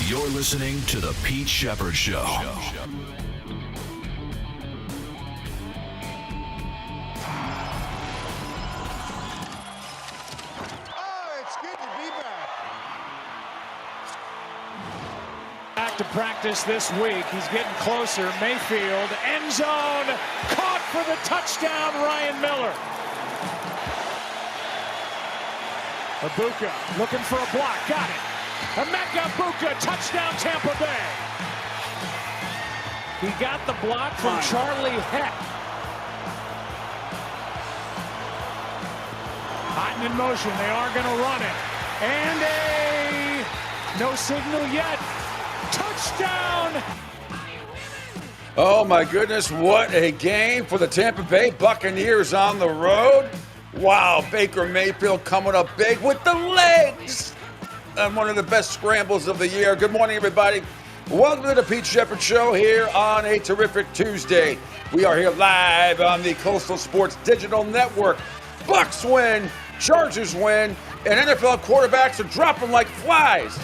You're listening to The Pete Sheppard Show. Back to practice this week. He's getting closer. Mayfield, end zone, caught for the touchdown, Ryan Miller. Ibuka looking for a block, got it. Emeka Ibuka, touchdown Tampa Bay. He got the block from Charlie Heck. Hot in motion, they are going to run it. And no signal yet. Touchdown! Oh my goodness, what a game for the Tampa Bay Buccaneers on the road. Wow, Baker Mayfield coming up big with the legs. And one of the best scrambles of the year. Good morning, everybody. Welcome to the Pete Sheppard Show here on a terrific Tuesday. We are here live on the Coastal Sports Digital Network. Bucks win, Chargers win, and NFL quarterbacks are dropping like flies.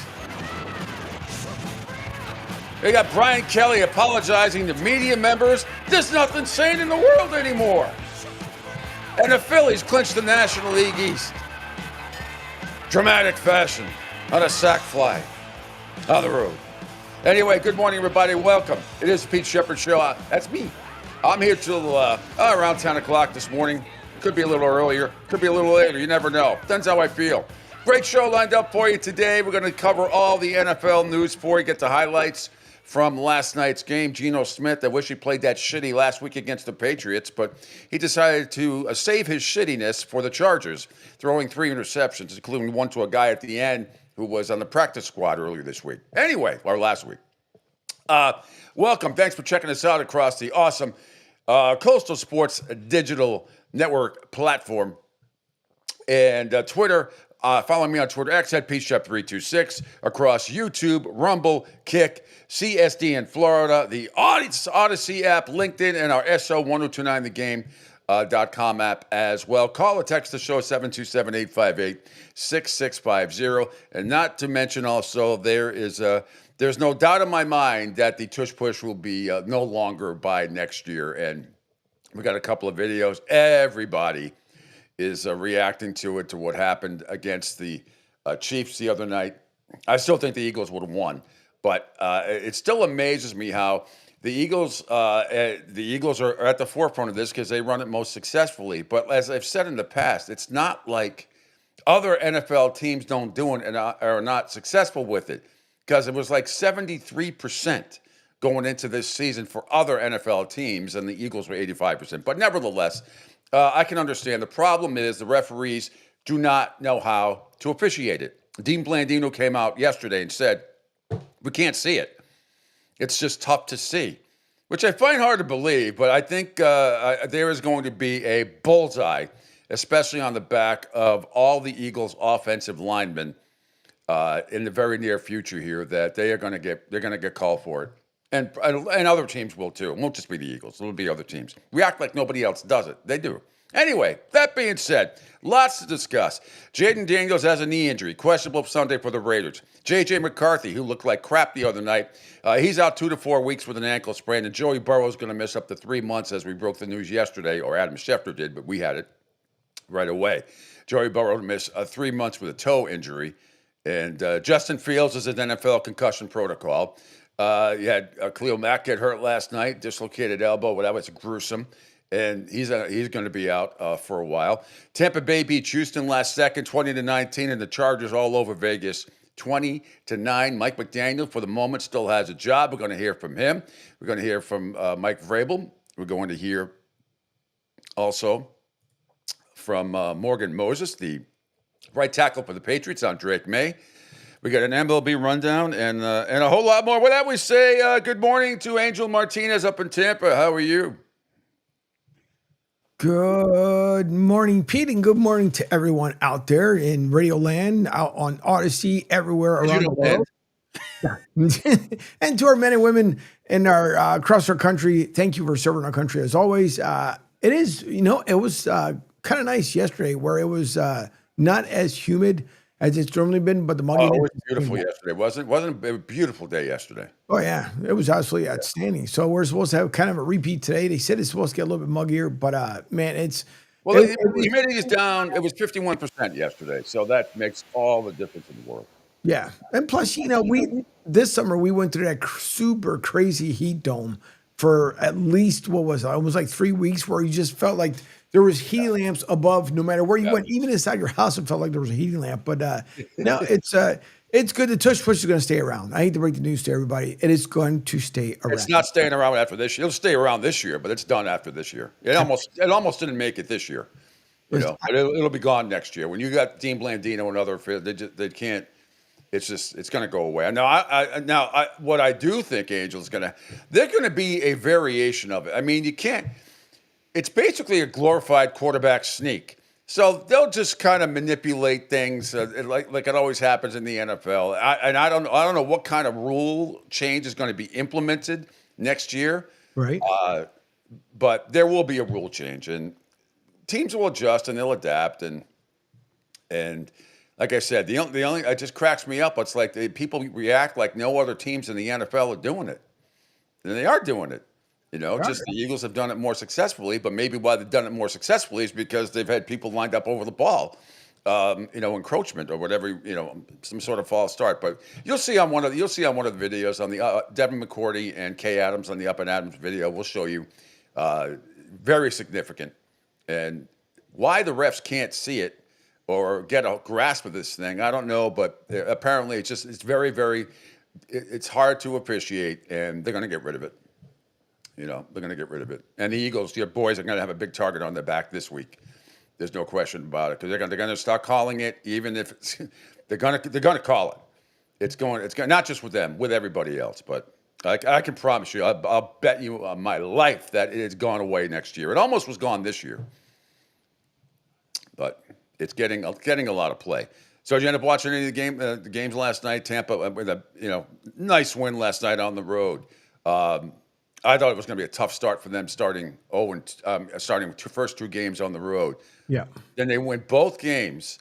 They got Brian Kelly apologizing to media members. There's nothing sane in the world anymore. And the Phillies clinched the National League East. Dramatic fashion on a sac fly on the road. Anyway, good morning, everybody. Welcome. It is the Pete Sheppard Show. That's me. I'm here till around 10 o'clock this morning. Could be a little earlier. Could be a little later. You never know. Depends how I feel. Great show lined up for you today. We're going to cover all the NFL news for you. Get the highlights from last night's game. Geno Smith, I wish he played that shitty last week against the Patriots, but he decided to save his shittiness for the Chargers, throwing 3 interceptions, including one to a guy at the end who was on the practice squad earlier this week. Anyway, or last week. Welcome. Thanks for checking us out across the awesome Coastal Sports Digital Network platform. And Twitter, follow me on Twitter, X at PShep326, across YouTube, Rumble, Kick, CSD in Florida, the Odyssey app, LinkedIn, and our SO1029thegame.com app as well. Call or text the show 727-858-6650. And not to mention also, there's no doubt in my mind that the tush push will be no longer by next year. And we got a couple of videos. Everybody is reacting to what happened against the Chiefs the other night. I still think the Eagles would have won, but it still amazes me how the Eagles are at the forefront of this because they run it most successfully. But as I've said in the past, it's not like other NFL teams don't do it and are not successful with it, because it was like 73% going into this season for other NFL teams, and the Eagles were 85%. But nevertheless, I can understand. The problem is the referees do not know how to officiate it. Dean Blandino came out yesterday and said, we can't see it. It's just tough to see, which I find hard to believe, but I think there is going to be a bullseye, especially on the back of all the Eagles' offensive linemen in the very near future here, that they're going to get called for it. And other teams will too. It won't just be the Eagles. It'll be other teams. We act like nobody else does it. They do. Anyway, that being said, lots to discuss. Jaden Daniels has a knee injury, questionable Sunday for the Raiders. J.J. McCarthy, who looked like crap the other night, he's out 2 to 4 weeks with an ankle sprain. And Joey Burrow is going to miss up to 3 months, as we broke the news yesterday, or Adam Schefter did, but we had it right away. Joey Burrow missed 3 months with a toe injury. And Justin Fields is in NFL concussion protocol. You had Khalil Mack get hurt last night, dislocated elbow, whatever. It's gruesome. And he's going to be out for a while. Tampa Bay beat Houston last second, 20-19, and the Chargers all over Vegas, 20-9. Mike McDaniel, for the moment, still has a job. We're going to hear from him. We're going to hear from Mike Vrabel. We're going to hear also from Morgan Moses, the right tackle for the Patriots, on Drake May. We got an MLB rundown and a whole lot more. With that, we say good morning to Angel Martinez up in Tampa. How are you? Good morning, Pete, and good morning to everyone out there in Radio Land, out on Odyssey, everywhere around the world. And to our men and women in our across our country, thank you for serving our country as always. It is, it was kind of nice yesterday where it was not as humid as it's normally been, but the Oh, it mugginess. was beautiful yesterday, wasn't it? A beautiful day yesterday. Oh yeah, it was absolutely outstanding. So we're supposed to have kind of a repeat today. They said it's supposed to get a little bit muggier, but man, Well, it, the it was humidity is down. It was 51% yesterday, so that makes all the difference in the world. yeah. And plus, we this summer we went through that super crazy heat dome for at least what was it? It was like 3 weeks where you just felt like there was heating lamps above no matter where you Yeah. went, even inside your house. It felt like there was a heating lamp. But no, it's good. The tush push is going to stay around. I hate to break the news to everybody. It is going to stay around. It's not staying around after this year. It'll stay around this year, but it's done after this year. It almost didn't make it this year. But it'll be gone next year. When you got Dean Blandino and other, they can't. It's going to go away. Now, what I do think, Angel, they're going to be a variation of it. I mean, you can't. It's basically a glorified quarterback sneak. So they'll just kind of manipulate things like it always happens in the NFL. I don't know what kind of rule change is going to be implemented next year. Right. But there will be a rule change, and teams will adjust and they'll adapt. And like I said, the only it just cracks me up. It's like people react like no other teams in the NFL are doing it, and they are doing it. Just the Eagles have done it more successfully, but maybe why they've done it more successfully is because they've had people lined up over the ball, encroachment or whatever, some sort of false start. But you'll see on one of the videos on the Devin McCourty and Kay Adams on the Up and Adams video. We'll show you very significant, and why the refs can't see it or get a grasp of this thing, I don't know. But apparently, it's very, very, it's hard to appreciate, and they're going to get rid of it. They're going to get rid of it. And the Eagles, your boys, are going to have a big target on their back this week. There's no question about it, because they're going to start calling it, even if it's, they're going to call it. It's going not just with them, with everybody else. But I can promise you, I'll bet you on my life that it's gone away next year. It almost was gone this year, but it's getting a lot of play. So did you end up watching any of the games last night? Tampa with a nice win last night on the road. I thought it was going to be a tough start for them, starting with first two games on the road. Yeah. Then they win both games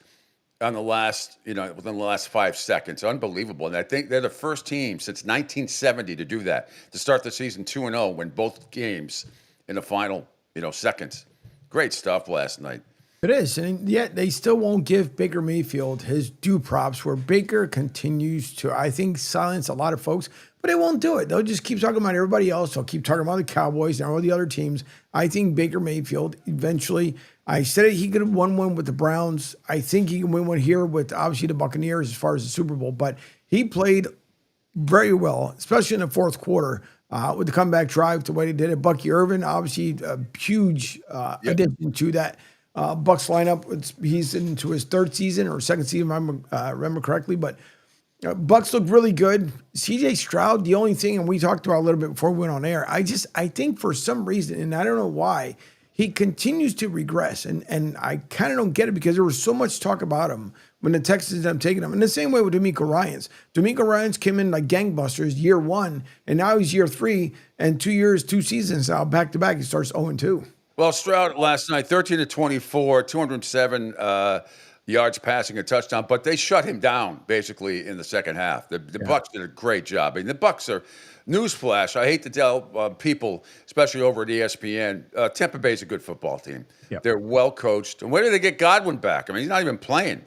on the last, within the last 5 seconds. Unbelievable. And I think they're the first team since 1970 to do that, to start the season 2-0, win both games in the final, seconds. Great stuff last night. It is, and yet they still won't give Baker Mayfield his due props, where Baker continues to, I think, silence a lot of folks, but they won't do it. They'll just keep talking about everybody else. They'll keep talking about the Cowboys and all the other teams. I think Baker Mayfield eventually, I said he could have won one with the Browns. I think he can win one here with, obviously, the Buccaneers as far as the Super Bowl, but he played very well, especially in the fourth quarter. With the comeback drive, the way they did it. Bucky Irvin, obviously, a huge addition to that Bucks lineup. He's into his third season or second season, if I remember correctly. But Bucks look really good. CJ Stroud, the only thing, and we talked about a little bit before we went on air, I think for some reason, and I don't know why, he continues to regress. And I kind of don't get it, because there was so much talk about him when the Texans ended up taking him. And the same way with D'Amico Ryans. D'Amico Ryans came in like gangbusters year one, and now he's year 3, and 2 seasons now, back-to-back, he starts 0-2. Well, Stroud last night, 13-24, 207 yards passing, a touchdown, but they shut him down basically in the second half. The Bucs did a great job. I mean, the Bucs are, newsflash, I hate to tell people, especially over at ESPN, Tampa Bay's a good football team. Yep. They're well coached. And where did they get Godwin back? I mean, he's not even playing.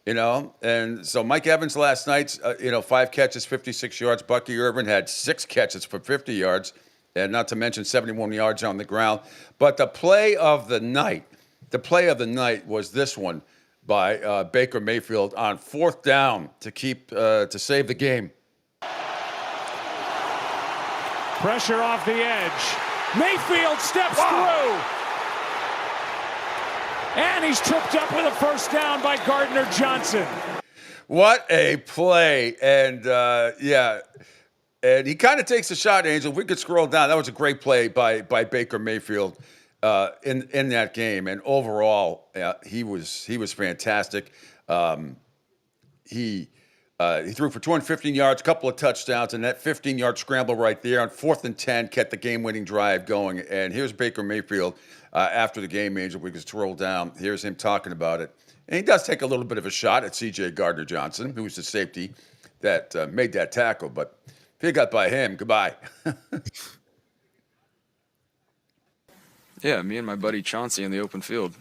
And so Mike Evans last night, 5 catches, 56 yards. Bucky Irvin had 6 catches for 50 yards, and not to mention 71 yards on the ground. But the play of the night was this one by Baker Mayfield on 4th down to save the game. Pressure off the edge. Mayfield steps through. And he's tripped up with a first down by Gardner Johnson. What a play. And, and he kind of takes a shot, Angel. If we could scroll down, that was a great play by Baker Mayfield in that game. And overall, he was fantastic. He threw for 215 yards, a couple of touchdowns, and that 15-yard scramble right there on 4th and 10 kept the game-winning drive going. And here's Baker Mayfield after the game, Angel. We can scroll down. Here's him talking about it. And he does take a little bit of a shot at C.J. Gardner-Johnson, who was the safety that made that tackle. But if he got by him, goodbye. Yeah, me and my buddy Chauncey in the open field.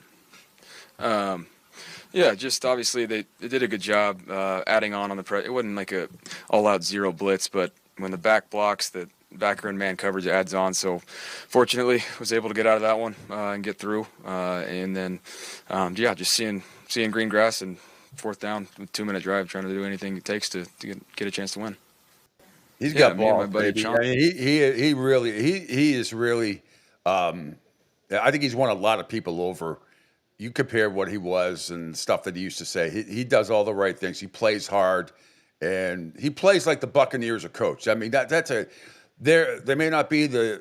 Yeah, just obviously they did a good job adding on the press. It wasn't like a all-out zero blitz, but when the back blocks, the backer and man coverage adds on. So fortunately, was able to get out of that one and get through. And then, yeah, just seeing green grass and 4th down, 2-minute drive, trying to do anything it takes to get a chance to win. He's got me and balls, my buddy baby. I mean, he is really. I think he's won a lot of people over. You compare what he was and stuff that he used to say. He does all the right things. He plays hard, and he plays like the Buccaneers are coached. I mean, they may not be the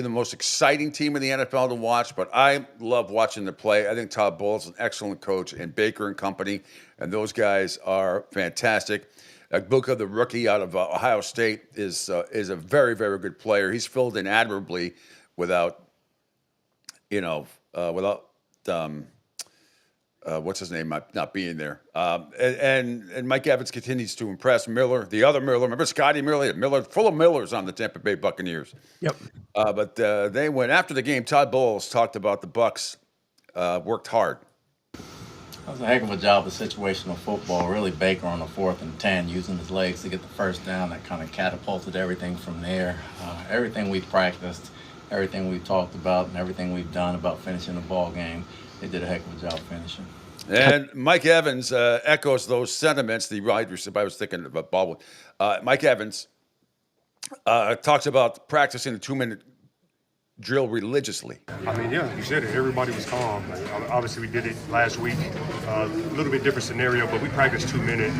most exciting team in the NFL to watch, but I love watching them play. I think Todd Bowles is an excellent coach, and Baker and company, and those guys are fantastic. Agbuka, the rookie out of Ohio State, is a very, very good player. He's filled in admirably without what's his name not being there. And Mike Evans continues to impress. Miller, the other Miller, remember Scotty Miller, full of Millers on the Tampa Bay Buccaneers. Yep. But they went after the game. Todd Bowles talked about the Bucs worked hard. That was a heck of a job of situational football. Really, Baker on the 4th and 10, using his legs to get the first down. That kind of catapulted everything from there. Everything we practiced, everything we talked about, and everything we've done about finishing the ball game, they did a heck of a job finishing. And Mike Evans echoes those sentiments. The wide receiver, I was thinking about Baldwin. Mike Evans talks about practicing the 2-minute drill religiously. I mean, yeah, you said it. Everybody was calm. Like, obviously, we did it last week. A little bit different scenario, but we practiced 2-minute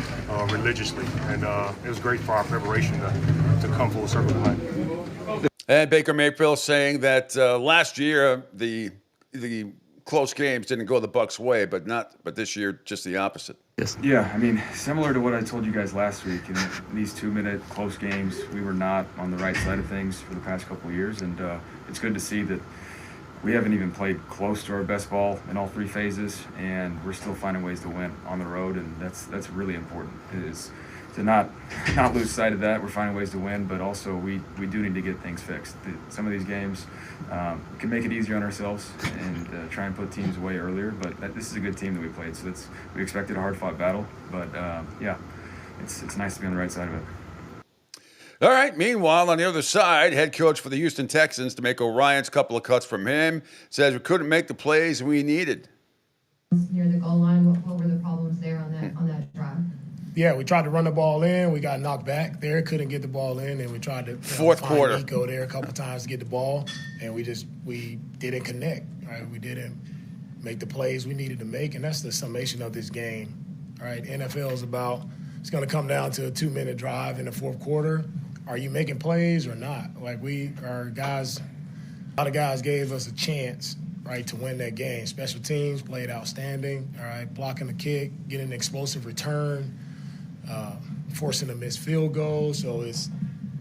religiously, and it was great for our preparation to come full circle tonight. And Baker Mayfield saying that last year the close games didn't go the Bucs' way, but this year just the opposite. Yeah, I mean, similar to what I told you guys last week, in these 2-minute close games, we were not on the right side of things for the past couple of years, and it's good to see that we haven't even played close to our best ball in all 3 phases, and we're still finding ways to win on the road, and that's really important. Is to not lose sight of that. We're finding ways to win, but also we do need to get things fixed. Some of these games we can make it easier on ourselves and try and put teams away earlier, but this is a good team that we played, so we expected a hard-fought battle, but yeah, it's nice to be on the right side of it. All right. Meanwhile, on the other side, head coach for the Houston Texans, DeMeco Ryans, couple of cuts from him, says we couldn't make the plays we needed. Near the goal line, what were the problems there on that drive? Yeah, we tried to run the ball in. We got knocked back there, couldn't get the ball in, and we tried to fourth quarter Nico there a couple times to get the ball, and we didn't connect. Right, we didn't make the plays we needed to make, and that's the summation of this game. All right, NFL is it's going to come down to a 2-minute drive in the 4th quarter. Are you making plays or not? Like a lot of guys gave us a chance, right, to win that game. Special teams played outstanding. All right, blocking the kick, getting an explosive return. Forcing a missed field goal. So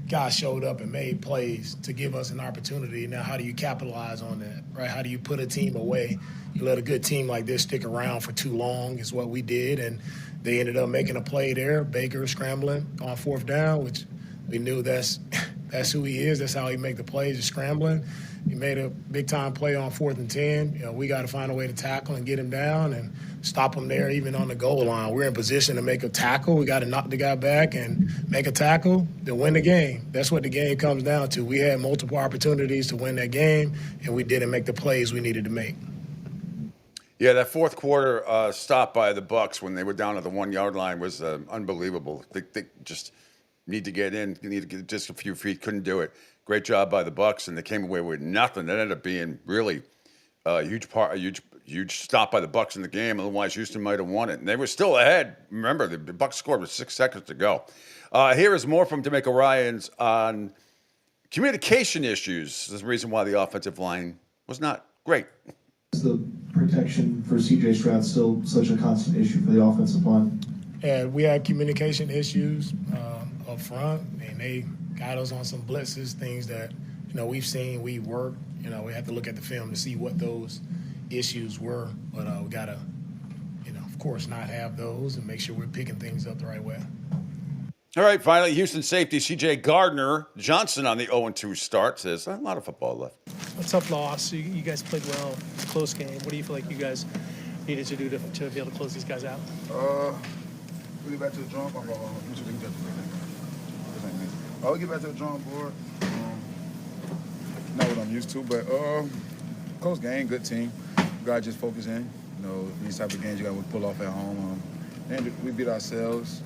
guys showed up and made plays to give us an opportunity. Now, how do you capitalize on that, right? How do you put a team away? You let a good team like this stick around for too long is what we did, and they ended up making a play there. Baker scrambling on 4th down, which we knew that's who he is. That's how he make the plays, is scrambling. He made a big-time play on 4th and 10. We got to find a way to tackle and get him down and stop him there even on the goal line. We're in position to make a tackle. We got to knock the guy back and make a tackle to win the game. That's what the game comes down to. We had multiple opportunities to win that game, and we didn't make the plays we needed to make. Yeah, that 4th quarter stop by the Bucs when they were down at the 1-yard line was unbelievable. They just need to get in, need to get just a few feet, couldn't do it. Great job by the Bucs, and they came away with nothing. That ended up being really a huge stop by the Bucs in the game. Otherwise, Houston might have won it, and they were still ahead. Remember, the Bucs scored with 6 seconds to go. Here is more from DeMeco Ryans on communication issues. There's a reason why the offensive line was not great. Is the protection for C.J. Stroud still such a constant issue for the offensive line? And we had communication issues up front, and they got us on some blitzes, things that, we've seen, we worked. We have to look at the film to see what those issues were. But we got to, of course, not have those and make sure we're picking things up the right way. All right, finally, Houston safety C.J. Gardner-Johnson on the 0-2 start says, a lot of football left. A tough loss. You guys played well. It's a close game. What do you feel like you guys needed to do to be able to close these guys out? We get back to the drawing board. I'll get back to the drawing board. Not what I'm used to, but close game, good team. You gotta just focus in. These type of games you gotta pull off at home. And we beat ourselves.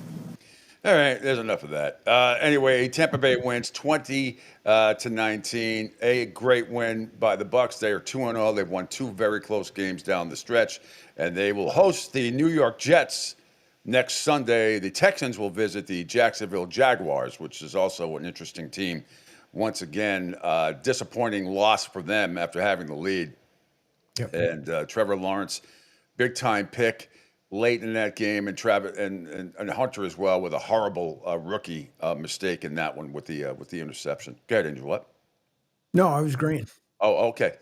All right, there's enough of that. Anyway, Tampa Bay wins 20-19. A great win by the Bucs. They are 2-0. They've won 2 very close games down the stretch, and they will host the New York Jets next Sunday. The Texans will visit the Jacksonville Jaguars, which is also an interesting team. Once again, disappointing loss for them after having the lead. Yep. And Trevor Lawrence, big-time pick late in that game, and Travis and Hunter as well with a horrible rookie mistake in that one with the interception. Go ahead, Angel. What? No, I was green. Oh, okay.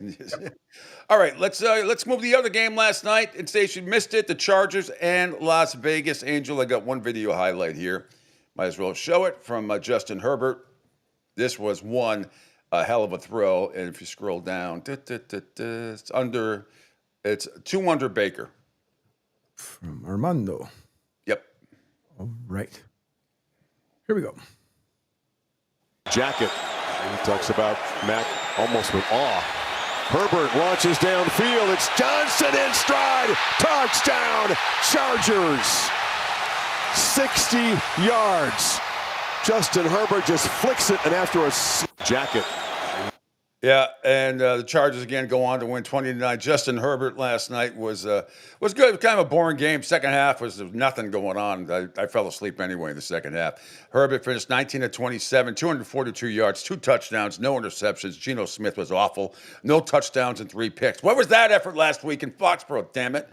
All right, let's move to the other game last night. In case you missed it, the Chargers and Las Vegas. Angel, I got one video highlight here. Might as well show it from Justin Herbert. This was one hell of a throw, and if you scroll down, it's 2 under Baker. From Armando. Yep. All right. Here we go. Jacket. He talks about Mac almost with awe. Herbert launches downfield. It's Johnson in stride. Touchdown, Chargers. 60 yards. Justin Herbert just flicks it, and after a Jacket. Yeah, and the Chargers again go on to win 20-9. Justin Herbert last night was good. It was kind of a boring game. Second half was nothing going on. I fell asleep anyway in the second half. Herbert finished 19-27, 242 yards, 2 touchdowns, no interceptions. Geno Smith was awful. No touchdowns and 3 picks. What was that effort last week in Foxborough, damn it?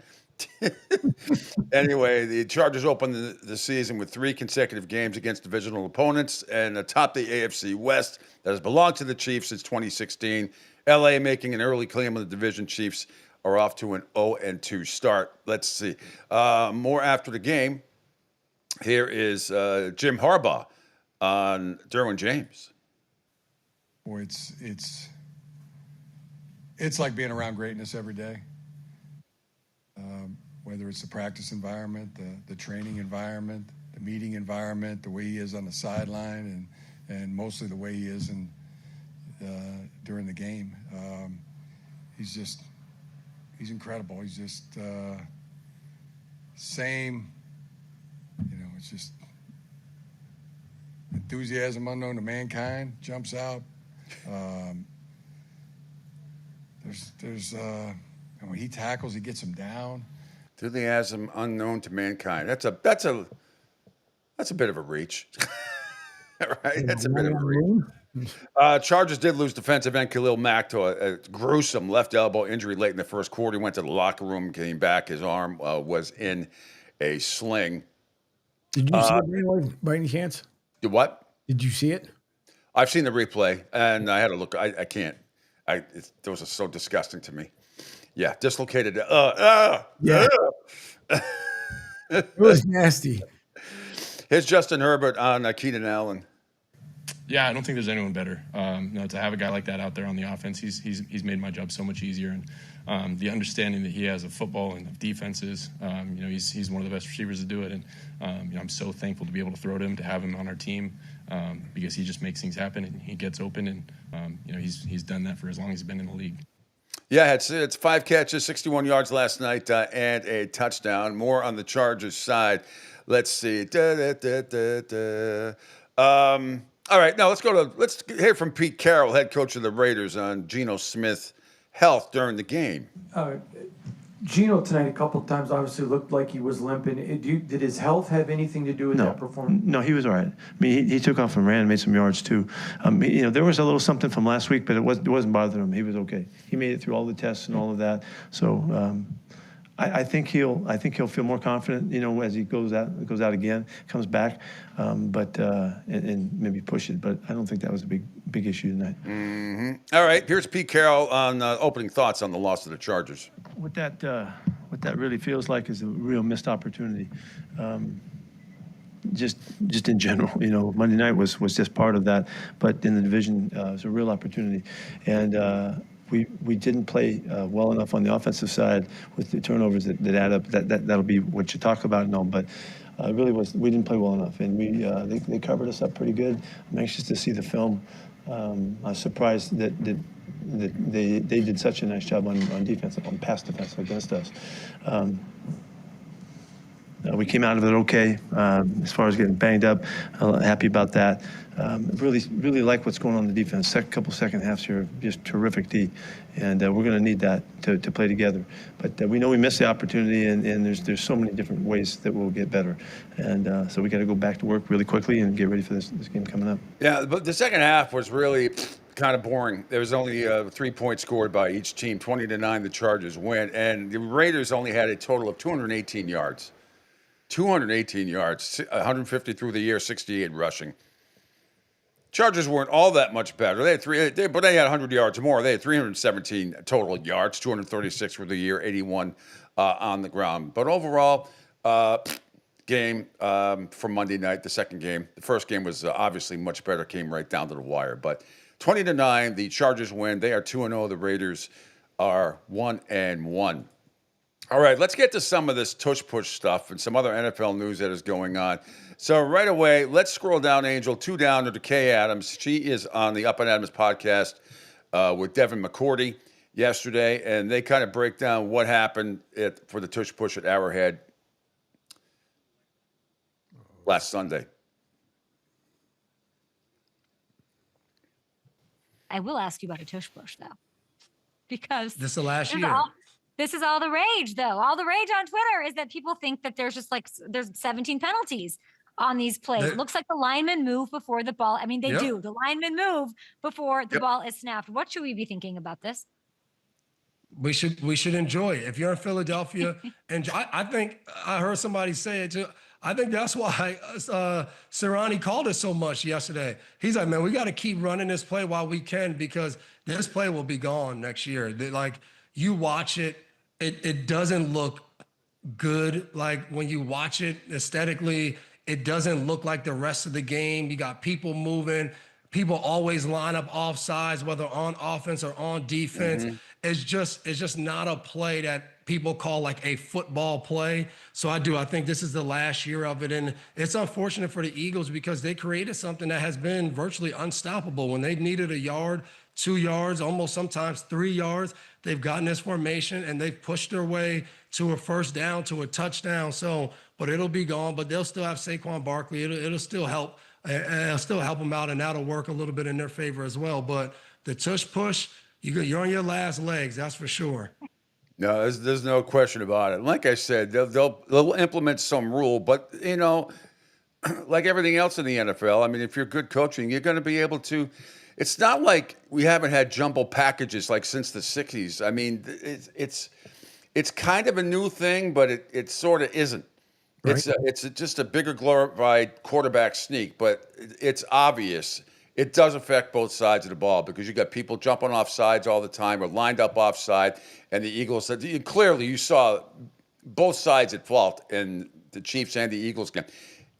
Anyway, the Chargers opened the season with 3 consecutive games against divisional opponents and atop the AFC West that has belonged to the Chiefs since 2016. LA making an early claim on the division. Chiefs are off to an 0-2 start. Let's see. More after the game. Here is Jim Harbaugh on Derwin James. Boy, it's like being around greatness every day. Whether it's the practice environment, the training environment, the meeting environment, the way he is on the sideline, and mostly the way he is during the game. He's incredible. He's just same, it's just enthusiasm unknown to mankind, jumps out. When he tackles, he gets him down. Enthusiasm unknown to mankind. That's a bit of a reach. Right? That's a bit of a reach. Chargers did lose defensive end Khalil Mack to a gruesome left elbow injury late in the first quarter. He went to the locker room, came back. His arm was in a sling. Did you see it anyway, by any chance? Did what? Did you see it? I've seen the replay, and I had a look. I can't. Those are so disgusting to me. Yeah, dislocated. Yeah. It was nasty. Here's Justin Herbert on Keenan Allen. Yeah, I don't think there's anyone better. To have a guy like that out there on the offense, he's made my job so much easier. And the understanding that he has of football and of defenses, he's one of the best receivers to do it. And I'm so thankful to be able to throw to him, to have him on our team, because he just makes things happen and he gets open. And he's done that for as long as he's been in the league. Yeah, it's 5 catches, 61 yards last night, and a touchdown. More on the Chargers side. Let's see. All right, now let's hear from Pete Carroll, head coach of the Raiders, on Geno Smith's health during the game. Geno tonight a couple of times obviously looked like he was limping. Did his health have anything to do with that performance? No, he was all right. I mean, he took off and ran and made some yards too. There was a little something from last week, but it wasn't bothering him. He was okay. He made it through all the tests and all of that. So I think he'll feel more confident, as he goes out again, comes back, and maybe push it. But I don't think that was a big issue tonight. All right, here's Pete Carroll on opening thoughts on the loss of the Chargers. What that really feels like is a real missed opportunity. Just in general, Monday night was just part of that, but in the division, it was a real opportunity, and we didn't play well enough on the offensive side with the turnovers that add up. That'll be what you talk about and all, but it really we didn't play well enough, and they covered us up pretty good. I'm anxious to see the film. I was surprised that they did such a nice job on defense, on pass defense against us. We came out of it okay as far as getting banged up. Happy about that. Really like what's going on in the defense. Couple second halves here, just terrific D, and we're going to need that to play together. But we know we missed the opportunity, and there's so many different ways that we'll get better, and so we got to go back to work really quickly and get ready for this game coming up. Yeah, but the second half was really kind of boring. There was only 3 points scored by each team, 20-9. The Chargers win, and the Raiders only had a total of 218 yards. 218 yards, 150 through the year, 68 rushing. Chargers weren't all that much better. But they had 100 yards more. They had 317 total yards, 236 for the year, 81 on the ground. But overall, game from Monday night, the second game. The first game was obviously much better, came right down to the wire. But 20-9, the Chargers win. They are 2-0. The Raiders are 1-1. All right, let's get to some of this tush-push stuff and some other NFL news that is going on. So right away, let's scroll down, Angel, 2 down to Kay Adams. She is on the Up and Adams podcast with Devin McCourty yesterday, and they kind of break down what happened for the tush-push at Arrowhead last Sunday. I will ask you about a tush-push, though, because this is the last year. This is all the rage, though. All the rage on Twitter is that people think that there's 17 penalties on these plays. It looks like the linemen move before the ball. I mean, they do. The linemen move before the ball is snapped. What should we be thinking about this? We should enjoy it. If you're in Philadelphia, and I think I heard somebody say it too. I think that's why Sirianni called us so much yesterday. He's like, man, we got to keep running this play while we can, because this play will be gone next year. You watch it. It doesn't look good. Like when you watch it aesthetically, it doesn't look like the rest of the game. You got people moving. People always line up off sides, whether on offense or on defense. Mm-hmm. It's just not a play that people call like a football play. So I think this is the last year of it. And it's unfortunate for the Eagles because they created something that has been virtually unstoppable. When they needed a yard, 2 yards, almost sometimes 3 yards, they've gotten this formation and they've pushed their way to a first down, to a touchdown. So, but it'll be gone, but they'll still have Saquon Barkley. It'll still help. It'll still help them out, and that'll work a little bit in their favor as well. But the tush push, you're on your last legs, that's for sure. No, there's no question about it. Like I said, they'll implement some rule, but like everything else in the NFL, I mean, if you're good coaching, you're going to be able to. It's not like we haven't had jumbo packages like since the 60s. I mean, it's kind of a new thing, but it sort of isn't. Right. It's just a bigger glorified quarterback sneak, but it's obvious. It does affect both sides of the ball because you got people jumping off sides all the time or lined up offside, and the Eagles said clearly you saw both sides at fault in the Chiefs and the Eagles game.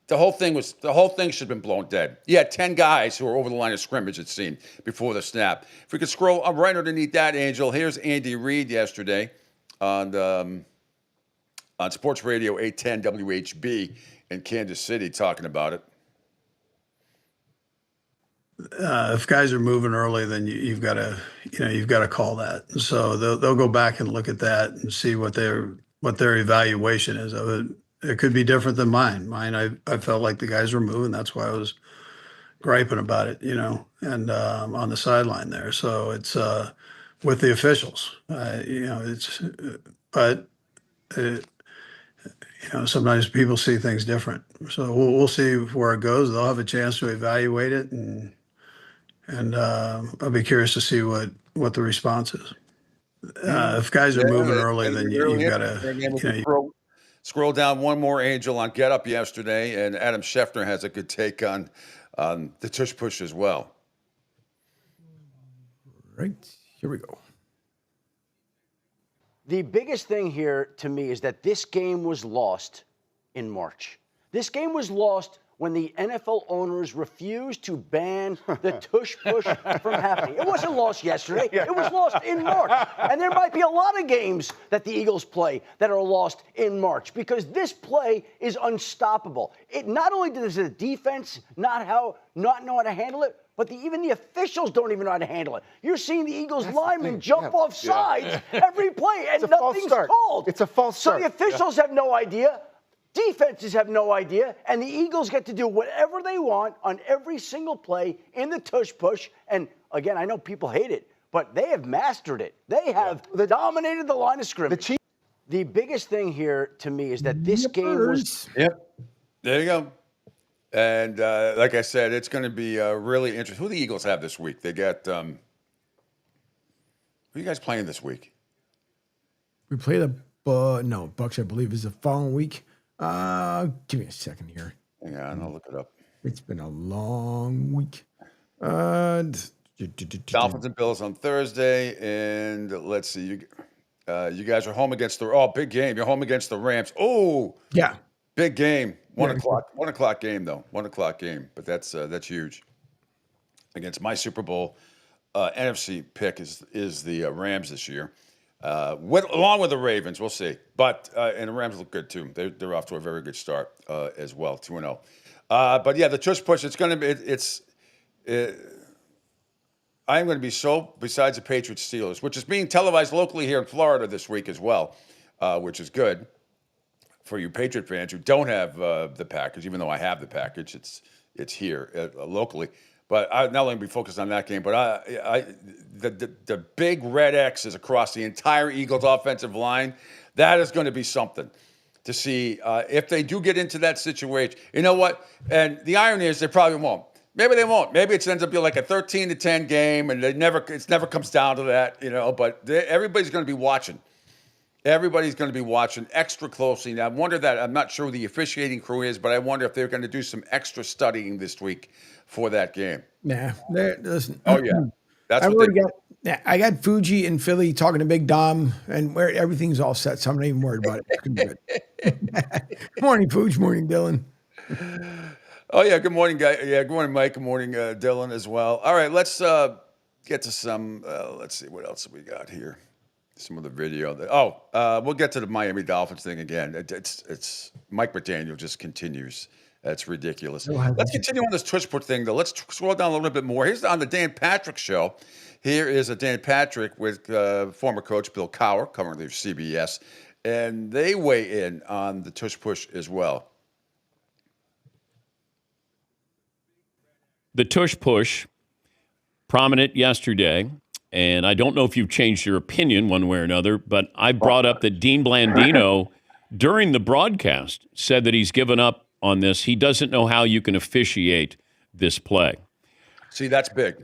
The whole thing should have been blown dead. You had 10 guys who were over the line of scrimmage, it seemed, before the snap. If we could scroll up right underneath that, Angel, here's Andy Reid yesterday on Sports Radio 810 WHB in Kansas City talking about it. If guys are moving early, then you've got to call that. So they'll go back and look at that and see what their evaluation is of it. It could be different than mine. I felt like the guys were moving. That's why I was griping about it, and on the sideline there. So it's with the officials, sometimes people see things different. So we'll see where it goes. They'll have a chance to evaluate it, and I'll be curious to see what the response is. If guys are moving early, then you've got to scroll down one more, Angel, on Get Up yesterday, and Adam Schefter has a good take on the tush push as well. Right, here we go. The biggest thing here to me is that this game was lost in March. This game was lost when the NFL owners refused to ban the tush push from happening. It wasn't lost yesterday. It was lost in March. And there might be a lot of games that the Eagles play that are lost in March because this play is unstoppable. It not only does the defense not know how to handle it, but even the officials don't even know how to handle it. You're seeing the Eagles linemen jump off sides every play, and nothing's called. It's a false start. So the officials have no idea. Defenses have no idea, and the Eagles get to do whatever they want on every single play in the tush push. And again, I know people hate it, but they have mastered it. They have dominated the line of scrimmage. The biggest thing here to me is that this game was. Yep. There you go. And like I said, it's going to be really interesting. Who do the Eagles have this week? They got who are you guys playing this week? We play the Bucks, I believe, is the following week. Give me a second here. Yeah, I'll look it up. It's been a long week. Dolphins and Bills on Thursday, and let's see. You guys are home against the big game. You're home against the Rams. Oh, yeah, big game. 1 o'clock. 1 o'clock game though. 1 o'clock game, but that's huge. Against my Super Bowl NFC pick is the Rams this year. Along with the Ravens, we'll see. But and the Rams look good too. They're off to a very good start as well, 2-0. But yeah, the tush push. It's going to be. I'm going to be so. Besides the Patriots Steelers, which is being televised locally here in Florida this week as well, which is good for you Patriot fans who don't have the package. Even though I have the package, it's here locally. But I'm not only be focused on that game, but the big red X's across the entire Eagles offensive line, that is going to be something to see if they do get into that situation. You know what? And the irony is they probably won't. Maybe they won't. Maybe it ends up being like a 13-10 game, and it never comes down to that, But everybody's going to be watching. Everybody's going to be watching extra closely. Now, I'm not sure who the officiating crew is, but I wonder if they're going to do some extra studying this week for that game. Nah, listen. Oh yeah, I got Fuji and Philly talking to Big Dom, and where everything's all set, so I'm not even worried about it. It's gonna be good. Morning, Fuji. Morning, Dylan. Oh yeah, good morning, guy. Yeah, good morning, Mike. Good morning, Dylan as well. All right, let's get to some. Let's see what else we got here. Some of the video. We'll get to the Miami Dolphins thing again. It's Mike McDaniel just continues. That's ridiculous. Let's continue on this tush push thing, though. Let's scroll down a little bit more. Here's on the Dan Patrick Show. Here is a Dan Patrick with former coach Bill Cowher, currently of CBS, and they weigh in on the tush push as well. The tush push, prominent yesterday, and I don't know if you've changed your opinion one way or another, but I brought up that Dean Blandino, during the broadcast, said that he's given up on this. He doesn't know how you can officiate this play. See, that's big.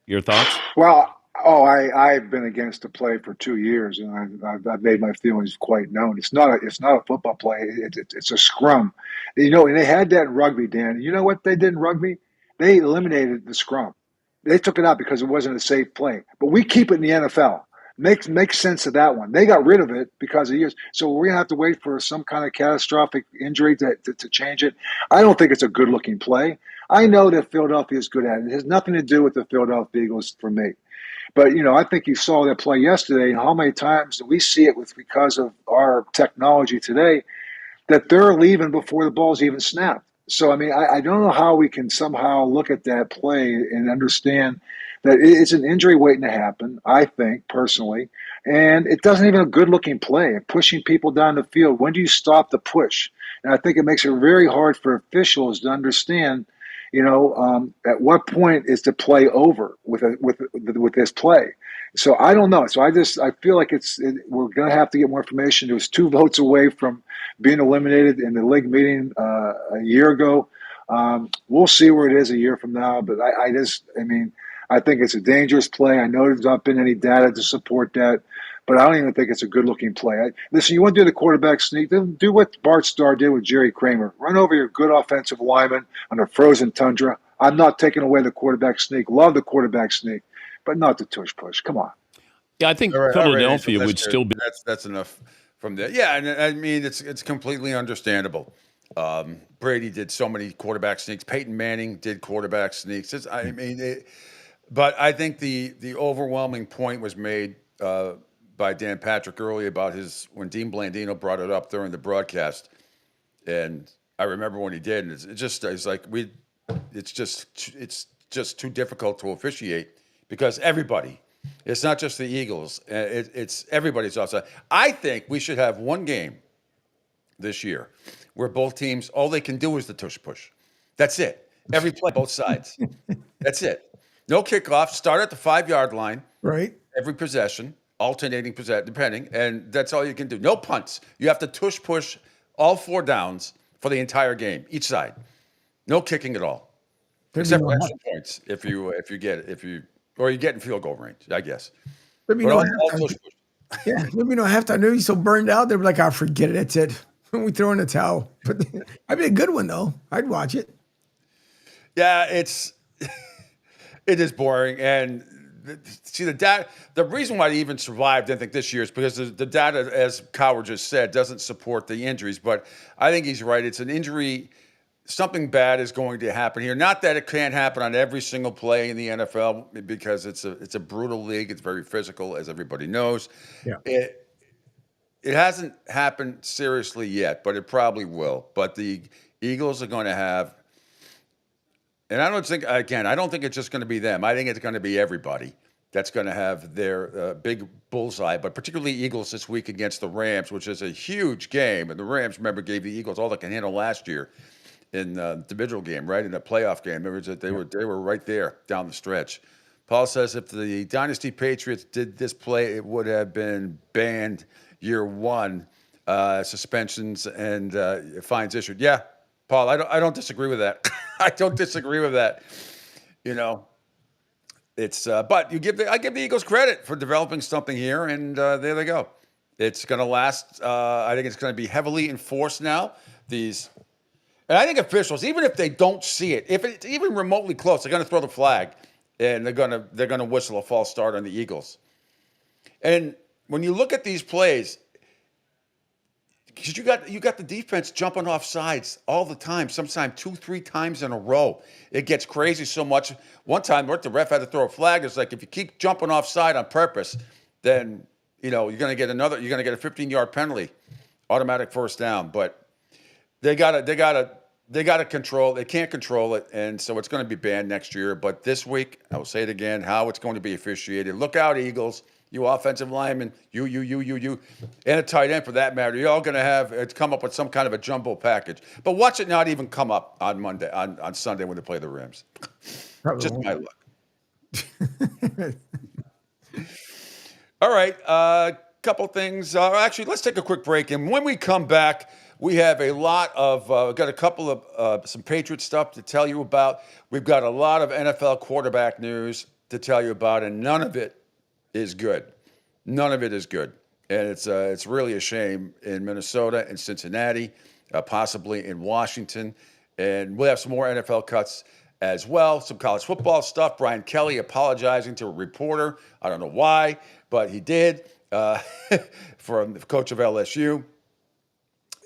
Your thoughts? Well, I've been against the play for 2 years, and I've made my feelings quite known. It's not a football play. It's a scrum. And they had that in rugby, Dan. You know what they did in rugby? They eliminated the scrum. They took it out because it wasn't a safe play. But we keep it in the NFL. Make sense of that one. They got rid of it because of years. So we're going to have to wait for some kind of catastrophic injury to change it. I don't think it's a good-looking play. I know that Philadelphia is good at it. It has nothing to do with the Philadelphia Eagles for me. But, I think you saw that play yesterday, and how many times we see it because of our technology today, that they're leaving before the ball's even snapped. So, I don't know how we can somehow look at that play and understand that it's an injury waiting to happen, I think, personally. And it doesn't even a good-looking play. Pushing people down the field, when do you stop the push? And I think it makes it very hard for officials to understand, at what point is the play over with this play. So I don't know. So I feel like we're going to have to get more information. It was 2 votes away from being eliminated in the league meeting a year ago. We'll see where it is a year from now. But I think it's a dangerous play. I know there's not been any data to support that. but I don't even think it's a good-looking play. Listen, you want to do the quarterback sneak? Then do what Bart Starr did with Jerry Kramer. Run over your good offensive lineman on a frozen tundra. I'm not taking away the quarterback sneak. Love the quarterback sneak, but not the tush push. Come on. Yeah, I think All right, Philadelphia Angel, would that's still good. be. That's enough from there. Yeah, and I mean it's completely understandable. Brady did so many quarterback sneaks. Peyton Manning did quarterback sneaks. But I think the overwhelming point was made by Dan Patrick earlier about when Dean Blandino brought it up during the broadcast, and I remember when he did, and it's like it's just too difficult to officiate because everybody. It's not just the Eagles. It's everybody's offside. I think we should have one game this year where both teams, all they can do is the tush push. That's it. Every play, both sides. That's it. No kickoff. Start at the 5-yard line. Right. Every possession, alternating possession, depending, and that's all you can do. No punts. You have to tush push all 4 downs for the entire game, each side. No kicking at all, except for extra points if you get it. Or you get in field goal range, I guess. Let me know halftime. Yeah, let me know halftime. They'd be so burned out. They'd be like, "I forget it. That's it. We throw in the towel." But I'd be a good one though. I'd watch it. Yeah, it is boring. And see the data. The reason why they even survived, I think, this year is because the data, as Cowher just said, doesn't support the injuries. But I think he's right. It's an injury. Something bad is going to happen here. Not that it can't happen on every single play in the NFL because it's a brutal league. It's very physical, as everybody knows. Yeah. It hasn't happened seriously yet, but it probably will. But the Eagles are going to have, and I don't think it's just going to be them. I think it's going to be everybody that's going to have their big bullseye, but particularly Eagles this week against the Rams, which is a huge game. And the Rams, remember, gave the Eagles all they can handle last year in the divisional game, right? In the playoff game. They were right there down the stretch. Paul says if the Dynasty Patriots did this play, it would have been banned year 1, suspensions and fines issued. Yeah, Paul, I don't disagree with that. I don't disagree with that. You know, it's but I give the Eagles credit for developing something here, and there they go. It's going to last. I think it's going to be heavily enforced now. And I think officials, even if they don't see it, if it's even remotely close, they're going to throw the flag, and they're going to whistle a false start on the Eagles. And when you look at these plays, because you got the defense jumping off sides all the time, sometimes 2-3 times in a row. It gets crazy so much. One time, the ref had to throw a flag. It's like if you keep jumping off side on purpose, then you're going to get a 15-yard penalty, automatic first down. But they gotta control. They can't control it, and so it's going to be banned next year. But this week, I will say it again: how it's going to be officiated. Look out, Eagles! You offensive linemen, you, and a tight end for that matter. You're all going to have come up with some kind of a jumbo package. But watch it not even come up on Monday, on Sunday when they play the Rams. Just my luck. All right, couple things. Actually, let's take a quick break, and when we come back. We have a lot of, got a couple of some Patriot stuff to tell you about. We've got a lot of NFL quarterback news to tell you about, and none of it is good. None of it is good. And it's really a shame in Minnesota and Cincinnati, possibly in Washington. And we'll have some more NFL cuts as well. Some college football stuff. Brian Kelly apologizing to a reporter. I don't know why, but he did, from the coach of LSU.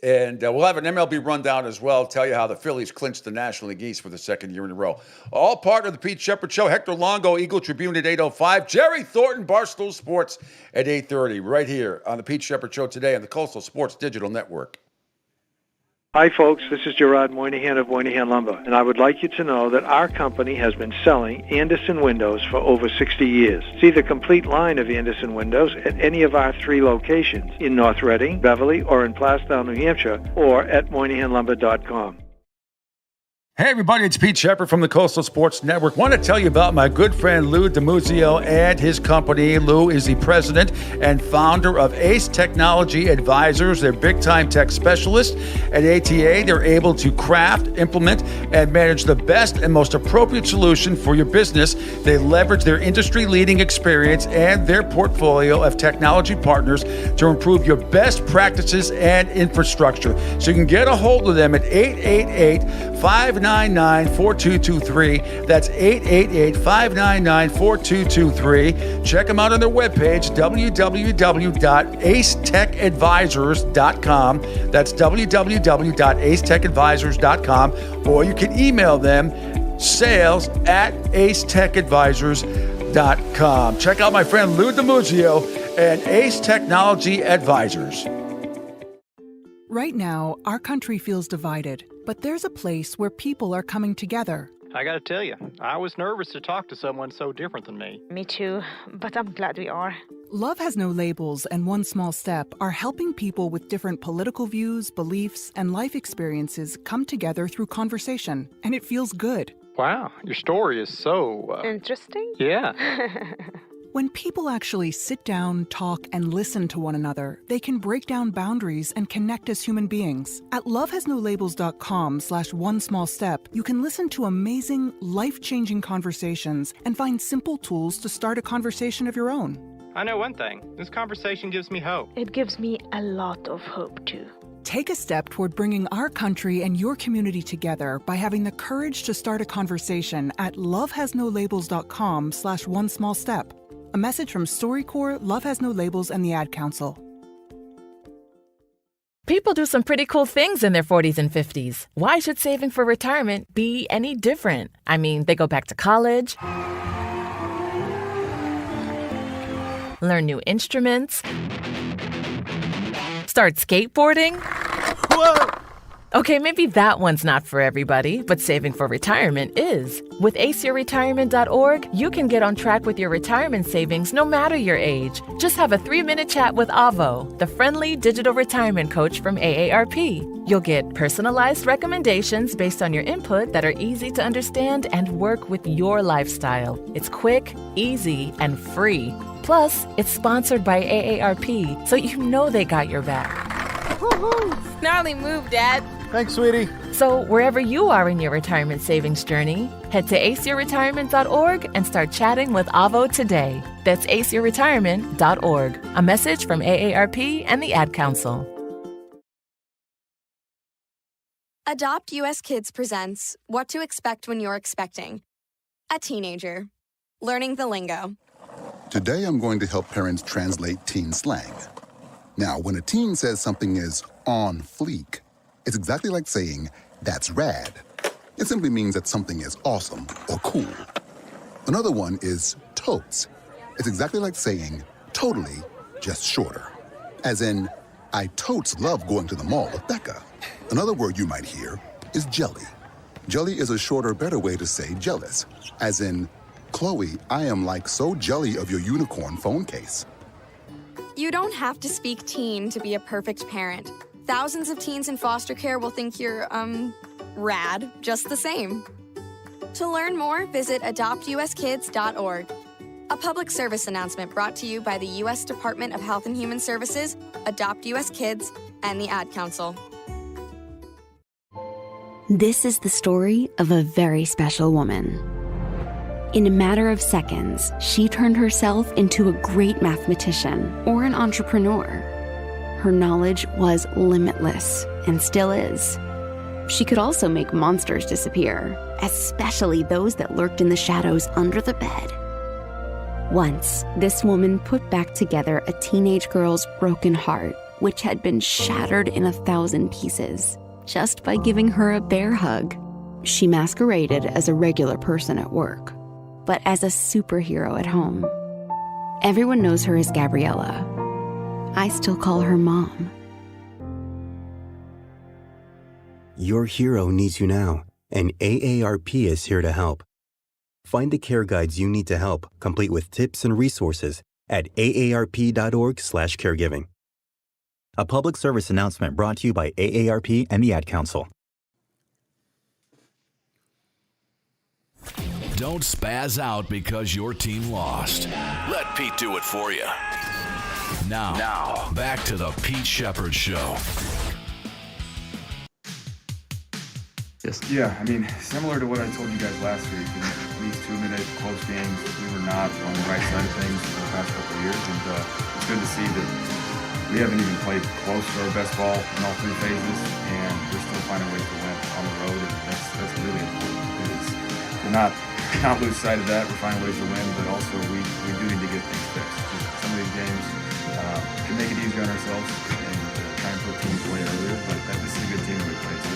And we'll have an MLB rundown as well, tell you how the Phillies clinched the National League East for the 2nd year in a row. All part of the Pete Sheppard Show. Hector Longo, Eagle Tribune at 8:05. Jerry Thornton, Barstool Sports at 8:30, right here on the Pete Sheppard Show today on the Coastal Sports Digital Network. Hi, folks. This is Gerard Moynihan of Moynihan Lumber, and I would like you to know that our company has been selling Anderson windows for over 60 years. See the complete line of Anderson windows at any of our 3 locations in North Reading, Beverly, or in Plastown, New Hampshire, or at MoynihanLumber.com. Hey everybody, it's Pete Sheppard from the Coastal Sports Network. Want to tell you about my good friend Lou DiMuzio and his company. Lou is the president and founder of Ace Technology Advisors. They're big-time tech specialists. At ATA, they're able to craft, implement, and manage the best and most appropriate solution for your business. They leverage their industry-leading experience and their portfolio of technology partners to improve your best practices and infrastructure. So you can get a hold of them at 888-599-4223. That's 888-599-4223. Check them out on their webpage, www.acetechadvisors.com. That's www.acetechadvisors.com. Or you can email them, sales@acetechadvisors.com. Check out my friend Lou DiMuzio and Ace Technology Advisors. Right now, our country feels divided, but there's a place where people are coming together. I gotta tell you, I was nervous to talk to someone so different than me. Me too, but I'm glad we are. Love Has No Labels and One Small Step are helping people with different political views, beliefs, and life experiences come together through conversation, and it feels good. Wow, your story is so... Interesting? Yeah. When people actually sit down, talk, and listen to one another, they can break down boundaries and connect as human beings. At lovehasnolabels.com/onesmallstep, you can listen to amazing, life-changing conversations and find simple tools to start a conversation of your own. I know one thing. This conversation gives me hope. It gives me a lot of hope, too. Take a step toward bringing our country and your community together by having the courage to start a conversation at lovehasnolabels.com/onesmallstep. A message from StoryCorps, Love Has No Labels, and the Ad Council. People do some pretty cool things in their 40s and 50s. Why should saving for retirement be any different? I mean, they go back to college, learn new instruments, start skateboarding. Whoa! Okay, maybe that one's not for everybody, but saving for retirement is. With aceyourretirement.org, you can get on track with your retirement savings no matter your age. Just have a 3-minute chat with Avo, the friendly digital retirement coach from AARP. You'll get personalized recommendations based on your input that are easy to understand and work with your lifestyle. It's quick, easy, and free. Plus, it's sponsored by AARP, so you know they got your back. Woohoo! Gnarly move, Dad. Thanks, sweetie. So wherever you are in your retirement savings journey, head to aceyourretirement.org and start chatting with Avo today. That's aceyourretirement.org. A message from AARP and the Ad Council. Adopt US Kids presents What to Expect When You're Expecting. A teenager. Learning the lingo. Today I'm going to help parents translate teen slang. Now, when a teen says something is on fleek, it's exactly like saying, that's rad. It simply means that something is awesome or cool. Another one is totes. It's exactly like saying, totally, just shorter. As in, I totes love going to the mall with Becca. Another word you might hear is jelly. Jelly is a shorter, better way to say jealous. As in, Chloe, I am like so jelly of your unicorn phone case. You don't have to speak teen to be a perfect parent. Thousands of teens in foster care will think you're, rad, just the same. To learn more, visit adoptuskids.org. A public service announcement brought to you by the U.S. Department of Health and Human Services, Adopt U.S. Kids, and the Ad Council. This is the story of a very special woman. In a matter of seconds, she turned herself into a great mathematician or an entrepreneur. Her knowledge was limitless and still is. She could also make monsters disappear, especially those that lurked in the shadows under the bed. Once, this woman put back together a teenage girl's broken heart, which had been shattered in 1,000 pieces, just by giving her a bear hug. She masqueraded as a regular person at work, but as a superhero at home. Everyone knows her as Gabriella. I still call her Mom. Your hero needs you now, and AARP is here to help. Find the care guides you need to help, complete with tips and resources at aarp.org/caregiving. A public service announcement brought to you by AARP and the Ad Council. Don't spaz out because your team lost. Let Pete do it for you. Now, back to the Pete Sheppard Show. Yes. Yeah, I mean, similar to what I told you guys last week, in these 2-minute close games, we were not on the right side of things for the past couple of years, and it's good to see that we haven't even played close to our best ball in all 3 phases, and we're still finding ways to win on the road, and that's really important. It's to not lose sight of that. We're finding ways to win, but also we do need to get things fixed. Some of these games can make it easier on ourselves and try and put teams away earlier, but this is a good team that we played, so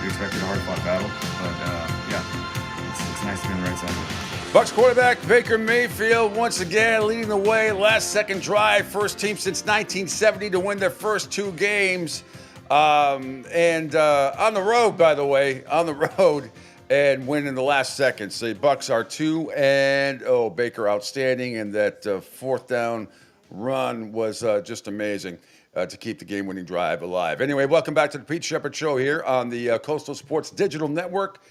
we expected a hard-fought battle, but it's nice to be on the right side of it. Bucs quarterback Baker Mayfield once again leading the way. Last second drive, first team since 1970 to win their first 2 games. And on the road, by the way, and win in the last second. So the Bucs are 2-0. Baker outstanding, and that 4th down run was just amazing. To keep the game-winning drive alive. Anyway, welcome back to the Pete Sheppard Show here on the Coastal Sports Digital Network.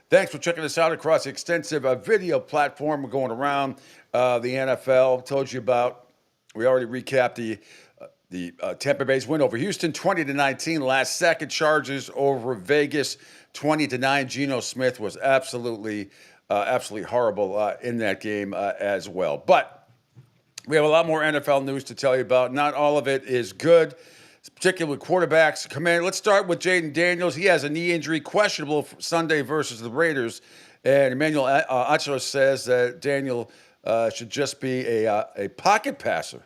Thanks for checking us out across the extensive video platform. We're going around the NFL. Told you about, we already recapped the Tampa Bay's win over Houston, 20-19. Last second Chargers over Vegas, 20-9. Geno Smith was absolutely horrible in that game as well. But we have a lot more NFL news to tell you about. Not all of it is good, particularly quarterbacks. Commander, let's start with Jaden Daniels. He has a knee injury, questionable for Sunday versus the Raiders. And Emmanuel Acho says that Daniel should just be a pocket passer.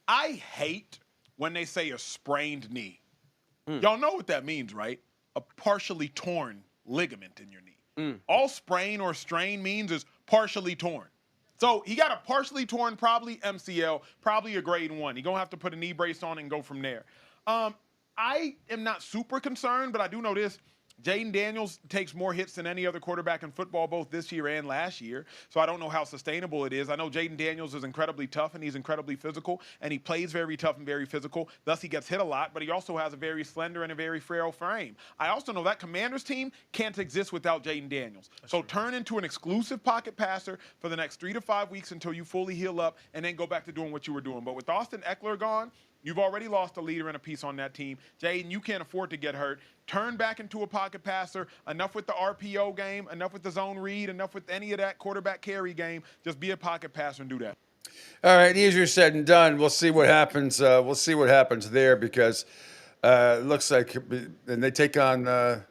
I hate when they say a sprained knee. Y'all know what that means, right? A partially torn ligament in your knee. All sprain or strain means is partially torn. So he got a partially torn, probably MCL, probably a grade 1. He's going to have to put a knee brace on and go from there. I am not super concerned, but I do know this. Jaden Daniels takes more hits than any other quarterback in football, both this year and last year. So I don't know how sustainable it is. I know Jaden Daniels is incredibly tough, and he's incredibly physical, and he plays very tough and very physical. Thus, he gets hit a lot, but he also has a very slender and a very frail frame. I also know that Commanders team can't exist without Jaden Daniels. So turn into an exclusive pocket passer for the next 3 to 5 weeks until you fully heal up, and then go back to doing what you were doing. But with Austin Eckler gone, you've already lost a leader and a piece on that team. Jaden, you can't afford to get hurt. Turn back into a pocket passer. Enough with the RPO game, enough with the zone read, enough with any of that quarterback carry game. Just be a pocket passer and do that. All right, easier said than done. We'll see what happens. We'll see what happens there because it looks like, and they take on the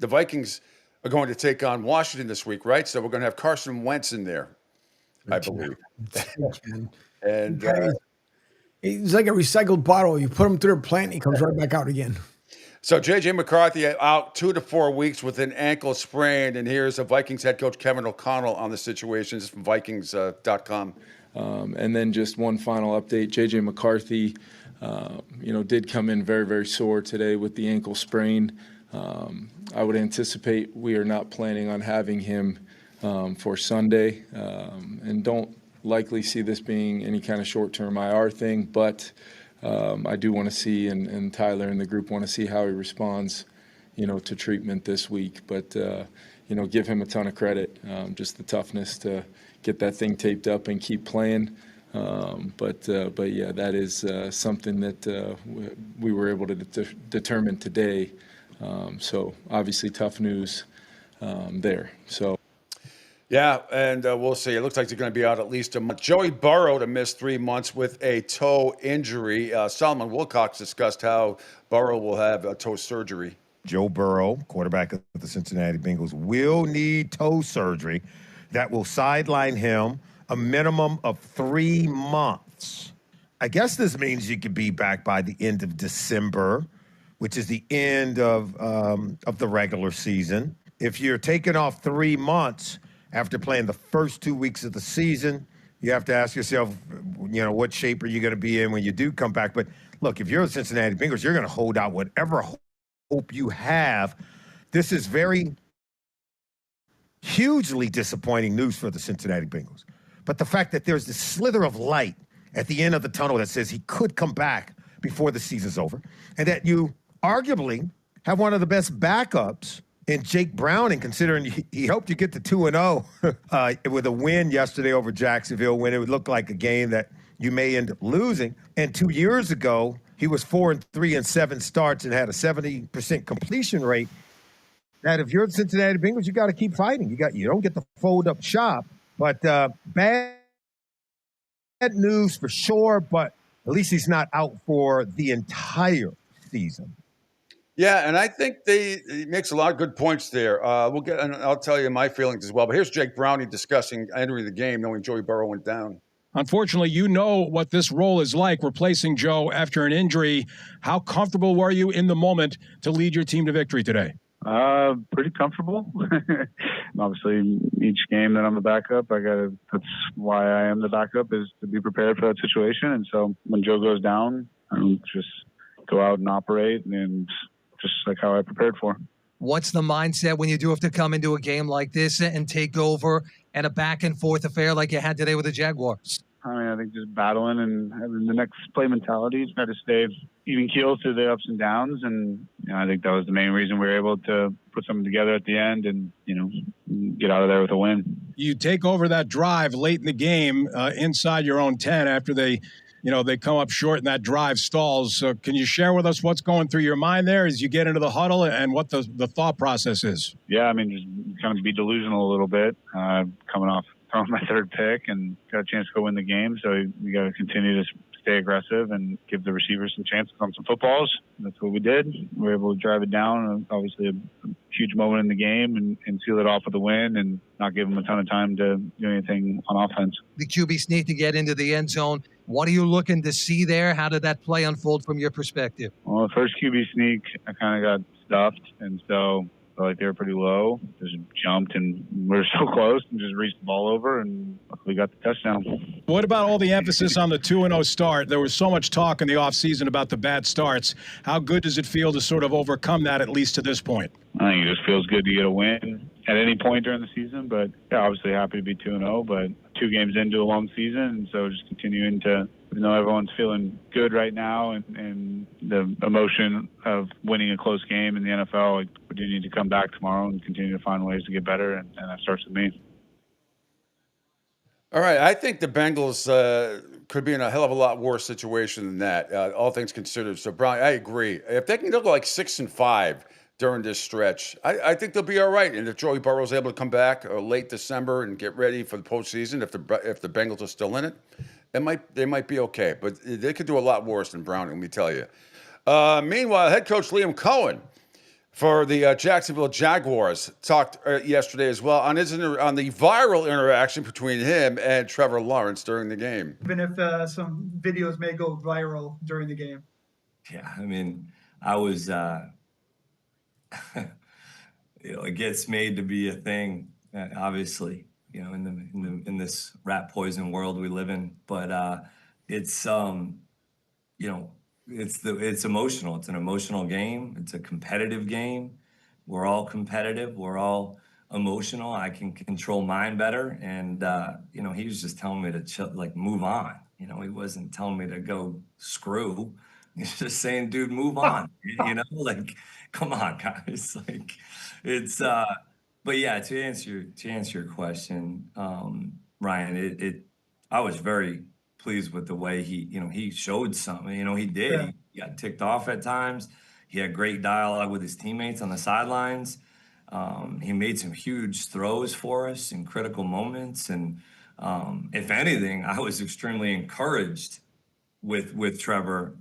Vikings are going to take on Washington this week, right? So we're going to have Carson Wentz in there, I believe. And he's like a recycled bottle. You put him through a plant, he comes right back out again. So J.J. McCarthy out 2 to 4 weeks with an ankle sprain, and here's the Vikings head coach Kevin O'Connell on the situation. This is from Vikings.com. And then just one final update. J.J. McCarthy, did come in very, very sore today with the ankle sprain. I would anticipate we are not planning on having him for Sunday, and don't likely see this being any kind of short-term IR thing, but I do want to see, and Tyler and the group want to see how he responds, to treatment this week. But, give him a ton of credit, just the toughness to get that thing taped up and keep playing. But yeah, that is something that we were able to determine today. So obviously tough news there. So. Yeah, and we'll see. It looks like they're going to be out at least a month. Joey Burrow to miss 3 months with a toe injury. Solomon Wilcox discussed how Burrow will have a toe surgery. Joe Burrow, quarterback of the Cincinnati Bengals, will need toe surgery that will sideline him a minimum of 3 months. I guess this means you could be back by the end of December, which is the end of the regular season. If you're taking off 3 months after playing the first 2 weeks of the season, you have to ask yourself, what shape are you going to be in when you do come back? But look, if you're the Cincinnati Bengals, you're going to hold out whatever hope you have. This is very hugely disappointing news for the Cincinnati Bengals. But the fact that there's this slither of light at the end of the tunnel that says he could come back before the season's over, and that you arguably have one of the best backups And Jake Browning, considering he helped you get to 2-0 with a win yesterday over Jacksonville, when it would look like a game that you may end up losing. And 2 years ago, he was 4-3 in 7 starts and had a 70% completion rate. That if you're the Cincinnati Bengals, you got to keep fighting. You don't get to fold up shop. But bad news for sure, but at least he's not out for the entire season. Yeah, and I think he makes a lot of good points there. And I'll tell you my feelings as well. But here's Jake Browning discussing entering the game, knowing Joey Burrow went down. Unfortunately, you know what this role is like, replacing Joe after an injury. How comfortable were you in the moment to lead your team to victory today? Pretty comfortable. Obviously, each game that I'm the backup, that's why I am the backup, is to be prepared for that situation. And so when Joe goes down, I just go out and operate, and just like how I prepared for. What's the mindset when you do have to come into a game like this and take over and a back and forth affair like you had today with the Jaguars? I think just battling and having the next play mentality, try to stay even keel through the ups and downs. And I think that was the main reason we were able to put something together at the end and, get out of there with a win. You take over that drive late in the game inside your own 10 after they come up short and that drive stalls. So can you share with us what's going through your mind there as you get into the huddle and what the thought process is? Yeah, just kind of be delusional a little bit, coming off throwing my third pick and got a chance to go win the game. So you got to continue to stay aggressive and give the receivers some chances on some footballs. And that's what we did. We were able to drive it down. Obviously a huge moment in the game and seal it off with a win and not give them a ton of time to do anything on offense. The QB sneak to get into the end zone. What are you looking to see there? How did that play unfold from your perspective? Well, the first QB sneak, I kind of got stuffed. And so I felt like they were pretty low. Just jumped and we were so close and just reached the ball over and we got the touchdown. What about all the emphasis on the 2-0 start? There was so much talk in the offseason about the bad starts. How good does it feel to sort of overcome that, at least to this point? I think it just feels good to get a win at any point during the season. But yeah, obviously happy to be 2-0, but 2 games into a long season. And so just continuing to, even though everyone's feeling good right now and the emotion of winning a close game in the NFL, we do need to come back tomorrow and continue to find ways to get better. And that starts with me. All right, I think the Bengals could be in a hell of a lot worse situation than that, all things considered. So, Brian, I agree. If they can go like 6-5 during this stretch, I think they'll be all right. And if Joey Burrow is able to come back late December and get ready for the postseason, if the Bengals are still in it, they might be okay. But they could do a lot worse than Browning, let me tell you. Meanwhile, head coach Liam Cohen for the Jacksonville Jaguars talked yesterday as well on on the viral interaction between him and Trevor Lawrence during the game. Even if some videos may go viral during the game. Yeah, I was, it gets made to be a thing, obviously, in this rat poison world we live in. But it's it's emotional. It's an emotional game. It's a competitive game. We're all competitive. We're all emotional. I can control mine better. And, he was just telling me to chill, move on. He wasn't telling me to go screw. He's just saying, dude, move on. Come on, guys. But yeah, to answer your question, Ryan, I was very pleased with the way he showed something. He did. Yeah. He got ticked off at times. He had great dialogue with his teammates on the sidelines. He made some huge throws for us in critical moments. And if anything, I was extremely encouraged with Trevor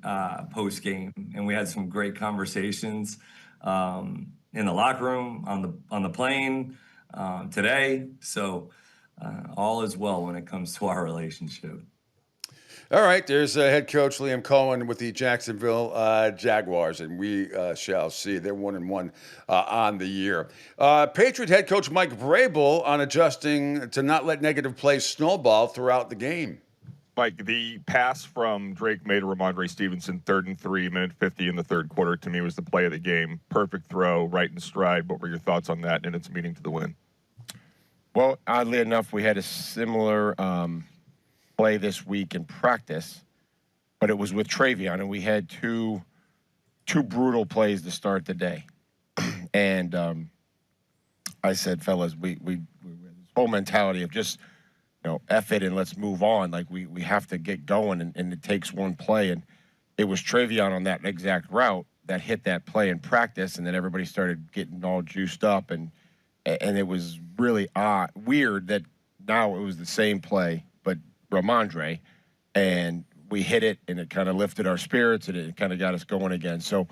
post game, and we had some great conversations in the locker room, on the plane today. So all is well when it comes to our relationship. All right, there's head coach Liam Cohen with the Jacksonville Jaguars, and we shall see. They're 1-1 on the year. Patriot head coach Mike Vrabel on adjusting to not let negative plays snowball throughout the game. Mike, the pass from Drake May to Ramondre Stevenson, 3rd and 3, minute 50 in the third quarter, to me was the play of the game. Perfect throw, right in stride. What were your thoughts on that and its meaning to the win? Well, oddly enough, we had a similar play this week in practice, but it was with Travion, and we had two brutal plays to start the day. And I said, fellas, we this whole mentality of just, F it and let's move on. Like we have to get going, and it takes one play. And it was Travion on that exact route that hit that play in practice, and then everybody started getting all juiced up, and it was really weird that now it was the same play, but Ramondre, and we hit it, and it kind of lifted our spirits, and it kind of got us going again. So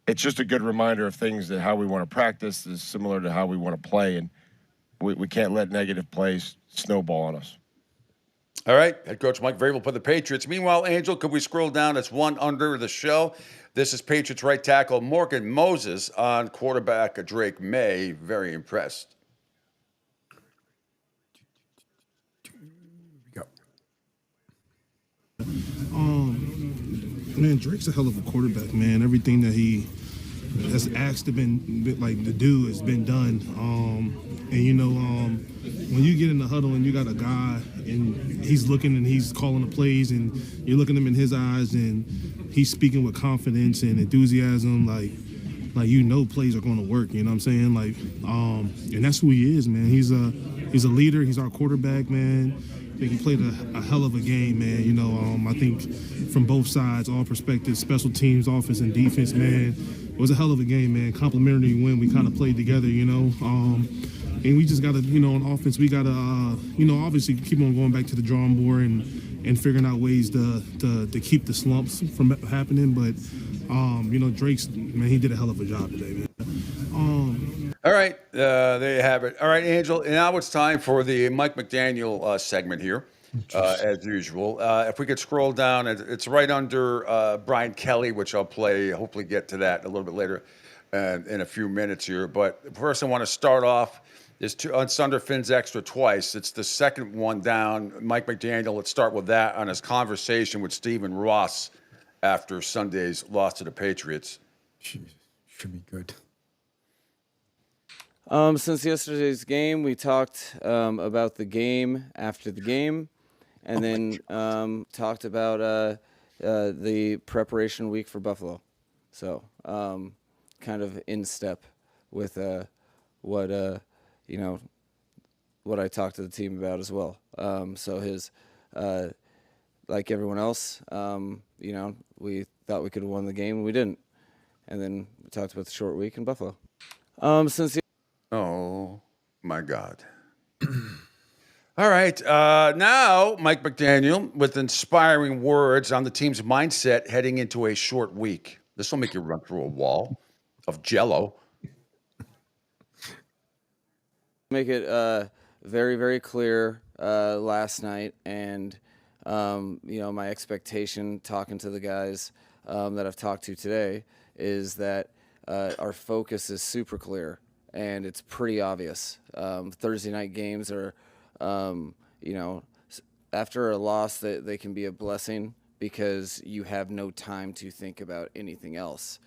it's just a good reminder of things that how we want to practice is similar to how we want to play, and we can't let negative plays snowball on us. All right, head coach Mike Vrabel for the Patriots. Meanwhile, Angel, could we scroll down? It's one under the show. This is Patriots right tackle Morgan Moses on quarterback Drake May. Very impressed. Man, Drake's a hell of a quarterback, man. Everything that he has asked to do has been done. When you get in the huddle and you got a guy and he's looking and he's calling the plays and you're looking him in his eyes and he's speaking with confidence and enthusiasm, like plays are going to work. You know what I'm saying? And that's who he is, man. He's a leader. He's our quarterback, man. I think he played a hell of a game, man. I think from both sides, all perspectives, special teams, offense, and defense, man. It was a hell of a game, man. Complimentary win. We kind of played together, and we just got to, on offense, we got to, obviously keep on going back to the drawing board and figuring out ways to keep the slumps from happening. But, Drake's, man, he did a hell of a job today, man. All right, there you have it. All right, Angel, and now it's time for the Mike McDaniel segment here, as usual. If we could scroll down, it's right under Brian Kelly, which I'll play, hopefully get to that a little bit later in a few minutes here. But first I want to start off, it's under Finn's Extra twice. It's the second one down. Mike McDaniel, let's start with that, on his conversation with Stephen Ross after Sunday's loss to the Patriots. Should be good. Since yesterday's game, we talked about the game after the game, and then talked about the preparation week for Buffalo. So kind of in step with what I talked to the team about as well. So his, like everyone else, we thought we could have won the game, and we didn't. And then we talked about the short week in Buffalo. Oh, my God. All right. Now, Mike McDaniel with inspiring words on the team's mindset heading into a short week. This will make you run through a wall of Jell-O. Make it very, very clear last night, and my expectation talking to the guys that I've talked to today is that our focus is super clear, and it's pretty obvious. Thursday night games are, after a loss, they can be a blessing because you have no time to think about anything else.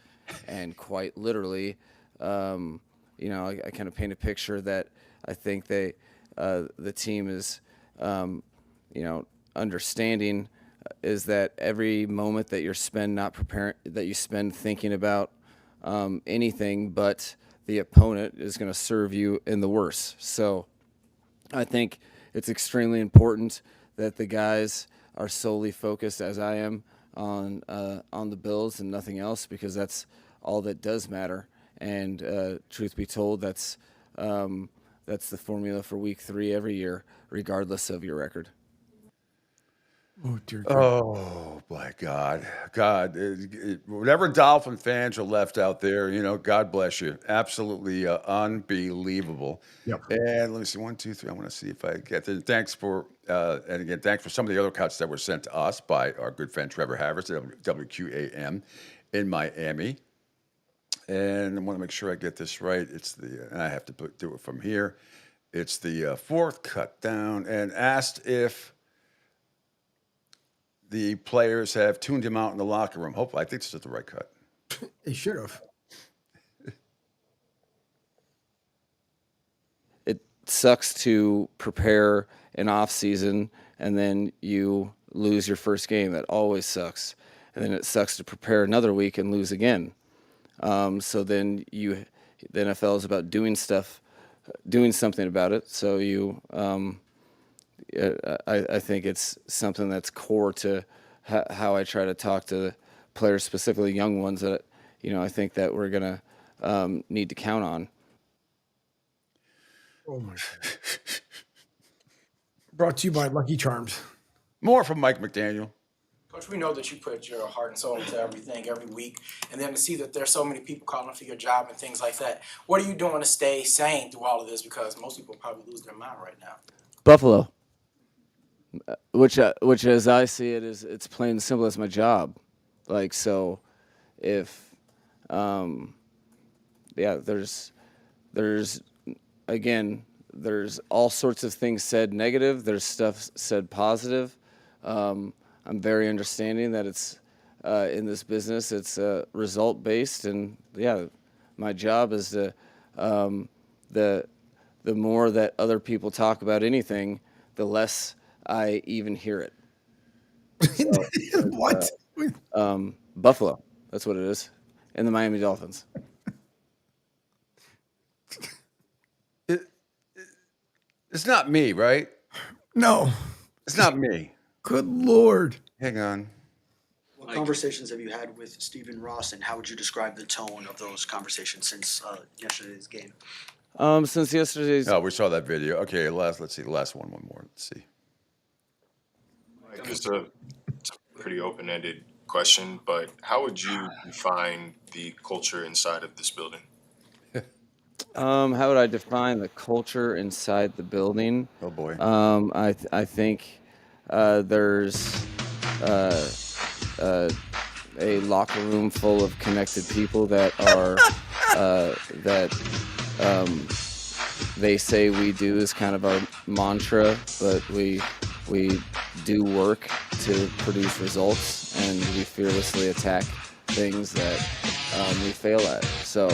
And quite literally, I kind of paint a picture that I think the team is, understanding is that every moment that you spend thinking about anything but the opponent is going to serve you in the worst. So I think it's extremely important that the guys are solely focused, as I am, on the Bills and nothing else, because that's all that does matter. And truth be told, that's the formula for Week 3 every year, regardless of your record. Oh, dear God. Oh, my God. Whatever Dolphin fans are left out there, God bless you. Absolutely unbelievable. Yep. And let me see, 1, 2, 3. I want to see if I get there. Thanks for some of the other cuts that were sent to us by our good friend Trevor Havers at WQAM in Miami. And I want to make sure I get this right. And I have to do it from here. It's the fourth cut down, and asked if the players have tuned him out in the locker room. Hopefully, I think this is the right cut. They should have. It sucks to prepare an off season and then you lose your first game. That always sucks. And then it sucks to prepare another week and lose again. So then you the NFL is about doing something about it. So I think it's something that's core to how I try to talk to players, specifically young ones that, I think that we're going to need to count on. Oh my God. Brought to you by Lucky Charms. More from Mike McDaniel. Coach, we know that you put your heart and soul into everything every week, and then to see that there's so many people calling for your job and things like that. What are you doing to stay sane through all of this? Because most people probably lose their mind right now. Buffalo, which as I see it is, it's plain and simple. It's my job. Like, so if there's all sorts of things said negative, there's stuff said positive. I'm very understanding that it's in this business, it's result based, and my job is to the more that other people talk about anything, the less I even hear it. So, What? Buffalo, that's what it is, and the Miami Dolphins. It's not me, right? No. It's not me. Good Lord. Hang on. What conversations have you had with Stephen Ross, and how would you describe the tone of those conversations since yesterday's game? Since yesterday's... Oh, we saw that video. Okay, let's see the last one more. Let's see. It's a pretty open-ended question, but how would you define the culture inside of this building? How would I define the culture inside the building? Oh boy. I think there's a locker room full of connected people that are they say we do is kind of our mantra, but we do work to produce results, and we fearlessly attack things that we fail at. So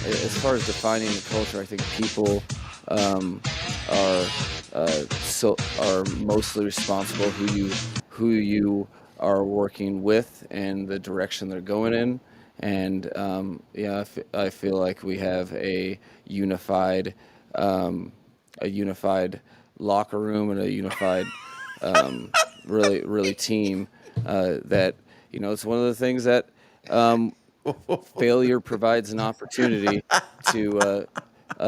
as far as defining the culture, I think people are mostly responsible who you are working with and the direction they're going in. And I feel like we have a unified locker room and a unified really team that it's one of the things that failure provides an opportunity to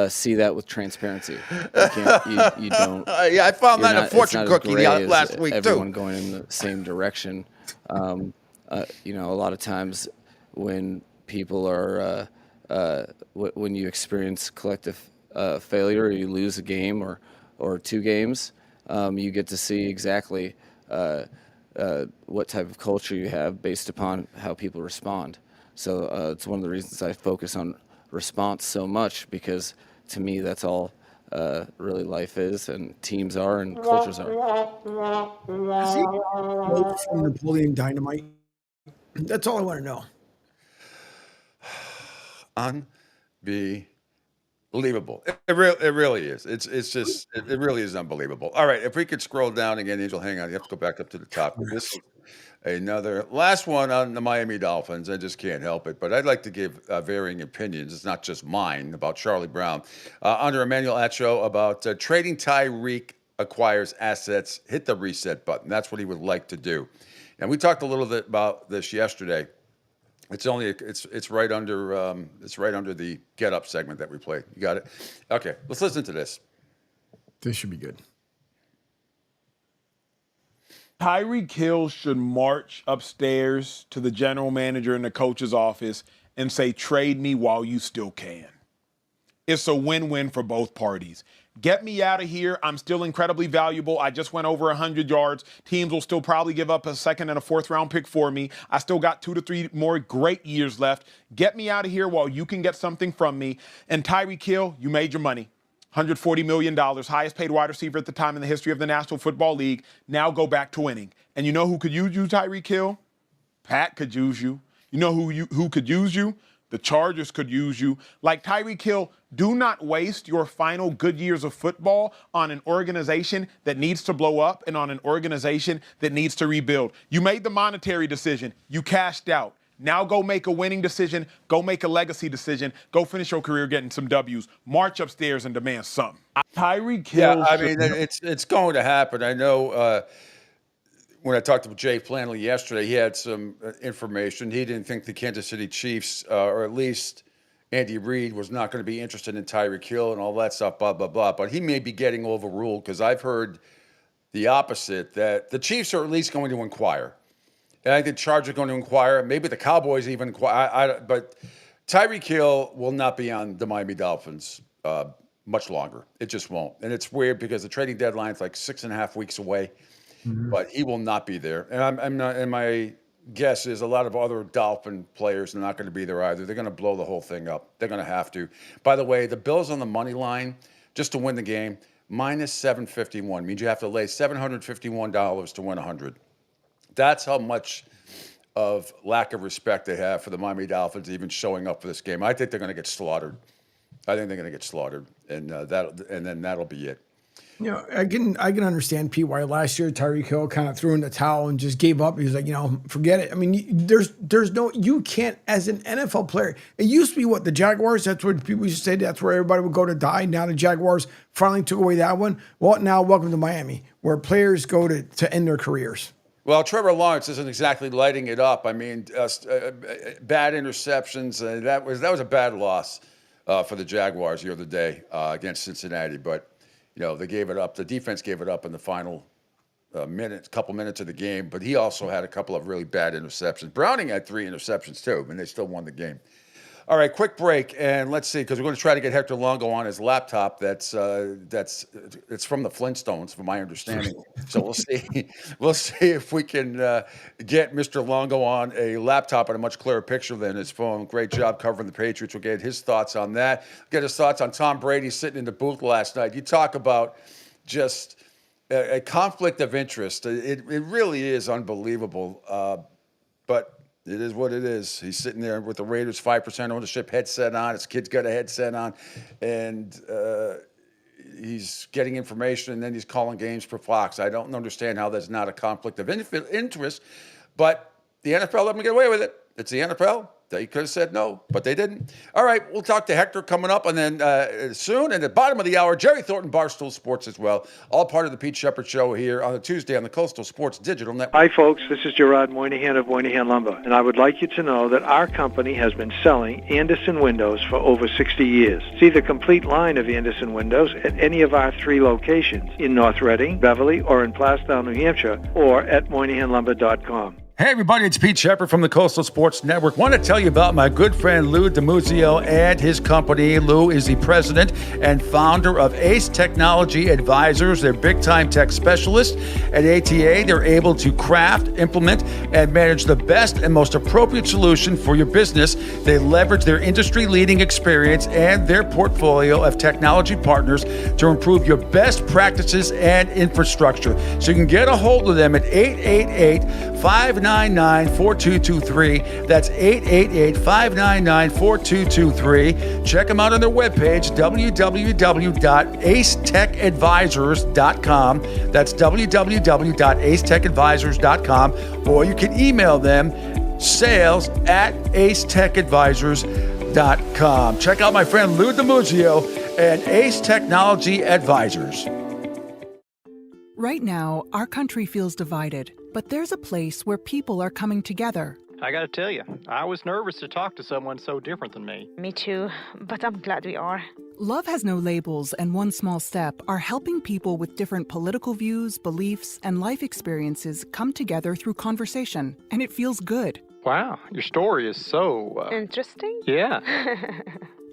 see that with transparency. You don't. Yeah, I found that in a fortune cookie last week too. Everyone going in the same direction. A lot of times when people are when you experience collective failure, or you lose a game or two games, you get to see exactly what type of culture you have based upon how people respond. So it's one of the reasons I focus on response so much, because to me that's all really life is, and teams are, and cultures are. Is he from Napoleon Dynamite? That's all I want to know. Unbelievable. It really is. It really is unbelievable. All right, if we could scroll down again, Angel, hang on. You have to go back up to the top. This is another last one on the Miami Dolphins. I just can't help it, but I'd like to give varying opinions. It's not just mine about Charlie Brown. Under Emmanuel Acho about trading Tyreek acquires assets. Hit the reset button. That's what he would like to do. And we talked a little bit about this yesterday. It's right under the Get Up segment that we played. You got it? Okay, let's listen to this. This should be good. Tyreek Hill should march upstairs to the general manager in the coach's office and say, trade me while you still can. It's a win-win for both parties. Get me out of here. I'm still incredibly valuable. I just went over 100 yards. Teams will still probably give up a second and a fourth round pick for me. I still got 2 to 3 more great years left. Get me out of here while you can get something from me. And Tyreek Hill, you made your money. $140 million, highest paid wide receiver at the time in the history of the National Football League. Now go back to winning. And you know who could use you, Tyreek Hill? Pat could use you. You know who could use you? The Chargers could use you. Like Tyreek Hill, do not waste your final good years of football on an organization that needs to blow up and on an organization that needs to rebuild. You made the monetary decision. You cashed out. Now go make a winning decision. Go make a legacy decision. Go finish your career getting some W's. March upstairs and demand something. Tyreek Hill. Yeah, I mean, it's going to happen. I know when I talked to Jay Planley yesterday, he had some information. He didn't think the Kansas City Chiefs, or at least Andy Reid, was not going to be interested in Tyreek Hill and all that stuff, blah, blah, blah. But he may be getting overruled because I've heard the opposite, that the Chiefs are at least going to inquire. And I think the Chargers are going to inquire. Maybe the Cowboys even inquire. But Tyreek Hill will not be on the Miami Dolphins much longer. It just won't. And it's weird because the trading deadline is like 6.5 weeks away. Mm-hmm. But he will not be there. And I'm not. And my guess is a lot of other Dolphin players are not going to be there either. They're going to blow the whole thing up. They're going to have to. By the way, the Bills on the money line just to win the game, minus 751 means you have to lay $751 to win 100. That's how much of lack of respect they have for the Miami Dolphins even showing up for this game. I think they're going to get slaughtered. And then that'll be it. You know, I can understand, Pete, why last year Tyreek Hill kind of threw in the towel and just gave up. He was like, forget it. I mean, you can't, as an NFL player, it used to be what, the Jaguars, that's what people used to say, that's where everybody would go to die. Now the Jaguars finally took away that one. Well, now welcome to Miami, where players go to end their careers. Well, Trevor Lawrence isn't exactly lighting it up. I mean, bad interceptions. That was a bad loss for the Jaguars the other day against Cincinnati. But, they gave it up. The defense gave it up in the final couple minutes of the game. But he also had a couple of really bad interceptions. Browning had 3 interceptions, too, and they still won the game. All right, quick break, and let's see, because we're going to try to get Hector Longo on his laptop. It's from the Flintstones, from my understanding. So we'll see if we can get Mr. Longo on a laptop and a much clearer picture than his phone. Great job covering the Patriots. We'll get his thoughts on that. Get his thoughts on Tom Brady sitting in the booth last night. You talk about just a conflict of interest. It really is unbelievable, but it is what it is. He's sitting there with the Raiders 5% ownership headset on. His kid's got a headset on, and he's getting information, and then he's calling games for Fox. I don't understand how there's not a conflict of interest, but the NFL let him get away with it. It's the NFL. They could have said no, but they didn't. All right, we'll talk to Hector coming up, and then soon, and at the bottom of the hour, Jerry Thornton, Barstool Sports as well. All part of the Pete Sheppard Show here on a Tuesday on the Coastal Sports Digital Network. Hi, folks. This is Gerard Moynihan of Moynihan Lumber, and I would like you to know that our company has been selling Anderson windows for over 60 years. See the complete line of Anderson windows at any of our 3 locations in North Reading, Beverly, or in Plastown, New Hampshire, or at MoynihanLumber.com. Hey everybody, it's Pete Sheppard from the Coastal Sports Network. Want to tell you about my good friend Lou DiMuzio and his company. Lou is the president and founder of Ace Technology Advisors. They're big-time tech specialists. At ATA, they're able to craft, implement, and manage the best and most appropriate solution for your business. They leverage their industry-leading experience and their portfolio of technology partners to improve your best practices and infrastructure. So you can get a hold of them at 888-599-4223. That's 888-599-4223. Check them out on their webpage, www.acetechadvisors.com. That's www.acetechadvisors.com. Or you can email them, sales@acetechadvisors.com. Check out my friend Lou DiMuzio and Ace Technology Advisors. Right now, our country feels divided, but there's a place where people are coming together. I gotta tell you, I was nervous to talk to someone so different than me. Me too, but I'm glad we are. Love Has No Labels and One Small Step are helping people with different political views, beliefs, and life experiences come together through conversation, and it feels good. Wow, your story is so... interesting? Yeah.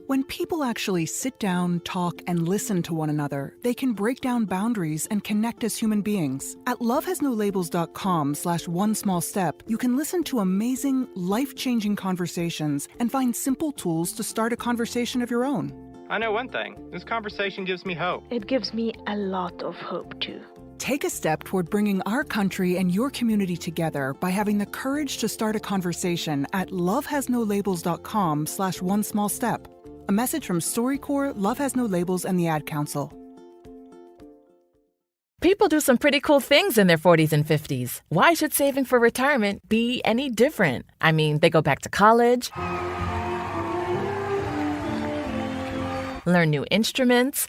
When people actually sit down, talk, and listen to one another, they can break down boundaries and connect as human beings. At lovehasnolabels.com/onesmallstep, you can listen to amazing, life-changing conversations and find simple tools to start a conversation of your own. I know one thing. This conversation gives me hope. It gives me a lot of hope, too. Take a step toward bringing our country and your community together by having the courage to start a conversation at lovehasnolabels.com/onesmallstep. A message from StoryCorps, Love Has No Labels, and the Ad Council. People do some pretty cool things in their 40s and 50s. Why should saving for retirement be any different? I mean, they go back to college, learn new instruments,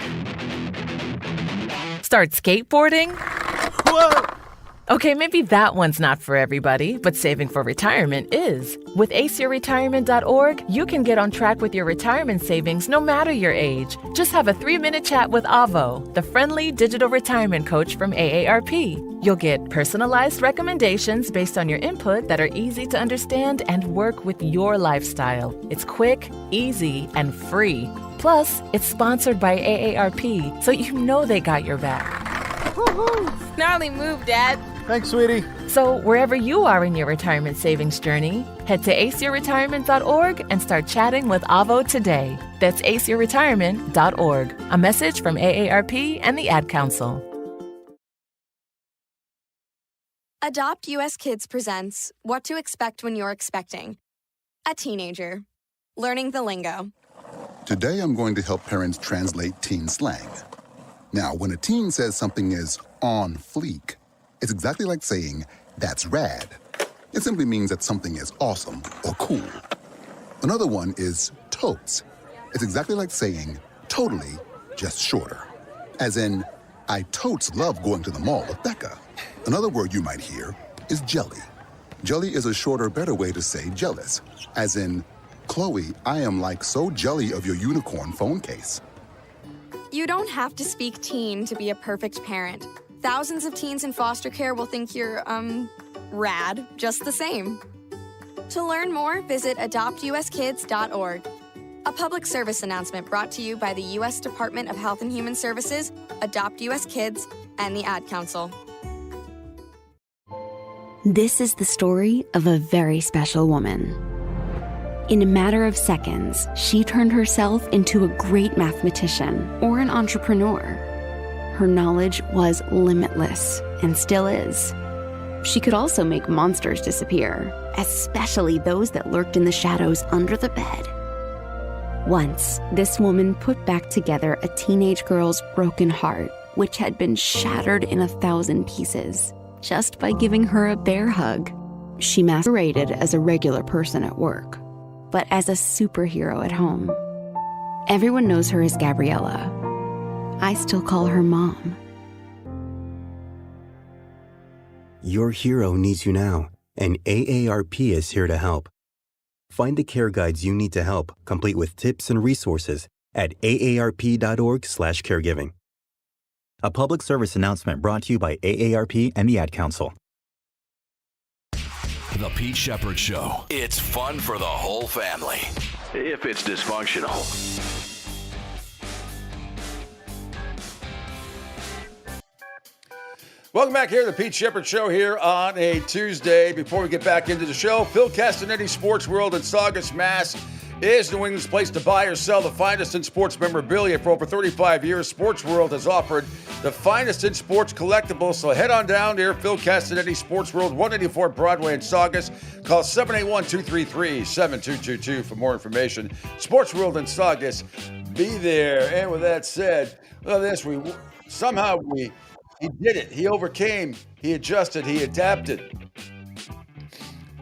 start skateboarding. Whoa! Okay, maybe that one's not for everybody, but saving for retirement is. With aceyourretirement.org, you can get on track with your retirement savings no matter your age. Just have a 3-minute chat with Avo, the friendly digital retirement coach from AARP. You'll get personalized recommendations based on your input that are easy to understand and work with your lifestyle. It's quick, easy, and free. Plus, it's sponsored by AARP, so you know they got your back. Woohoo! Gnarly move, Dad. Thanks, sweetie. So, wherever you are in your retirement savings journey, head to aceyourretirement.org and start chatting with Avo today. That's aceyourretirement.org. A message from AARP and the Ad Council. Adopt US Kids presents What to Expect When You're Expecting. A teenager. Learning the lingo. Today I'm going to help parents translate teen slang. Now, when a teen says something is on fleek, it's exactly like saying, that's rad. It simply means that something is awesome or cool. Another one is totes. It's exactly like saying, totally, just shorter. As in, I totes love going to the mall with Becca. Another word you might hear is jelly. Jelly is a shorter, better way to say jealous. As in, Chloe, I am like so jelly of your unicorn phone case. You don't have to speak teen to be a perfect parent. Thousands of teens in foster care will think you're, rad, just the same. To learn more, visit adoptuskids.org. A public service announcement brought to you by the U.S. Department of Health and Human Services, Adopt U.S. Kids, and the Ad Council. This is the story of a very special woman. In a matter of seconds, she turned herself into a great mathematician or an entrepreneur. Her knowledge was limitless and still is. She could also make monsters disappear, especially those that lurked in the shadows under the bed. Once, this woman put back together a teenage girl's broken heart, which had been shattered in 1,000 pieces, just by giving her a bear hug. She masqueraded as a regular person at work, but as a superhero at home. Everyone knows her as Gabriella. I still call her Mom. Your hero needs you now, and AARP is here to help. Find the care guides you need to help, complete with tips and resources at aarp.org/caregiving. A public service announcement brought to you by AARP and the Ad Council. The Pete Sheppard Show. It's fun for the whole family, if it's dysfunctional. Welcome back here to the Pete Sheppard Show here on a Tuesday. Before we get back into the show, Phil Castanetti Sports World in Saugus, Mass. is New England's place to buy or sell the finest in sports memorabilia. For over 35 years, Sports World has offered the finest in sports collectibles. So head on down here, Phil Castanetti Sports World, 184 Broadway in Saugus. Call 781-233-7222 for more information. Sports World in Saugus, be there. And with that said, look at this. He did it. He overcame. He adjusted. He adapted.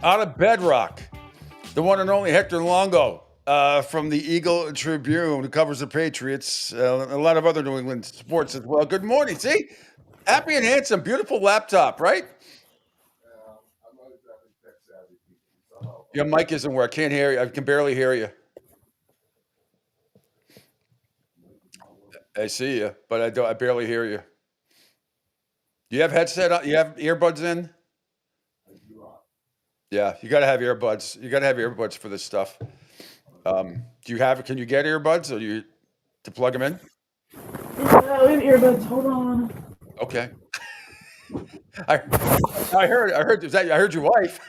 Out of bedrock, the one and only Hector Longo from the Eagle Tribune, who covers the Patriots, a lot of other New England sports as well. Good morning. See? Happy and handsome. Beautiful laptop, right? Your mic isn't where I can't hear you. I can barely hear you. I see you, but I barely hear you. You have headset on? You have earbuds in? Yeah, you got to have earbuds. You got to have earbuds for this stuff. Can you get earbuds or to plug them in? Yeah, in earbuds. Hold on. Okay. I heard your wife.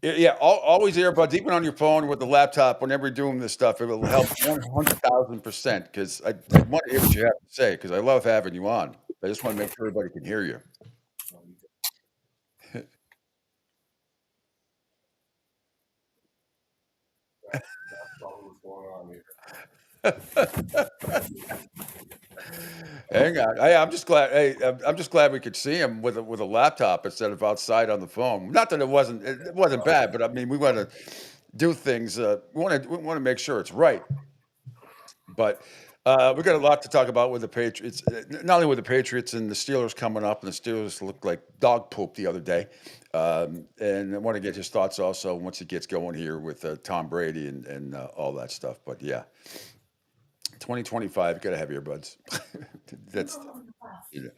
Yeah, always earbuds, even on your phone with the laptop. Whenever you're doing this stuff, it will help 100,000%. Because I want to hear what you have to say. Because I love having you on. I just want to make sure everybody can hear you. Hang on. Hey, I'm just glad. Hey, I'm just glad we could see him with a laptop instead of outside on the phone. Not that it wasn't bad, but I mean, we want to do things. We want to make sure it's right. But we got a lot to talk about with the Patriots. Not only with the Patriots and the Steelers coming up, and the Steelers looked like dog poop the other day. And I want to get his thoughts also once it gets going here with Tom Brady and all that stuff. But yeah, 2025, got to have earbuds. That's you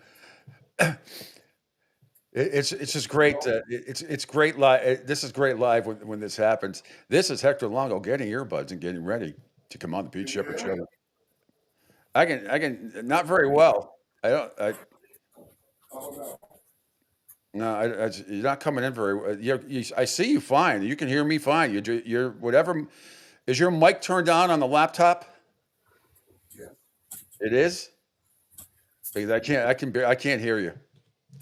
know. It's just great. It's great live. This is great live when this happens. This is Hector Longo getting earbuds and getting ready to come on the Pete Sheppard show. I can not very well. I don't. No, you're not coming in very well. I see you fine. You can hear me fine. You're whatever. Is your mic turned on the laptop? It is? Because I can't hear you.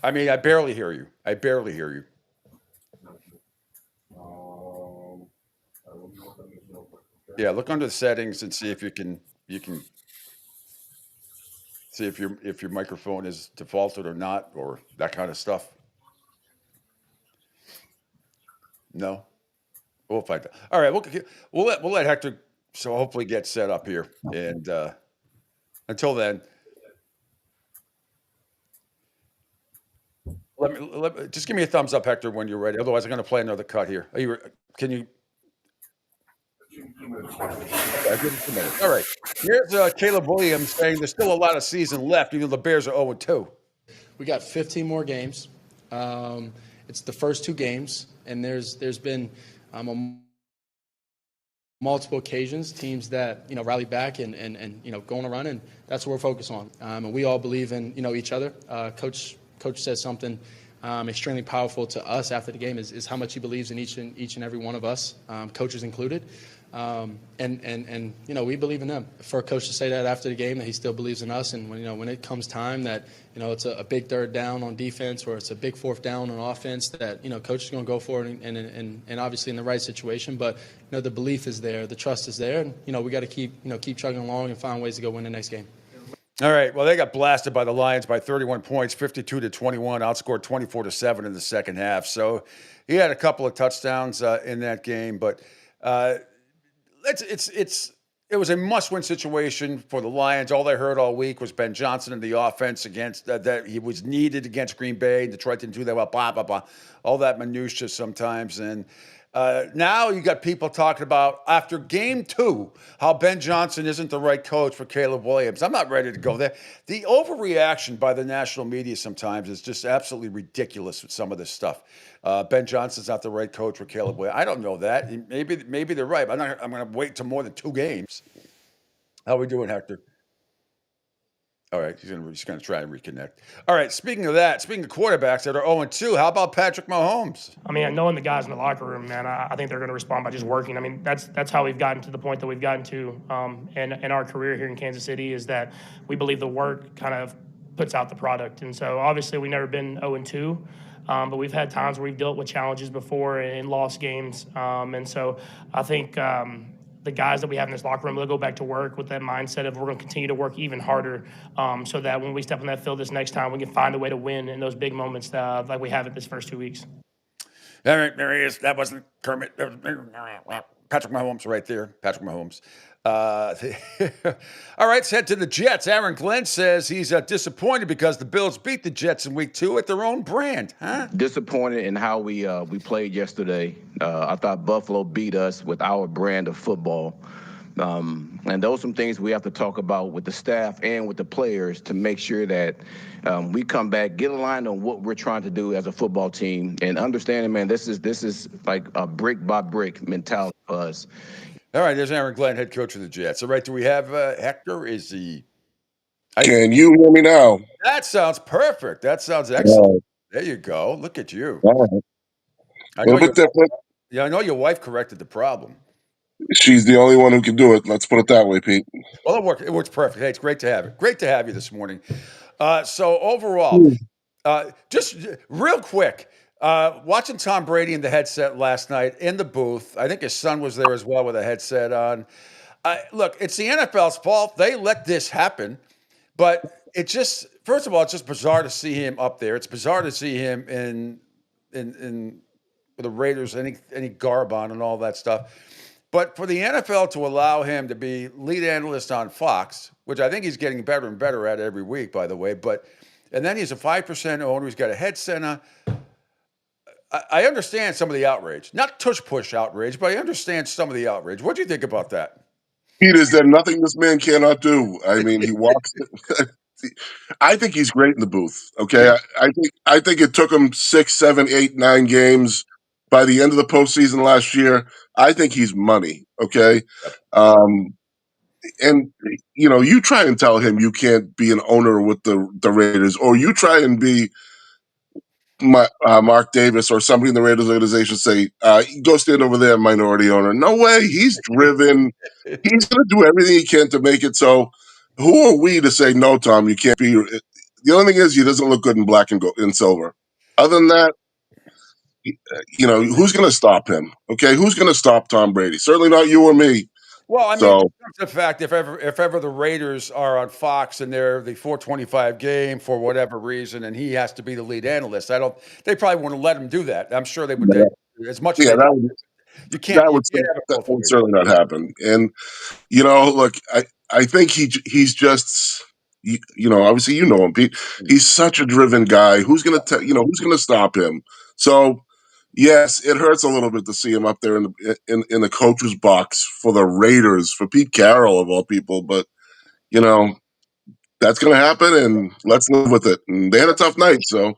I mean, I barely hear you. I barely hear you. Yeah, look under the settings and see if you can see if your microphone is defaulted or not, or that kind of stuff. No, we'll find out. All right, we'll let Hector so hopefully get set up here, and until then, just give me a thumbs up, Hector, when you're ready. Otherwise, I'm going to play another cut here. Can you? Okay, give us a minute. All right. Here's Caleb Williams saying there's still a lot of season left, even though the Bears are 0-2. We got 15 more games. It's the first two games, and there's been on multiple occasions teams that rally back and go on a run, and that's what we're focused on. And we all believe in each other. Coach said something extremely powerful to us after the game is how much he believes in each and every one of us, coaches included. And we believe in them. For a coach to say that after the game, that he still believes in us, and when it comes time that it's a big third down on defense or it's a big fourth down on offense, that coach is going to go for it and obviously in the right situation. But the belief is there, the trust is there, and we got to keep chugging along and find ways to go win the next game. All right. Well, they got blasted by the Lions by 31 points, 52-21, outscored 24-7 in the second half. So he had a couple of touchdowns in that game, but it was a must-win situation for the Lions. All they heard all week was Ben Johnson and the offense against that he was needed against Green Bay. Detroit didn't do that well. Blah blah blah. All that minutia sometimes, and now you got people talking about after game 2 how Ben Johnson isn't the right coach for Caleb Williams. I'm not ready to go there. The overreaction by the national media sometimes is just absolutely ridiculous with some of this stuff. Ben Johnson's not the right coach for Caleb Williams. I don't know that. Maybe they're right. But I'm going to wait till more than 2 games. How are we doing, Hector? All right, he's going to try and reconnect. All right, speaking of quarterbacks that are 0-2, how about Patrick Mahomes? I mean, knowing the guys in the locker room, man, I think they're going to respond by just working. I mean, that's how we've gotten to the point that we've gotten to in our career here in Kansas City, is that we believe the work kind of puts out the product. And so obviously we've never been 0-2. But we've had times where we've dealt with challenges before and lost games. And so I think the guys that we have in this locker room, they'll go back to work with that mindset of we're going to continue to work even harder so that when we step on that field this next time, we can find a way to win in those big moments like we have in this first 2 weeks. All right, there he is. That wasn't Kermit. Patrick Mahomes right there. Patrick Mahomes. All right, let's head to the Jets. Aaron Glenn says he's disappointed because the Bills beat the Jets in week 2 at their own brand. Huh? Disappointed in how we played yesterday. I thought Buffalo beat us with our brand of football. And those are some things we have to talk about with the staff and with the players to make sure that we come back, get aligned on what we're trying to do as a football team, and understanding, man, this is like a brick by brick mentality for us. All right, there's Aaron Glenn, head coach of the Jets. All right, do we have Hector? Is he? Can you hear me now? That sounds perfect. That sounds excellent. There you go. Look at you. A little bit different. Yeah, I know your wife corrected the problem. She's the only one who can do it. Let's put it that way, Pete. Well, it works perfect. Hey, it's great to have you. Great to have you this morning. So overall, just real quick, watching Tom Brady in the headset last night in the booth. I think his son was there as well with a headset on. Look, it's the NFL's fault. They let this happen, but it just first of all, it's just bizarre to see him up there. It's bizarre to see him in with the Raiders, any garb on and all that stuff. But for the NFL to allow him to be lead analyst on Fox, which I think he's getting better and better at every week, by the way. And then he's a 5% owner. He's got a head center. I understand some of the outrage, not tush push outrage, but I understand some of the outrage. What do you think about that? Pete, is there nothing this man cannot do? I mean, he walks. I think he's great in the booth. Okay, Yeah. I think it took him 6, 7, 8, 9 games. By the end of the postseason last year, I think he's money. Okay, um, and you try and tell him you can't be an owner with the Raiders, or you try and be Mark Davis or somebody in the Raiders organization, say, go stand over there, minority owner. No way. He's driven. He's going to do everything he can to make it so. Who are we to say, no, Tom, you can't be. The only thing is he doesn't look good in black and gold, in silver. Other than that, who's going to stop him? Okay, who's going to stop Tom Brady? Certainly not you or me. Well, I mean, So the fact if ever the Raiders are on Fox and they're the 425 game for whatever reason, and he has to be the lead analyst, they probably wouldn't let him do that. I'm sure they would. As much as yeah, they, you can't that would have it that both would ways. certainly not happen. And look, I think he's just obviously you know him, Pete. He's such a driven guy. Who's gonna who's gonna stop him? So yes, it hurts a little bit to see him up there in the coach's box for the Raiders, for Pete Carroll of all people. But that's gonna happen, and let's live with it. And they had a tough night, so.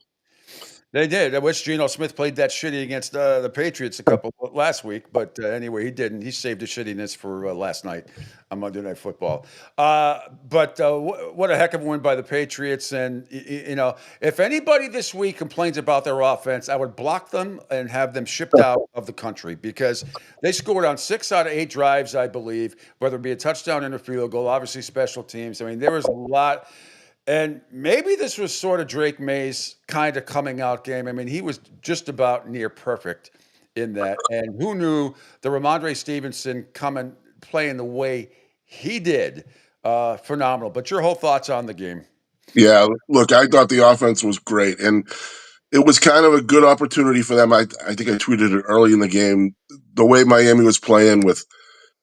They did. I wish Geno Smith played that shitty against the Patriots last week, but anyway, he didn't. He saved his shittiness for last night on Monday Night Football. But what a heck of a win by the Patriots! And if anybody this week complains about their offense, I would block them and have them shipped out of the country, because they scored on 6 out of 8 drives, I believe, whether it be a touchdown and a field goal. Obviously, special teams. I mean, there was a lot. And maybe this was sort of Drake May's kind of coming out game. I mean, he was just about near perfect in that. And who knew the Ramondre Stevenson coming, playing the way he did? Phenomenal. But your whole thoughts on the game? Yeah, look, I thought the offense was great. And it was kind of a good opportunity for them. I think I tweeted it early in the game. The way Miami was playing with,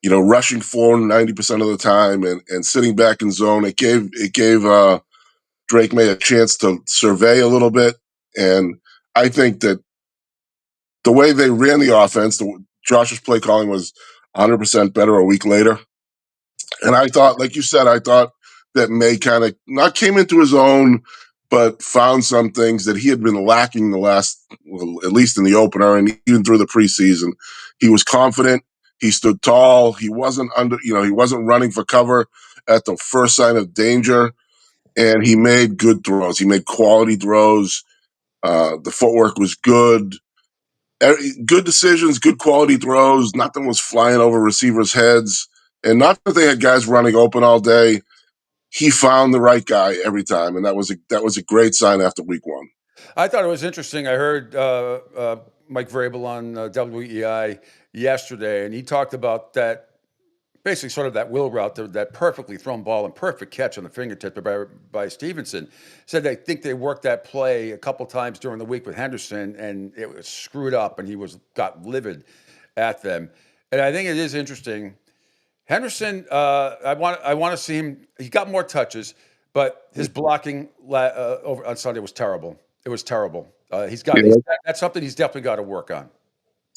rushing forward 90% of the time and sitting back in zone, it gave Drake May a chance to survey a little bit. And I think that the way they ran the offense, Josh's play calling was 100% better a week later. And I thought, like you said, that May kind of not came into his own, but found some things that he had been lacking at least in the opener and even through the preseason. He was confident. He stood tall. He wasn't he wasn't running for cover at the first sign of danger. And he made good throws. He made quality throws. The footwork was good. Good decisions, good quality throws. Nothing was flying over receivers' heads. And not that they had guys running open all day. He found the right guy every time, and that was a great sign after week 1. I thought it was interesting. I heard Mike Vrabel on WEI yesterday, and he talked about that. Basically, sort of that wheel route, that perfectly thrown ball and perfect catch on the fingertip by Stevenson. Said they think they worked that play a couple times during the week with Henderson, and it was screwed up, and he got livid at them. And I think it is interesting. Henderson, I want to see him. He got more touches, but his blocking over on Sunday was terrible. It was terrible. That's something he's definitely got to work on.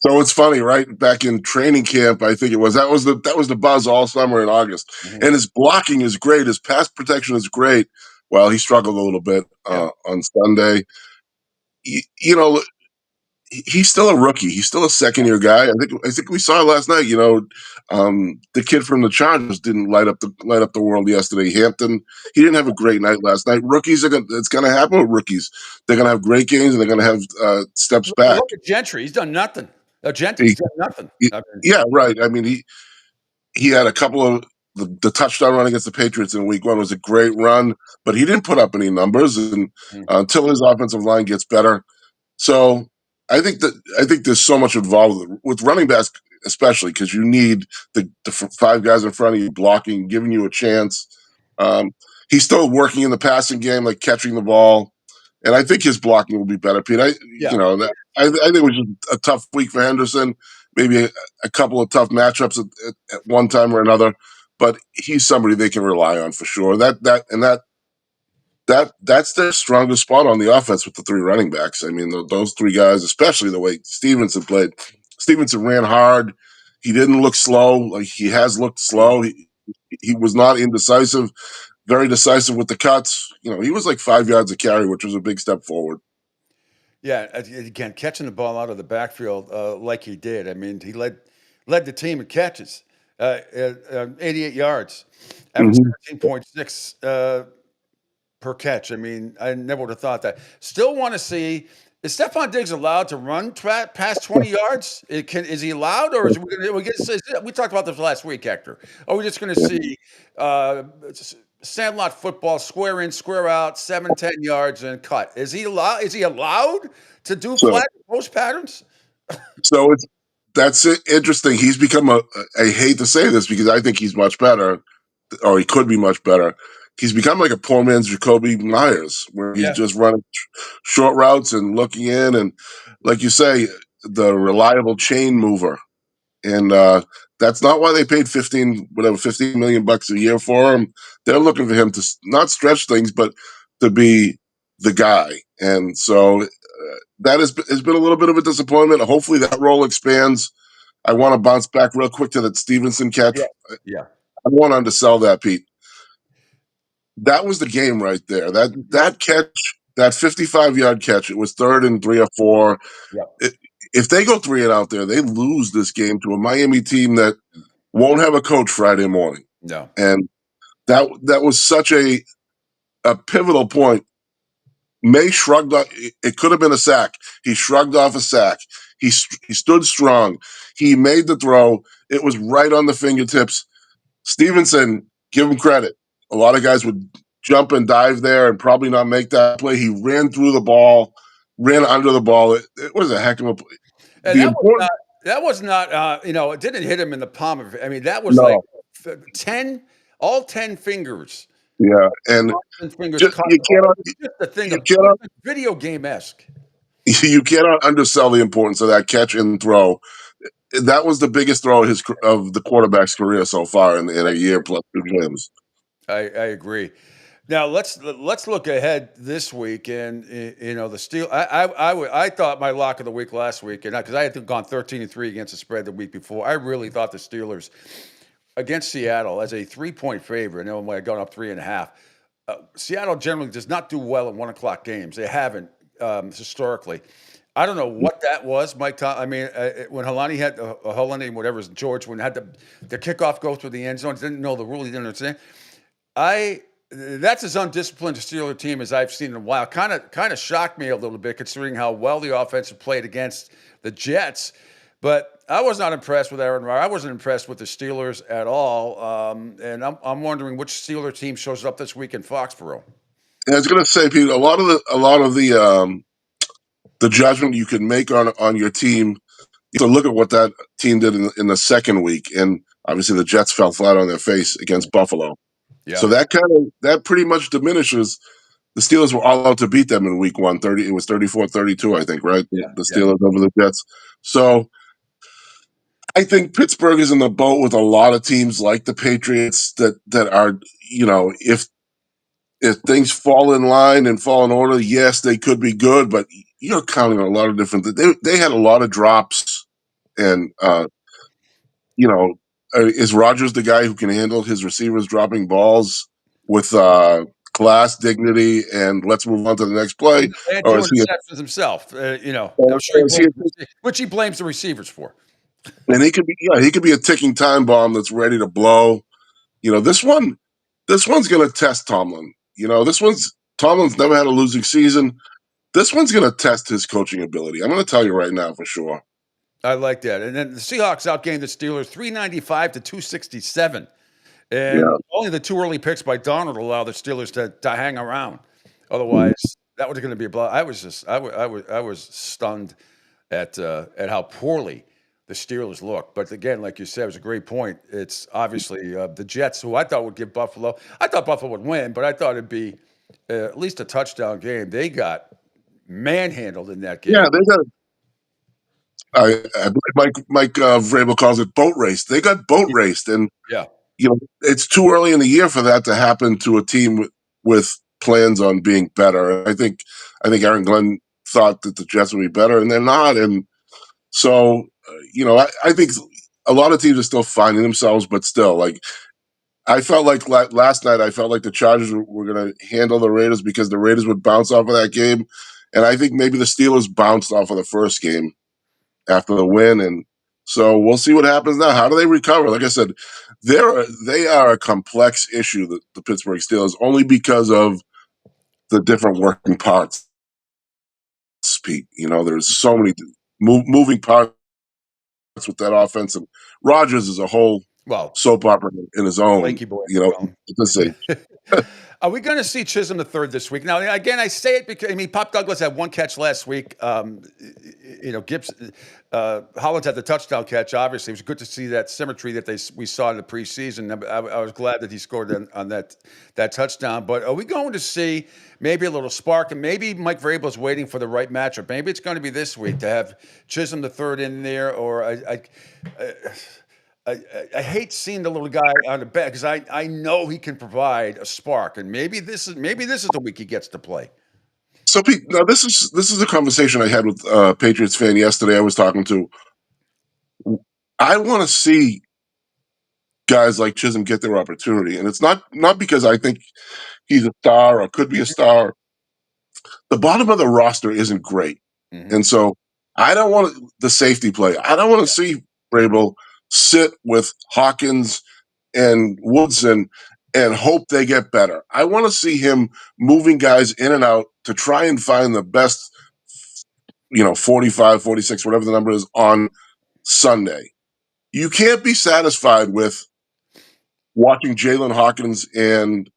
So it's funny, right? Back in training camp, I think it was that was the buzz all summer in August. Mm-hmm. And his blocking is great. His pass protection is great. Well, he struggled a little bit on Sunday. He's still a rookie. He's still a second-year guy. I think we saw last night. The kid from the Chargers didn't light up the world yesterday. Hampton, he didn't have a great night last night. Rookies it's going to happen with rookies. They're going to have great games and they're going to have steps back. Look at Gentry. He's done nothing. Gentry's done nothing. Yeah, right. I mean, he had a couple of the touchdown run against the Patriots in week 1 was a great run, but he didn't put up any numbers until his offensive line gets better. So I think there's so much involved with running backs. especially because you need the five guys in front of you blocking, giving you a chance. He's still working in the passing game, like catching the ball, and I think his blocking will be better, Pete. I think it was just a tough week for Henderson. Maybe a couple of tough matchups at one time or another, but he's somebody they can rely on for sure. That's their strongest spot on the offense with the three running backs. I mean, those three guys, especially the way Stevenson played. Stevenson ran hard. He didn't look slow. Like he has looked slow. He was not indecisive. Very decisive with the cuts. He was like 5 yards a carry, which was a big step forward. Yeah, again, catching the ball out of the backfield like he did. I mean, he led the team in catches, 88 yards, average 13.6 per catch. I mean, I never would have thought that. Still want to see, is Stephon Diggs allowed to run past 20 yards? Is he allowed, or is we talked about this last week, Hector. Are we just going to see sandlot football, square in, square out, 7-10 yards and cut? Is he allowed to do flat post patterns? So that's interesting. He's become I hate to say this because I think he's much better, or he could be much better. He's become like a poor man's Jacoby Myers, where he's just running short routes and looking in, and like you say, the reliable chain mover. And that's not why they paid 15 million bucks a year for him. They're looking for him to not stretch things, but to be the guy. And so that has been a little bit of a disappointment. Hopefully that role expands. I want to bounce back real quick to that Stevenson catch. Yeah. I want to undersell that, Pete. That was the game right there. That catch, that 55-yard catch, it was 3rd and 3 or 4. Yeah. If they go 3 and out there, they lose this game to a Miami team that won't have a coach Friday morning. No. And that was such a pivotal point. May shrugged off. It could have been a sack. He shrugged off a sack. He stood strong. He made the throw. It was right on the fingertips. Stevenson, give him credit. A lot of guys would jump and dive there and probably not make that play. He ran through the ball, ran under the ball. It was a heck of a play. And that was not it didn't hit him in the palm of. I mean, that was like 10 fingers. Yeah, and you cannot video game-esque. You cannot undersell the importance of that catch and throw. That was the biggest throw of the quarterback's career so far in a year plus 2 games. I agree. Now let's look ahead this week, and the Steel. I thought my lock of the week last week, and because I had gone 13-3 against the spread the week before, I really thought the Steelers against Seattle as a 3-point favorite. I know when I got up 3.5. Seattle generally does not do well in 1:00 games. They haven't historically. I don't know what that was, Mike. I mean, when Helani had Helani, whatever, George, when had the kickoff go through the end zone, didn't know the rule, he didn't understand. That's as undisciplined a Steeler team as I've seen in a while. Kind of shocked me a little bit, considering how well the offense had played against the Jets. But I was not impressed with Aaron Rodgers. I wasn't impressed with the Steelers at all. And I'm wondering which Steeler team shows up this week in Foxborough. And I was going to say, Pete, a lot of the judgment you can make on your team, you have to look at what that team did in the second week, and obviously the Jets fell flat on their face against Buffalo. Yeah. So that pretty much diminishes. The Steelers were all out to beat them in week 1. It was 34-32, I think, right? Yeah. The Steelers over the Jets. So I think Pittsburgh is in the boat with a lot of teams like the Patriots that are, if things fall in line and fall in order, yes, they could be good, but you're counting on a lot of different things. They had a lot of drops, and is Rodgers the guy who can handle his receivers dropping balls with class, dignity, and let's move on to the next play? And Or two is he interceptions himself. I'm sure which he blames the receivers for. And he could be a ticking time bomb that's ready to blow. This one's going to test Tomlin. Tomlin's never had a losing season. This one's going to test his coaching ability. I'm going to tell you right now for sure. I like that. And then the Seahawks outgained the Steelers 395-267. And only the 2 early picks by Donald allow the Steelers to hang around. Otherwise, that was going to be a blow. I was stunned at how poorly the Steelers look. But again, like you said, it was a great point. It's obviously the Jets, who I thought would give Buffalo. I thought Buffalo would win, but I thought it'd be at least a touchdown game. They got manhandled in that game. Yeah, they got. I believe Mike Vrabel calls it boat race. They got boat raced, and Yeah. it's too early in the year for that to happen to a team with plans on being better. I think Aaron Glenn thought that the Jets would be better, and they're not. And so, I think a lot of teams are still finding themselves, but still, like I felt like last night, I felt like the Chargers were going to handle the Raiders because the Raiders would bounce off of that game, and I think maybe the Steelers bounced off of the first game after the win, and so we'll see what happens now. How do they recover? Like I said, they are a complex issue, the Pittsburgh Steelers, only because of the different working parts. Pete, there's so many moving parts with that offense, and Rodgers is a whole soap opera in his own. Lanky boy. At this age. Are we going to see Chisholm III this week? Now, again, I say it because Pop Douglas had one catch last week. Gibson, Hollins had the touchdown catch. Obviously, it was good to see that symmetry that we saw in the preseason. I was glad that he scored on that touchdown. But are we going to see maybe a little spark? And maybe Mike Vrabel's waiting for the right matchup. Maybe it's going to be this week to have Chisholm III in there, or I hate seeing the little guy on the bench because I know he can provide a spark, and maybe this is the week he gets to play. So, Pete, now this is a conversation I had with a Patriots fan yesterday. I was talking to. I want to see guys like Chisholm get their opportunity, and it's not because I think he's a star or could be a star. The bottom of the roster isn't great, and so I don't want the safety play. I don't want to see Vrabel sit with Hawkins and Woodson and hope they get better. I want to see him moving guys in and out to try and find the best, 45, 46, whatever the number is on Sunday. You can't be satisfied with watching Jalen Hawkins and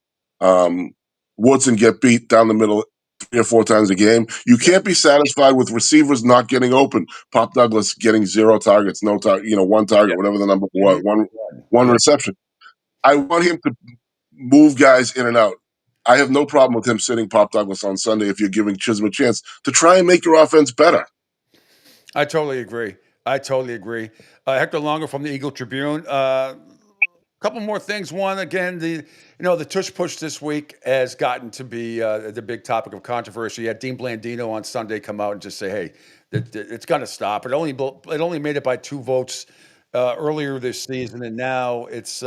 Woodson get beat down the middle 3 or 4 times a game. You can't be satisfied with receivers not getting open. Pop Douglas getting 0 targets, no target, 1 target, whatever the number was, one reception. I want him to move guys in and out. I have no problem with him sitting Pop Douglas on Sunday if you're giving Chisholm a chance to try and make your offense better. I totally agree. Hector Longer from the Eagle Tribune. Couple more things. One, again, the tush push this week has gotten to be the big topic of controversy. You had Dean Blandino on Sunday come out and just say, "Hey, it's going to stop." It only made it by 2 votes earlier this season, and now it's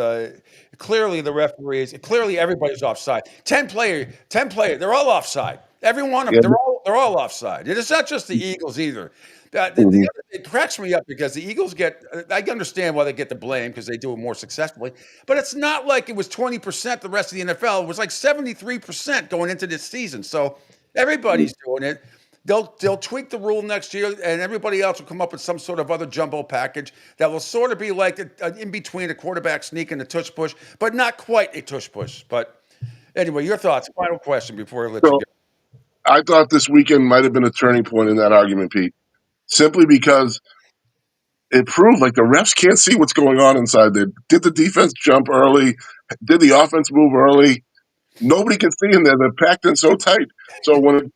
clearly the referees. Clearly, everybody's offside. 10 player. They're all offside. Every one of them. They're all offside. It's not just the Eagles either. It cracks me up because the Eagles I understand why they get the blame because they do it more successfully, but it's not like it was 20% the rest of the NFL. It was like 73% going into this season. So everybody's doing it. They'll tweak the rule next year, and everybody else will come up with some sort of other jumbo package that will sort of be like in between a quarterback sneak and a tush push, but not quite a tush push. But anyway, your thoughts. Final question before I let you go. I thought this weekend might have been a turning point in that argument, Pete. Simply because it proved like the refs can't see what's going on inside there. Did the defense jump early? Did the offense move early? Nobody can see in there. They're packed in so tight. So when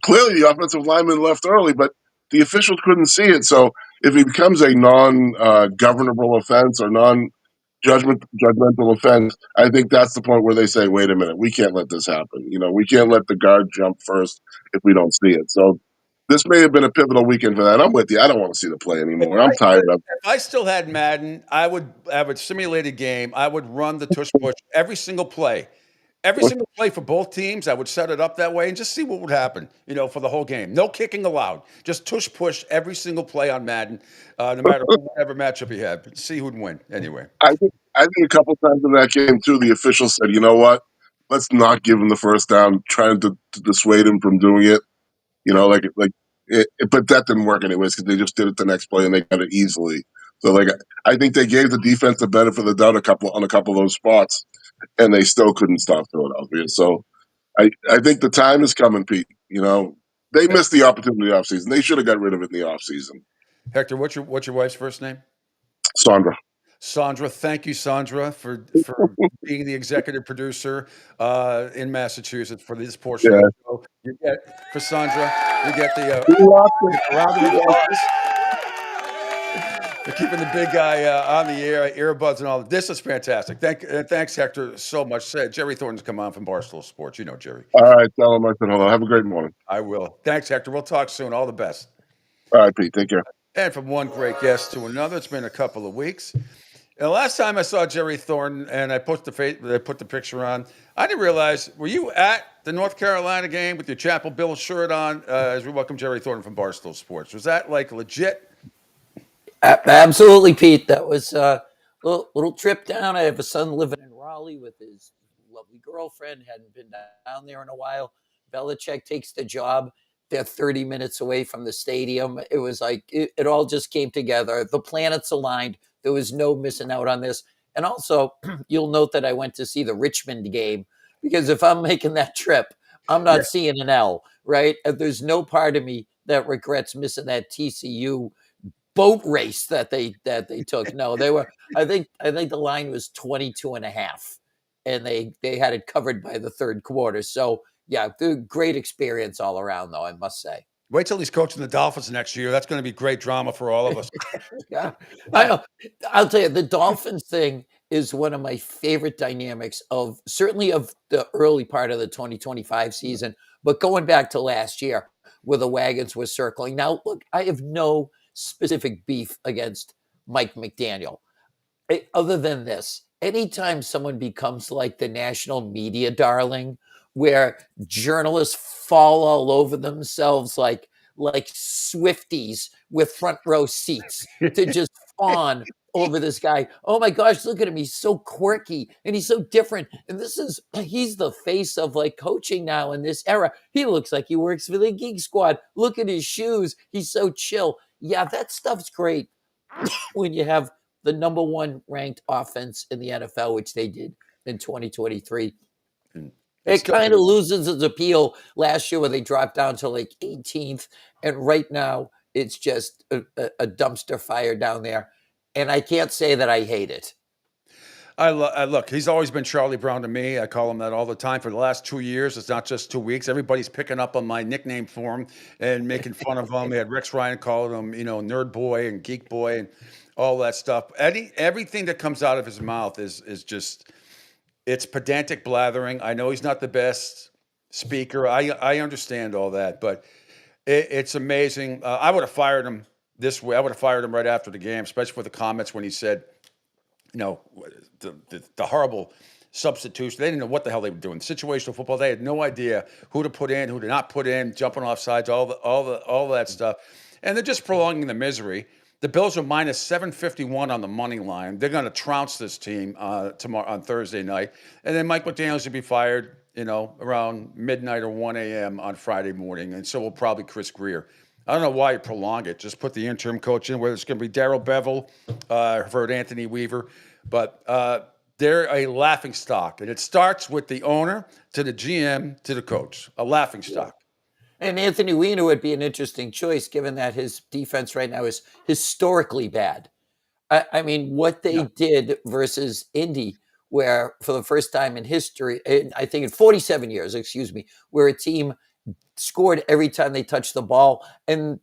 clearly the offensive lineman left early, but the officials couldn't see it. So if it becomes a non-governable offense or non-judgmental offense, I think that's the point where they say, "Wait a minute, we can't let this happen. We can't let the guard jump first if we don't see it." So this may have been a pivotal weekend for that. I'm with you. I don't want to see the play anymore. I'm tired of it. If I still had Madden, I would have a simulated game. I would run the tush push every single play. Every single play for both teams, I would set it up that way and just see what would happen, for the whole game. No kicking allowed. Just tush push every single play on Madden, no matter whatever matchup you had. See who'd win anyway. I think a couple times in that game, too, the officials said, "You know what? Let's not give him the first down," trying to dissuade him from doing it. But that didn't work anyways because they just did it the next play and they got it easily. So, I think they gave the defense the benefit of the doubt on a couple of those spots, and they still couldn't stop Philadelphia. So, I think the time is coming, Pete. They missed the opportunity offseason. They should have got rid of it in the offseason. Hector, what's your wife's first name? Sandra. Sandra, thank you, Sandra, for being the executive producer in Massachusetts for this portion of Yeah. the show. You get for Sandra, you get the We lost it. round of applause. For keeping the big guy on the air, earbuds and all. This is fantastic. Thanks, Hector, so much. Jerry Thornton's come on from Barstool Sports. You know Jerry. All right, tell him I said hello. Have a great morning. I will. Thanks, Hector. We'll talk soon. All the best. All right, Pete. Take care. And from one great guest to another, it's been a couple of weeks. And the last time I saw Jerry Thornton, and I put the picture on, I didn't realize. Were you at the North Carolina game with your Chapel Bill shirt on as we welcome Jerry Thornton from Barstool Sports? Was that like legit? Absolutely, Pete. That was a little trip down. I have a son living in Raleigh with his lovely girlfriend. Hadn't been down there in a while. Belichick takes the job. They're 30 minutes away from the stadium. It was like it all just came together. The planets aligned. There was no missing out on this. And also, you'll note that I went to see the Richmond game because if I'm making that trip, I'm not seeing an L, right? There's no part of me that regrets missing that TCU boat race that they took. No, they were, I think the line was 22.5 and they had it covered by the third quarter. So yeah, great experience all around though, I must say. Wait till he's coaching the Dolphins next year. That's going to be great drama for all of us. Yeah, I know. I'll tell you, the Dolphins thing is one of my favorite dynamics of certainly of the early part of the 2025 season, but going back to last year where the wagons were circling. Now, look, I have no specific beef against Mike McDaniel. Other than this, anytime someone becomes like the national media darling, where journalists fall all over themselves like Swifties with front row seats to just fawn over this guy. Oh my gosh, look at him. He's so quirky and he's so different. And he's the face of like coaching now in this era. He looks like he works for the Geek Squad. Look at his shoes. He's so chill. Yeah, that stuff's great when you have the number one ranked offense in the NFL, which they did in 2023. It kind of loses its appeal last year where they dropped down to like 18th. And right now it's just a dumpster fire down there. And I can't say that I hate it. Look, he's always been Charlie Brown to me. I call him that all the time for the last 2 years. It's not just 2 weeks. Everybody's picking up on my nickname for him and making fun of him. We had Rex Ryan calling him, nerd boy and geek boy and all that stuff. Everything that comes out of his mouth is just, it's pedantic blathering. I know he's not the best speaker. I understand all that, but it's amazing. I would have fired him this way. I would have fired him right after the game, especially for the comments when he said, the horrible substitution. They didn't know what the hell they were doing. Situational football. They had no idea who to put in, who to not put in, jumping off sides, all that stuff. And they're just prolonging the misery. The Bills are minus 751 on the money line. They're going to trounce this team tomorrow on Thursday night. And then Mike McDaniels will be fired, around midnight or 1 a.m. on Friday morning. And so will probably Chris Greer. I don't know why you prolong it. Just put the interim coach in, whether it's going to be Darrell Bevel, I've heard Anthony Weaver. But they're a laughing stock. And it starts with the owner to the GM to the coach. A laughing stock. And Anthony Weiner would be an interesting choice, given that his defense right now is historically bad. I mean, what they did versus Indy, where for the first time in history, I think in 47 years, where a team scored every time they touched the ball. And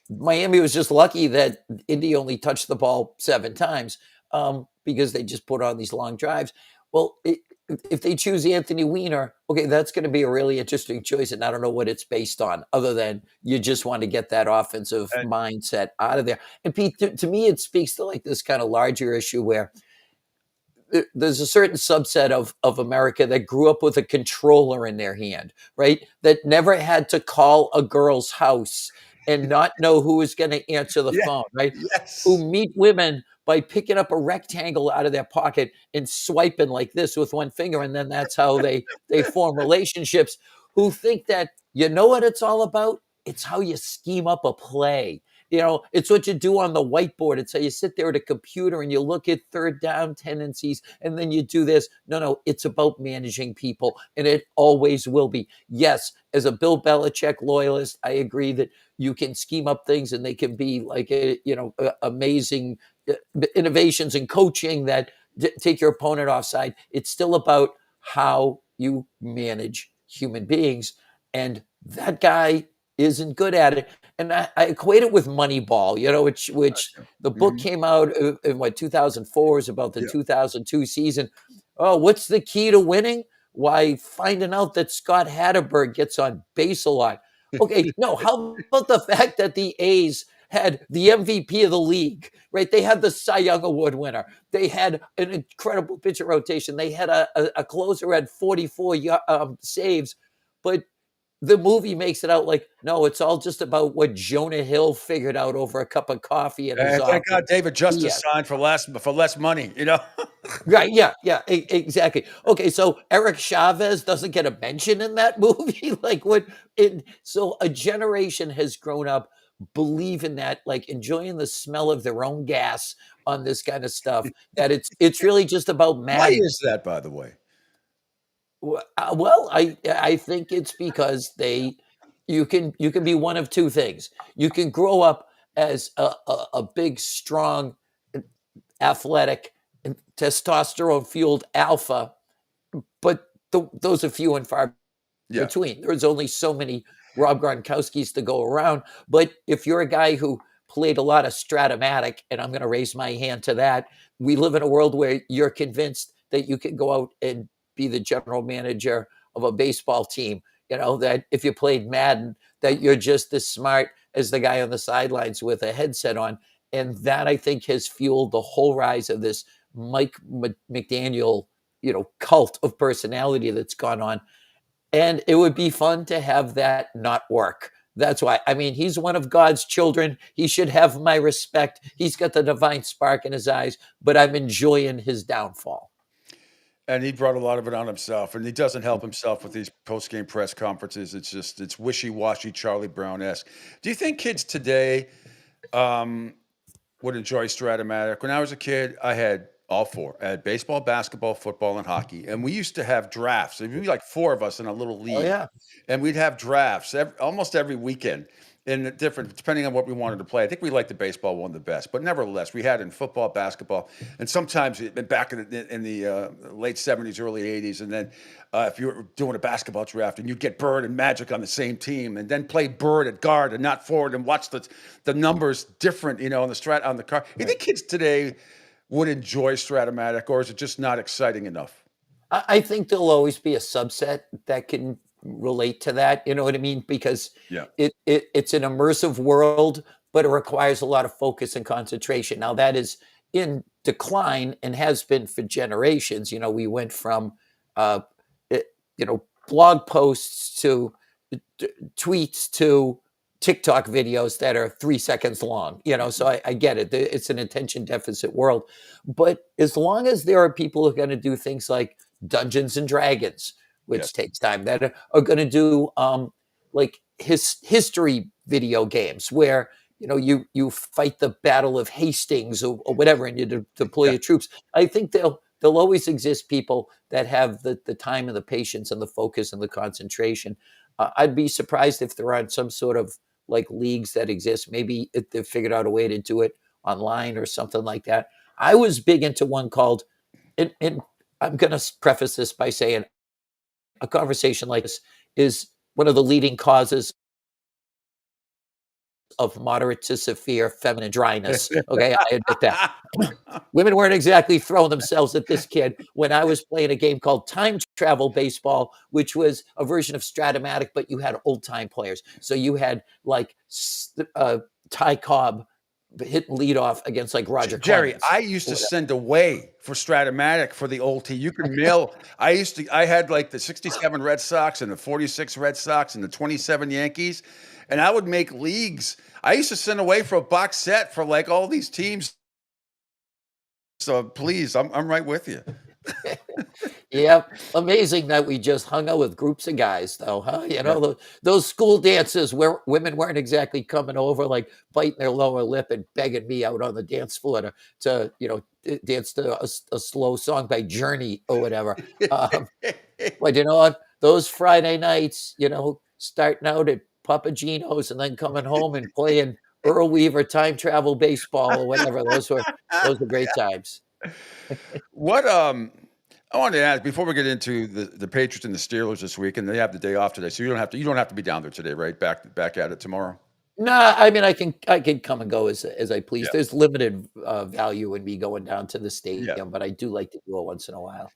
Miami was just lucky that Indy only touched the ball 7 times because they just put on these long drives. Well, if they choose Anthony Weiner, okay, that's going to be a really interesting choice. And I don't know what it's based on other than you just want to get that offensive mindset out of there. And Pete, to me, it speaks to like this kind of larger issue where there's a certain subset of America that grew up with a controller in their hand, right? That never had to call a girl's house and not know who was going to answer the phone, right? Yes. Who meet women by picking up a rectangle out of their pocket and swiping like this with one finger. And then that's how they form relationships, who think that, you know what it's all about? It's how you scheme up a play. It's what you do on the whiteboard. It's how you sit there at a computer and you look at third down tendencies and then you do this. No, it's about managing people, and it always will be. Yes, as a Bill Belichick loyalist, I agree that you can scheme up things and they can be like amazing innovations in coaching that take your opponent offside. It's still about how you manage human beings, and that guy isn't good at it. And I equate it with Moneyball, which the book came out in what 2004 is about the 2002 season. Oh, what's the key to winning? Why, finding out that Scott Hatterberg gets on base a lot. Okay, no, how about the fact that the A's had the MVP of the league, right? They had the Cy Young Award winner. They had an incredible pitcher rotation. They had a closer who had 44 saves, but the movie makes it out like, no, it's all just about what Jonah Hill figured out over a cup of coffee in his office. Thank God David Justice signed for less money, Right, yeah, exactly. Okay, so Eric Chavez doesn't get a mention in that movie. So a generation has grown up believing that, like enjoying the smell of their own gas on this kind of stuff, that it's really just about Why Madden. is that, by the way? Well, I think it's because you can be one of two things. You can grow up as a big, strong, athletic, testosterone fueled alpha, but those are few and far between. There's only so many Rob Gronkowskis to go around. But if you're a guy who played a lot of Stratomatic, and I'm going to raise my hand to that, we live in a world where you're convinced that you can go out and be the general manager of a baseball team, that if you played Madden, that you're just as smart as the guy on the sidelines with a headset on. And that, I think, has fueled the whole rise of this Mike McDaniel, cult of personality that's gone on. And it would be fun to have that not work. That's why, he's one of God's children. He should have my respect. He's got the divine spark in his eyes, but I'm enjoying his downfall. And he brought a lot of it on himself, and he doesn't help himself with these post-game press conferences. It's wishy-washy, Charlie Brown-esque. Do you think kids today would enjoy Stratomatic? When I was a kid, I had all four. I had baseball, basketball, football, and hockey. And we used to have drafts. There'd be like four of us in a little league. Oh, yeah. And we'd have drafts almost every weekend. And depending on what we wanted to play. I think we liked the baseball one the best, but nevertheless, we had in football, basketball, and sometimes back in the late 70s, early 80s, and then if you were doing a basketball draft, and you'd get Bird and Magic on the same team, and then play Bird at guard and not forward, and watch the numbers different, on the card. You think kids today would enjoy Stratomatic, or is it just not exciting enough? I think there'll always be a subset that can relate to that, you know what I mean? Because it's an immersive world, but it requires a lot of focus and concentration. Now that is in decline and has been for generations. We went from blog posts to tweets to TikTok videos that are 3 seconds long, so I get it. It's an attention deficit world. But as long as there are people who are going to do things like Dungeons and Dragons, which takes time, that are going to do like history video games where you fight the Battle of Hastings or whatever, and you deploy your troops. I think there'll always exist people that have the time and the patience and the focus and the concentration. I'd be surprised if there aren't some sort of like leagues that exist. Maybe if they've figured out a way to do it online or something like that. I was big into one called, and I'm going to preface this by saying, a conversation like this is one of the leading causes of moderate to severe feminine dryness. Okay, I admit that. Women weren't exactly throwing themselves at this kid when I was playing a game called Time Travel Baseball, which was a version of Stratomatic, but you had old-time players. So you had like Ty Cobb hit leadoff against like Roger Jerry, Clemens. I used to send away for Stratomatic for the old team. You can mail. I had like the 67 Red Sox and the 46 Red Sox and the 27 Yankees. And I would make leagues. I used to send away for a box set for like all these teams. So please, I'm right with you. Yep. Amazing that we just hung out with groups of guys, though, huh? Those school dances where women weren't exactly coming over, like biting their lower lip and begging me out on the dance floor to dance to a slow song by Journey or whatever. But what? Those Friday nights, starting out at Papa Gino's and then coming home and playing Earl Weaver time travel baseball or whatever. Those were great times. What I wanted to ask before we get into the Patriots and the Steelers this week, and they have the day off today, so you don't have to be down there today, right? Back at it tomorrow. No, I mean I can come and go as I please. Yeah. There's limited value in me going down to the Yeah. stadium, but I do like to do it once in a while.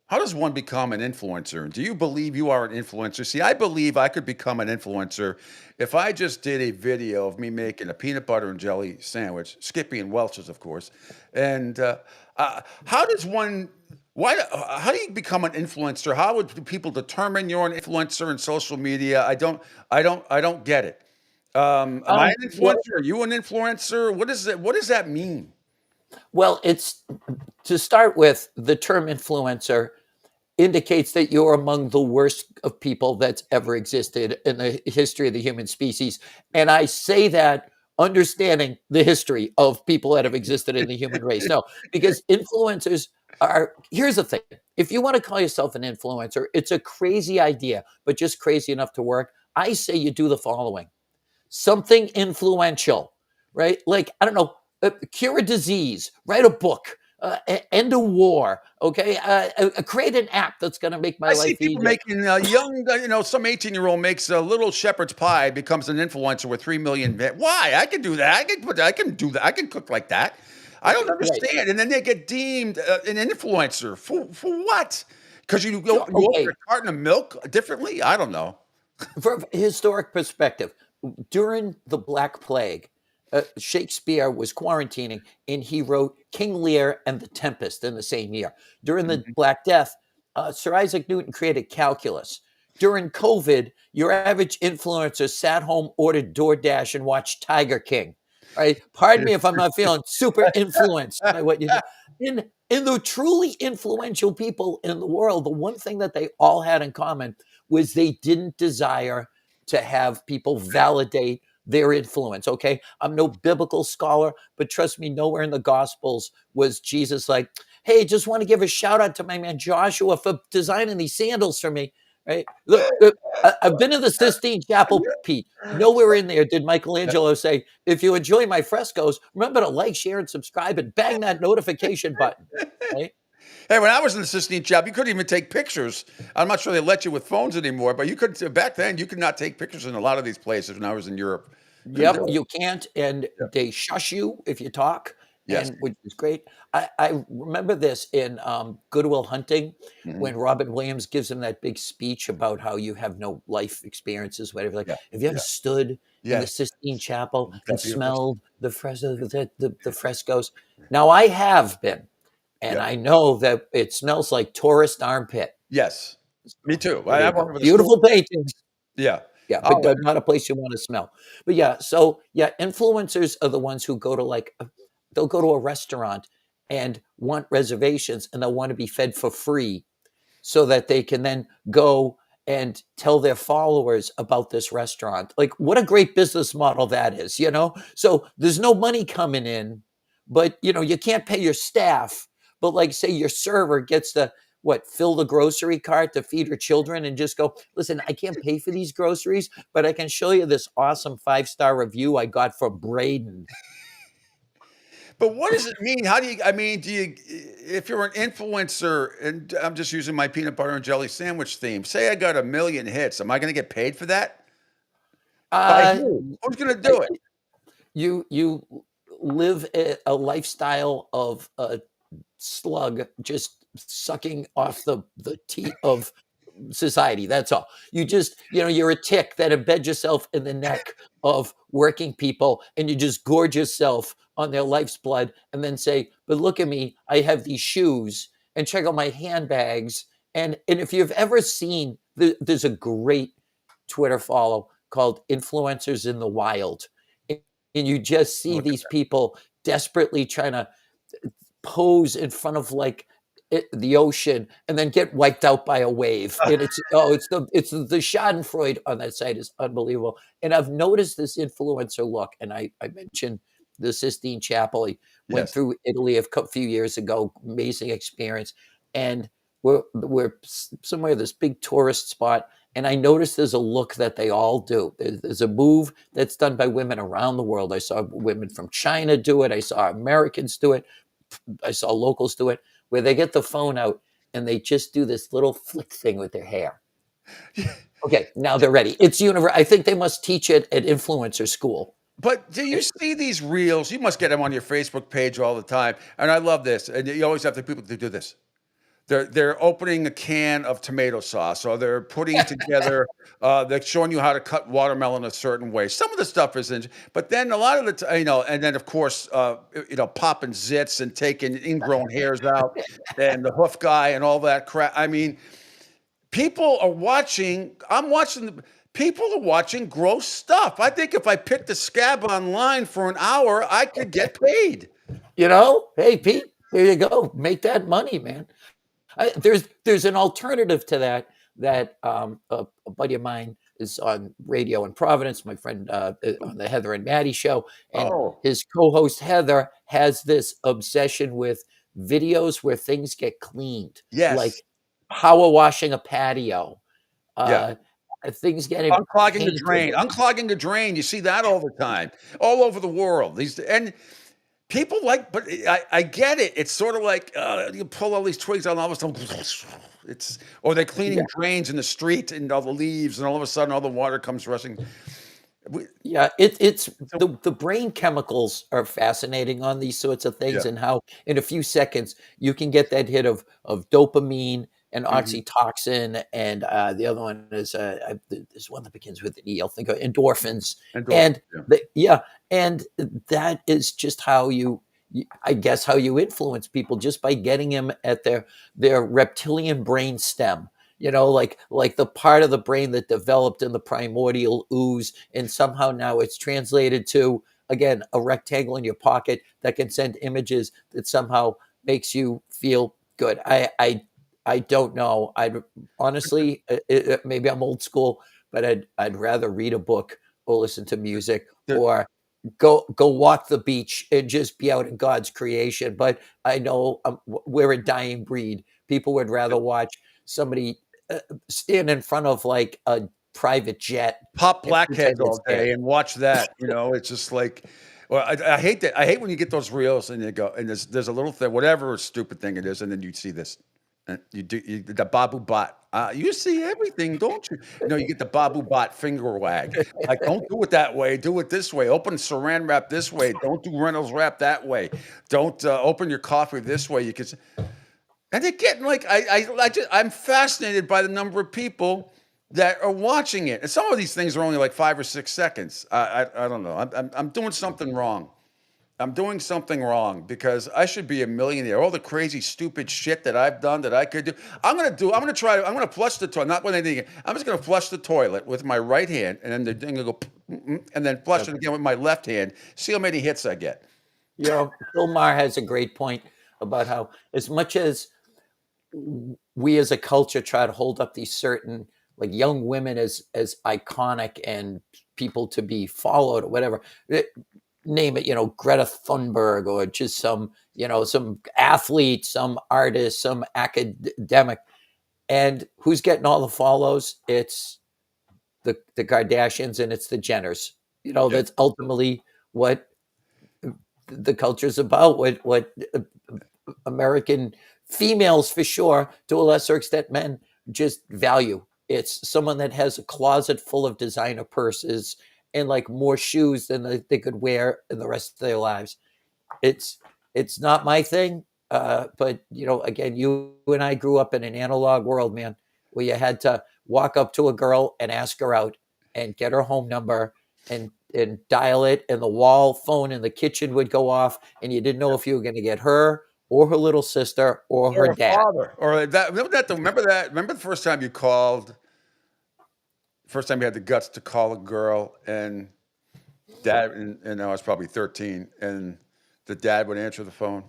How does one become an influencer? Do you believe you are an influencer? See, I believe I could become an influencer if I just did a video of me making a peanut butter and jelly sandwich, Skippy and Welch's, of course. And how does one? How do you become an influencer? How would people determine you're an influencer in social media? I don't get it. Am I an influencer? Are you an influencer? What does that mean? Well, it's to start with, the term influencer indicates that you're among the worst of people that's ever existed in the history of the human species. And I say that understanding the history of people that have existed in the human race. No, because influencers here's the thing. If you want to call yourself an influencer, it's a crazy idea, but just crazy enough to work. I say you do the following. Something influential, right? Like, I don't know, cure a disease, write a book, end a war, okay? Create an app that's going to make my I life see people easier. making young, some 18-year-old makes a little shepherd's pie, becomes an influencer with 3 million. Why? I can do that. I can do that. I can cook like that. I don't understand. And then they get deemed an influencer for what? Because you open a carton of milk differently? I don't know. From a historic perspective, during the Black Plague, Shakespeare was quarantining and he wrote King Lear and The Tempest in the same year. During the Black Death, Sir Isaac Newton created calculus. During COVID, your average influencer sat home, ordered DoorDash, and watched Tiger King. Right? Pardon me if I'm not feeling super influenced by what you do. In the truly influential people in the world, the one thing that they all had in common was they didn't desire to have people validate their influence. Okay. I'm no biblical scholar, but trust me, nowhere in the Gospels was Jesus like, hey, just want to give a shout out to my man Joshua for designing these sandals for me. Right. Look, I've been in the Sistine Chapel, Pete. Nowhere in there did Michelangelo say, if you enjoy my frescoes, remember to like, share, and subscribe and bang that notification button. Right. Hey, when I was in the Sistine Chapel, you couldn't even take pictures. I'm not sure they let you with phones anymore, but you could back then. You could not take pictures in a lot of these places when I was in Europe. Yep, you can't, and they shush you if you talk, Yes. which is great. I remember this in Good Will Hunting when Robin Williams gives him that big speech about how you have no life experiences, whatever. Like, have you ever stood in the Sistine Chapel and smelled the frescoes? Now, I have been, and I know that it smells like tourist armpit. Yes, me too. I have one with Beautiful paintings. Yeah. Yeah, but not a place you want to smell. But influencers are the ones who go to they'll go to a restaurant and want reservations and they'll want to be fed for free so that they can then go and tell their followers about this restaurant. Like, what a great business model that is, So there's no money coming in, but, you can't pay your staff. But like, say your server gets to fill the grocery cart to feed her children and just go, listen, I can't pay for these groceries, but I can show you this awesome 5-star review I got for Braden. But what does it mean? If you're an influencer, and I'm just using my peanut butter and jelly sandwich theme, say I got 1 million hits, am I going to get paid for that? Who's going to do it? You live a lifestyle of a slug just sucking off the teat of society. That's all. You just, you're a tick that embed yourself in the neck of working people and you just gorge yourself on their life's blood and then say, but look at me, I have these shoes and check out my handbags. And if you've ever seen, there's a great Twitter follow called Influencers in the Wild. And you just see these people desperately trying to pose in front of the ocean and then get wiped out by a wave. And it's the Schadenfreude on that site is unbelievable. And I've noticed this influencer look, and I mentioned the Sistine Chapel. He went Yes. through Italy a few years ago, amazing experience. And we're somewhere this big tourist spot, and I noticed there's a look that they all do. There's a move that's done by women around the world. I saw women from China do it. I saw Americans do it. I saw locals do it, where they get the phone out and they just do this little flick thing with their hair. Okay, now they're ready. It's universal. I think they must teach it at influencer school. But do you see these reels? You must get them on your Facebook page all the time. And I love this. And you always have the people to do this. They're opening a can of tomato sauce, or they're putting together. They're showing you how to cut watermelon a certain way. Some of the stuff isn't, but then a lot of the and then of course, popping zits and taking ingrown hairs out, and the hoof guy and all that crap. I mean, people are watching. I'm watching. People are watching gross stuff. I think if I picked a scab online for an hour, I could get paid. Hey Pete, there you go. Make that money, man. There's an alternative to that a buddy of mine is on radio in Providence, my friend on the Heather and Maddie show, and his co-host Heather has this obsession with videos where things get cleaned, like power washing a patio, things getting unclogging the painted. drain. Unclogging the drain. You see that all the time, all over the world. And people but I get it. It's sort of like you pull all these twigs out, and all of a sudden, or they're cleaning drains in the street and all the leaves, and all of a sudden, all the water comes rushing. It's the brain chemicals are fascinating on these sorts of things, and how in a few seconds you can get that hit of dopamine and oxytocin, and the other one is there's one that begins with an E. I'll think of endorphins, and and that is just how I guess how you influence people, just by getting them at their reptilian brain stem. Like the part of the brain that developed in the primordial ooze, and somehow now it's translated to, again, a rectangle in your pocket that can send images that somehow makes you feel good. I don't know. I'd honestly, maybe I'm old school, but I'd rather read a book or listen to music or go walk the beach and just be out in God's creation. But I know we're a dying breed. People would rather watch somebody stand in front of like a private jet, pop blackheads all day and watch that. It's just like, well, I hate that. I hate when you get those reels and you go, and there's a little thing, whatever stupid thing it is, and then you see this. And you do the Babu Bot. You see everything, don't you? You get the Babu Bot finger wag. Like, don't do it that way. Do it this way. Open Saran wrap this way. Don't do Reynolds wrap that way. Don't open your coffee this way. And they're getting like I'm fascinated by the number of people that are watching it. And some of these things are only like 5 or 6 seconds. I don't know. I'm doing something wrong. I'm doing something wrong, because I should be a millionaire. All the crazy, stupid shit that I've done that I could do. I'm going to flush the toilet. Not with anything. I'm just going to flush the toilet with my right hand, and then the thing will go, and then flush it again with my left hand. See how many hits I get. Bill Maher has a great point about how, as much as we as a culture try to hold up these certain, like, young women as iconic and people to be followed or whatever, name it, Greta Thunberg, or just some athlete, some artist, some academic, and who's getting all the follows? It's the Kardashians and it's the Jenners. That's ultimately what the culture's about. What American females, for sure, to a lesser extent men, just value. It's someone that has a closet full of designer purses and like more shoes than they could wear in the rest of their lives. It's not my thing, but again, you and I grew up in an analog world, man, where you had to walk up to a girl and ask her out and get her home number and dial it, and the wall phone in the kitchen would go off, and you didn't know if you were going to get her or her little sister or her dad. Father. Or that. Remember that? Remember the first time you called? First time you had the guts to call a girl, and dad, and I was probably 13, and the dad would answer the phone.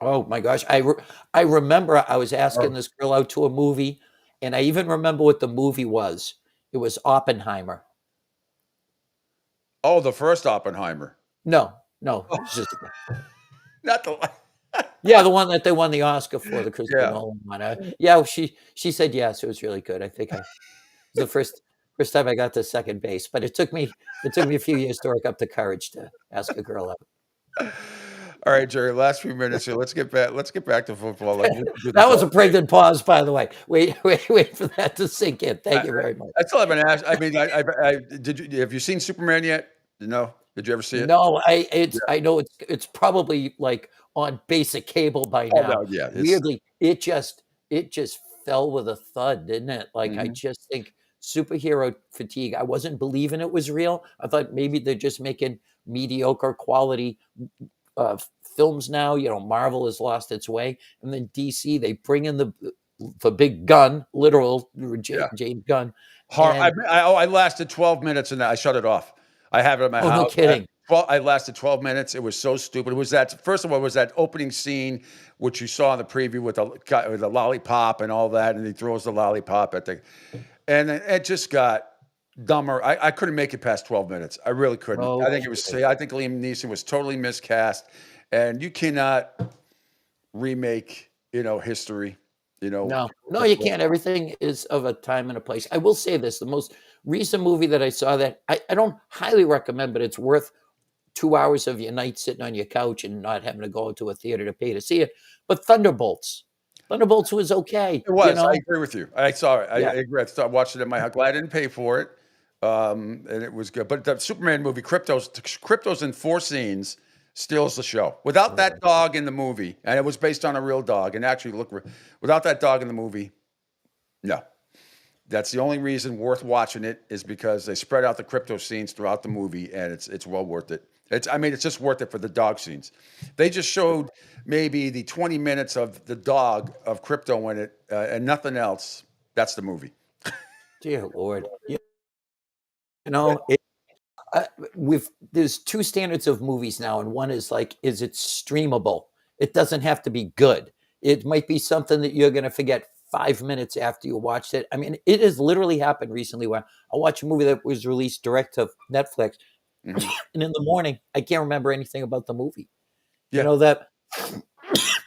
Oh my gosh. I remember I was asking Oh. this girl out to a movie, and I even remember what the movie was. It was Oppenheimer. Oh, the first Oppenheimer. No, no, it's just Not the yeah, the one that they won the Oscar for, the Christopher Yeah. Nolan one. Yeah, she said yes, it was really good. I think it was the first time I got to second base, but it took me a few years to work up the courage to ask a girl out. All right, Jerry, last few minutes here. Let's get back to football. Like, we do this That was all a day. pregnant pause, by the way. Wait for that to sink in. Thank you very much. I still haven't asked. I mean, have you seen Superman yet? No. Did you ever see it? No, Yeah. I know it's probably like on basic cable by Oh now. no, yeah. It's Weirdly, it just fell with a thud, didn't it? Like I Mhm. just think superhero fatigue. I wasn't believing it was real. I thought maybe they're just making mediocre quality films now. Marvel has lost its way, and then DC they bring in the big gun, literal Yeah. James Gunn, I, and I lasted 12 minutes and I shut it off. I have it at my oh no house. kidding. I lasted 12 minutes. It was so stupid. It was first of all, it was that opening scene, which you saw in the preview with the guy with the lollipop and all that. And he throws the lollipop at and it just got dumber. I couldn't make it past 12 minutes. I really couldn't. Oh, I think Liam Neeson was totally miscast, and you cannot remake, history, No, no, you can't. Everything is of a time and a place. I will say this: the most recent movie that I saw that I don't highly recommend, but it's worth 2 hours of your night sitting on your couch and not having to go to a theater to pay to see it. But Thunderbolts, Thunderbolts was okay. It was. I agree with you. I saw it. I Yeah. agree. I watched it at my house. Glad I didn't pay for it, and it was good. But the Superman movie, Crypto's in 4 scenes, steals the show. Without that dog in the movie, and it was based on a real dog, and actually, without that dog in the movie, no. That's the only reason worth watching it is because they spread out the Crypto scenes throughout the movie, and it's well worth it. It's just worth it for the dog scenes. They just showed maybe the 20 minutes of the dog of Crypto in it, and nothing else. That's the movie. Dear Lord, it, there's two standards of movies now, and one is like, is it streamable? It doesn't have to be good. It might be something that you're going to forget 5 minutes after you watched it. I mean, it has literally happened recently where I watched a movie that was released direct to Netflix, Mhm. and in the morning, I can't remember anything about the movie. Yeah. You know that,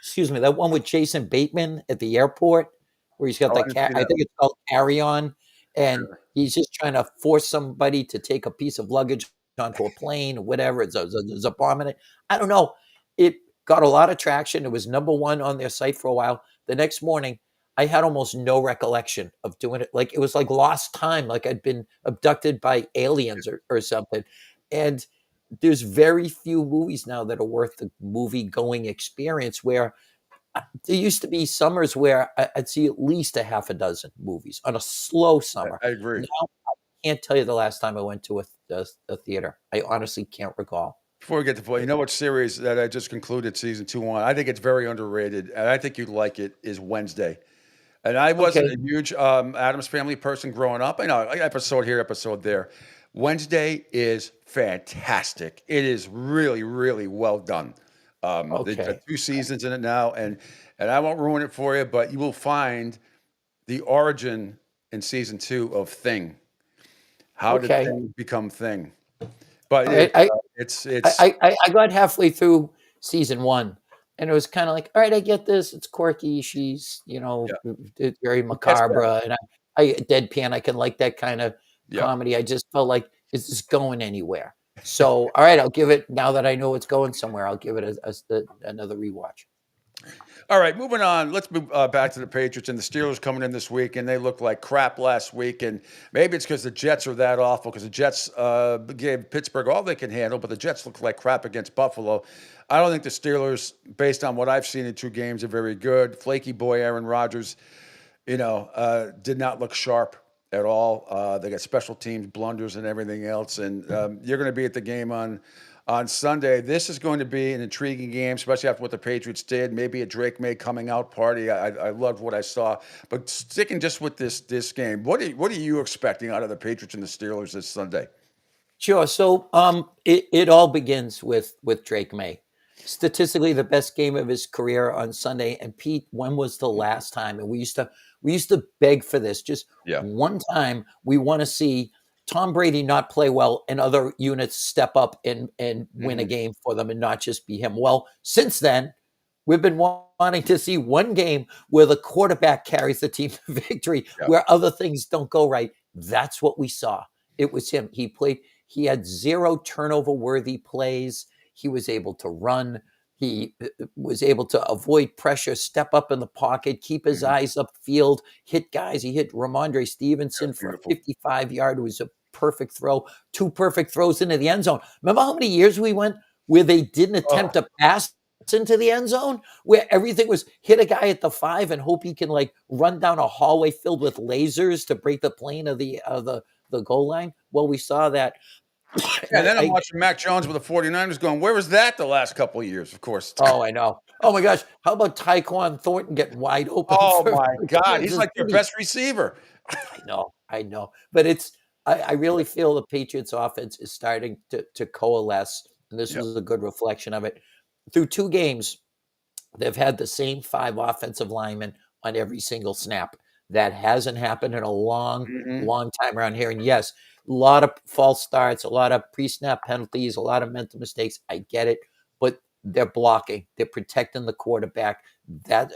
excuse me, that one with Jason Bateman at the airport where he's got Oh, I that didn't cat. see I that think it's called Carry On, and Sure. he's just trying to force somebody to take a piece of luggage onto a plane or whatever. It's a bomb in it. I don't know. It got a lot of traction. It was number one on their site for a while. The next morning, I had almost no recollection of doing it. Like it was like lost time, like I'd been abducted by aliens or something. And there's very few movies now that are worth the movie going experience where there used to be summers where I'd see at least a half a dozen movies on a slow summer. I agree. Now, I can't tell you the last time I went to a theater. I honestly can't recall. Before we get to play, you know what series that I just concluded season 2 on? I think it's very underrated, and I think you'd like it. Is Wednesday. And I wasn't Okay. a huge Adams Family person growing up. I know episode here, episode there. Wednesday is fantastic. It is really, really well done. They've got Okay. 2 seasons in it now, and I won't ruin it for you, but you will find the origin in season 2 of Thing. How did Okay. Thing become Thing? But it's I got halfway through season one, and it was kind of like, all right, I get this. It's quirky. She's it's very It gets better. macabre, and I deadpan. I can like that kind of Yeah. comedy. I just felt like, is this going anywhere? So, all right, I'll give it. Now that I know it's going somewhere, I'll give it another rewatch. All right, moving on. Let's move back to the Patriots and the Steelers coming in this week, and they looked like crap last week. And maybe it's because the Jets are that awful, because the Jets gave Pittsburgh all they can handle, but the Jets look like crap against Buffalo. I don't think the Steelers, based on what I've seen in 2 games, are very good. Flaky boy Aaron Rodgers, did not look sharp at all. They got special teams blunders and everything else, and you're going to be at the game on Sunday. This is going to be an intriguing game, especially after what the Patriots did. Maybe a Drake May coming out party. I loved what I saw. But sticking just with this game, what are you expecting out of the Patriots and the Steelers this Sunday? Sure. So, it all begins with Drake May. statistically the best game of his career on Sunday. And Pete, when was the last time? And we used to beg for this. Just one time we want to see Tom Brady not play well and other units step up and win a game for them and not just be him. Well, since then, we've been wanting to see one game where the quarterback carries the team to victory, where other things don't go right. That's what we saw. It was him. He had 0 turnover-worthy plays. He was able to run. He was able to avoid pressure, step up in the pocket, keep his eyes upfield, hit guys. He hit Ramondre Stevenson for a 55-yard. It was a perfect throw. 2 perfect throws into the end zone. Remember how many years we went where they didn't attempt to pass into the end zone, where everything was hit a guy at the 5 and hope he can like run down a hallway filled with lasers to break the plane of the goal line? Well, we saw that. And then I'm watching Mac Jones with the 49ers going, where was that the last couple of years? Of course. Oh, I know. Oh my gosh. How about Tyquan Thornton getting wide open? Oh my God. He's like their best receiver. I know. But I really feel the Patriots offense is starting to coalesce. And this was a good reflection of it. Through 2 games, they've had the same 5 offensive linemen on every single snap. That hasn't happened in a long time around here. And yes, a lot of false starts, a lot of pre-snap penalties, a lot of mental mistakes. I get it, but they're blocking. They're protecting the quarterback. That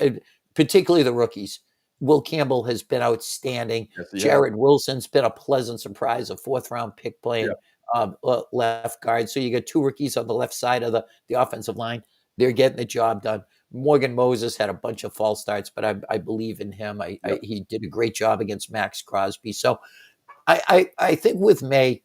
particularly the rookies. Will Campbell has been outstanding. Jared Wilson's been a pleasant surprise, a 4th-round pick playing left guard. So you got 2 rookies on the left side of the offensive line. They're getting the job done. Morgan Moses had a bunch of false starts, but I believe in him. He did a great job against Max Crosby. So I think with May,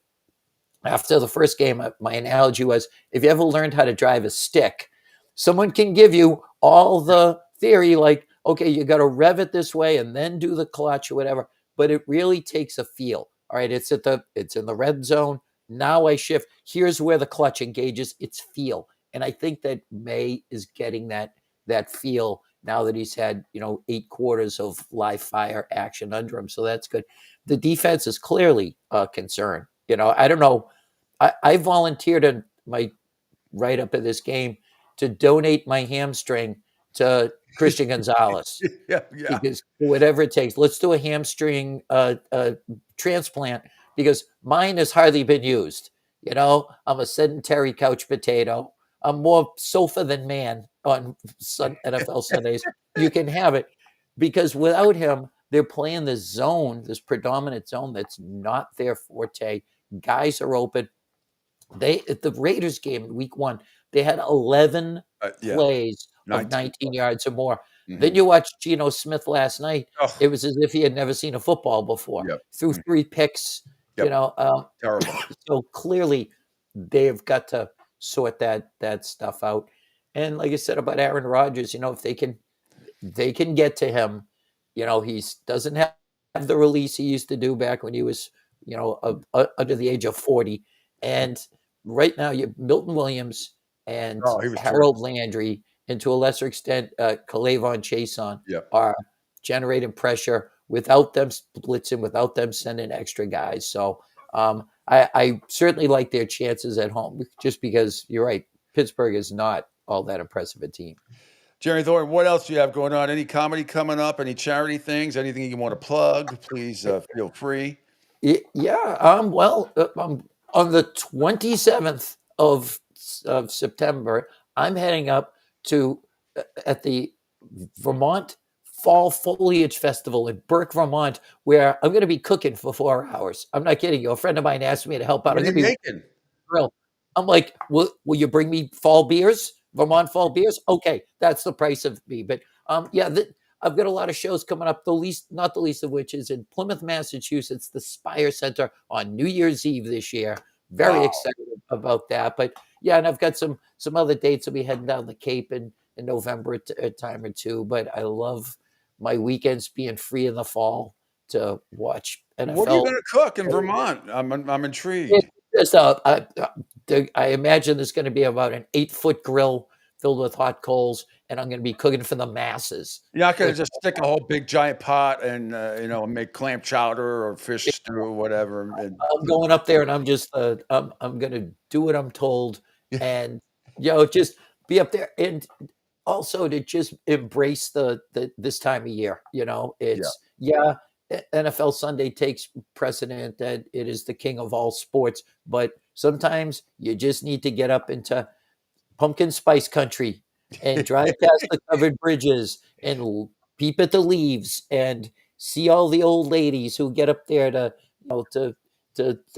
after the first game, my analogy was, if you ever learned how to drive a stick, someone can give you all the theory, like, okay, you got to rev it this way and then do the clutch or whatever, but it really takes a feel. All right, it's in the red zone. Now I shift. Here's where the clutch engages. It's feel. And I think that May is getting that feel now that he's had, 8 quarters of live fire action under him. So that's good. The defense is clearly a concern. I don't know. I volunteered in my write-up of this game to donate my hamstring to Christian Gonzalez. Because whatever it takes, let's do a hamstring transplant, because mine has hardly been used. I'm a sedentary couch potato. I'm more sofa than man on NFL Sundays. You can have it, because without him, they're playing this zone, this predominant zone that's not their forte. Guys are open. At the Raiders game week 1, they had 11 plays of 19 yards or more. Then you watch Geno Smith last night. It was as if he had never seen a football before. Threw 3 picks. Terrible. So clearly, they've got to sort that stuff out. And like I said about Aaron Rodgers, if they can get to him, he doesn't have the release he used to do back when he was, under the age of 40. And right now, you have Milton Williams and Harold Landry, and to a lesser extent, Kalavon Chason are generating pressure without them blitzing, without them sending extra guys. So I certainly like their chances at home, just because you're right. Pittsburgh is not all that impressive a team. Jerry Thornton, what else do you have going on? Any comedy coming up? Any charity things? Anything you want to plug? Please feel free. Well, on the 27th of September, I'm heading up to at the Vermont Fall Foliage Festival in Burke, Vermont, where I'm going to be cooking for 4 hours. I'm not kidding you. A friend of mine asked me to help out. What are you making? Grill. I'm like, will you bring me fall beers? Vermont fall beers? Okay, that's the price of me. But I've got a lot of shows coming up, not the least of which is in Plymouth, Massachusetts, the Spire Center on New Year's Eve this year. Very excited about that. But and I've got some other dates. I'll be heading down the Cape in November a time or 2. But I love my weekends being free in the fall to watch NFL. What are you going to cook in Vermont? I'm intrigued. I imagine there's going to be about an 8-foot grill filled with hot coals, and I'm going to be cooking for the masses. You're not going to just stick a whole big giant pot and make clam chowder or fish stew or whatever. I'm going up there, and I'm just I'm going to do what I'm told, and just be up there, and also to just embrace the this time of year. It's NFL Sunday takes precedent that it is the king of all sports, but sometimes you just need to get up into pumpkin spice country and drive past the covered bridges and peep at the leaves and see all the old ladies who get up there to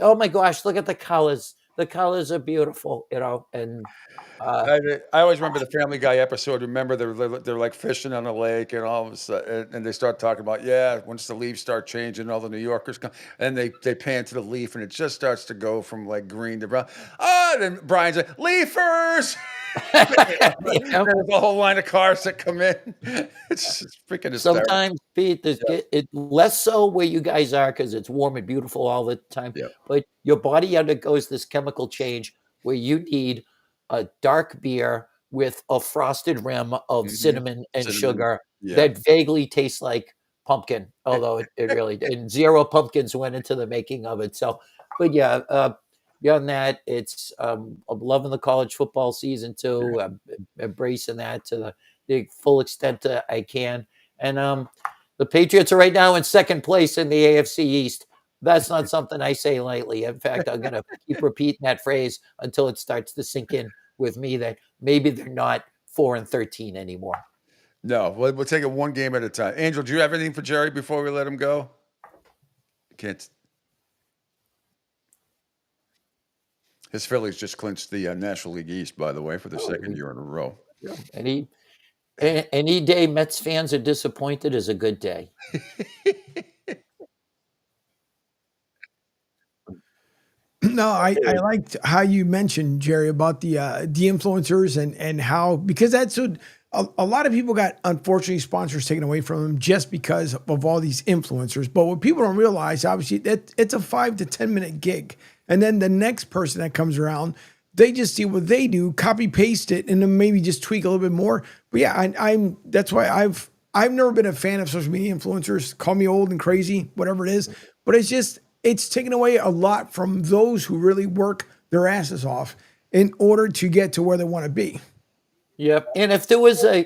oh my gosh, look at the colors. The colors are beautiful, and I always remember the Family Guy episode. Remember, they're like fishing on a lake, and all of a sudden, and they start talking about, once the leaves start changing, all the New Yorkers come, and they pan to the leaf, and it just starts to go from like green to brown. Then Brian's like, leafers. There's a whole line of cars that come in. It's freaking hysterical. Sometimes, Pete, it less so where you guys are because it's warm and beautiful all the time. But your body undergoes this chemical change where you need a dark beer with a frosted rim of cinnamon and sugar that vaguely tastes like pumpkin, although it really and zero pumpkins went into the making of it. So, but beyond that, it's I'm loving the college football season too. I'm embracing that to the full extent that I can. And the Patriots are right now in second place in the AFC East. That's not something I say lightly. In fact, I'm going to keep repeating that phrase until it starts to sink in with me that maybe they're not 4-13 anymore. No, we'll take it one game at a time. Angel, do you have anything for Jerry before we let him go? Can't. His Phillies just clinched the National League East, by the way, for the second year in a row. Any day Mets fans are disappointed is a good day. No, I liked how you mentioned, Jerry, about the influencers and how, because that's what a lot of people got, unfortunately, sponsors taken away from them just because of all these influencers. But what people don't realize, obviously, that it's a 5 to 10 minute gig. And then the next person that comes around, they just see what they do, copy paste it, and then maybe just tweak a little bit more. But yeah, I'm that's why I've never been a fan of social media influencers. Call me old and crazy, whatever it is. But it's taken away a lot from those who really work their asses off in order to get to where they want to be. Yep. And if there was a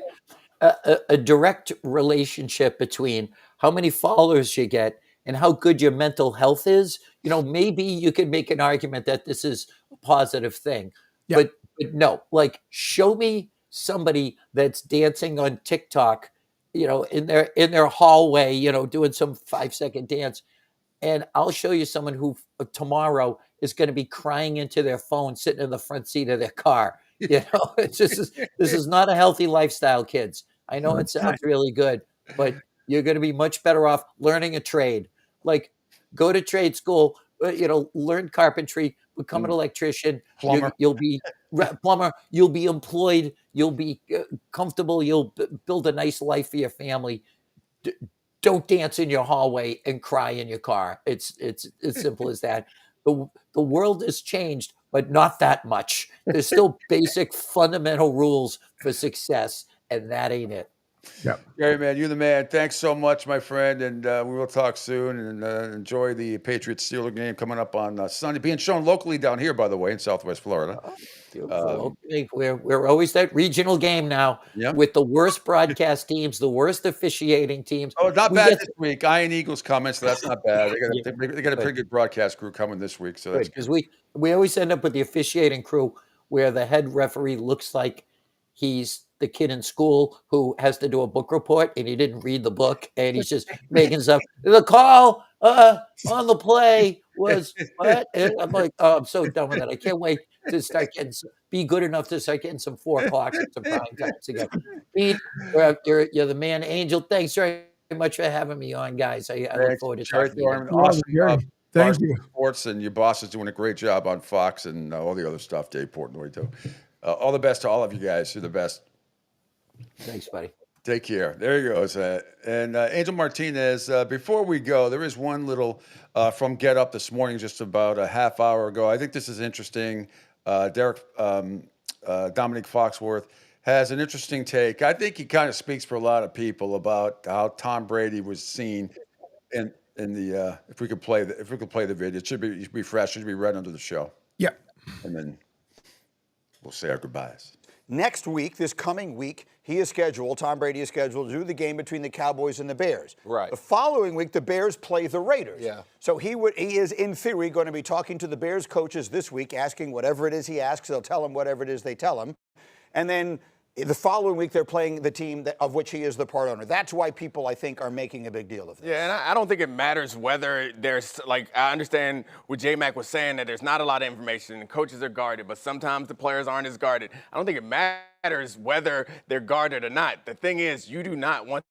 direct relationship between how many followers you get and how good your mental health is, maybe you could make an argument that this is a positive thing. Yeah. But no, like show me somebody that's dancing on TikTok, in their hallway, doing some 5-second dance. And I'll show you someone who tomorrow is going to be crying into their phone, sitting in the front seat of their car. It's just, this is not a healthy lifestyle, kids. I know it sounds really good, but you're going to be much better off learning a trade. Like go to trade school, learn carpentry, become an electrician. Plumber. You'll be plumber. You'll be employed. You'll be comfortable. You'll build a nice life for your family. Don't dance in your hallway and cry in your car. It's as simple as that. The world has changed, but not that much. There's still basic fundamental rules for success, and that ain't it. Yeah, Gary, man, you're the man. Thanks so much, my friend, and we will talk soon. And enjoy the Patriots-Steelers game coming up on Sunday, being shown locally down here, by the way, in Southwest Florida. Okay. We're always that regional game now with the worst broadcast teams, the worst officiating teams. Oh, not bad this week. Iron Eagles coming, so that's not bad. They got a pretty good broadcast crew coming this week, so that's because we always end up with the officiating crew where the head referee looks like he's the kid in school who has to do a book report and he didn't read the book and he's just making stuff. The call on the play was what? And I'm like, oh, I'm so done with it. I can't wait to start be good enough to start getting some 4 o'clock and some prime times again. Pete, you're the man. Angel, thanks very much for having me on, guys. I look forward to talking to you. Awesome. Thank you. Sports, and your boss is doing a great job on Fox and all the other stuff. Dave Portnoy too. All the best to all of you guys. You're the best. Thanks, buddy. Take care. There he goes. And Angel Martinez, before we go, there is one little from Get Up this morning, just about a half hour ago. I think this is interesting. Dominic Foxworth has an interesting take. I think he kind of speaks for a lot of people about how Tom Brady was seen in the if we could play the video. It should be fresh. It should be right under the show. Yeah. And then we'll say our goodbyes. next week, this coming week, Tom Brady is scheduled to do the game between the Cowboys and the Bears. Right. The following week, the Bears play the Raiders. Yeah. So he is, in theory, going to be talking to the Bears coaches this week, asking whatever it is he asks. They'll tell him whatever it is they tell him. And then the following week, they're playing the team of which he is the part owner. That's why people, I think, are making a big deal of this. Yeah, and I don't think it matters whether there's, I understand what J-Mac was saying, that there's not a lot of information and coaches are guarded, but sometimes the players aren't as guarded. I don't think it matters whether they're guarded or not. The thing is, you do not want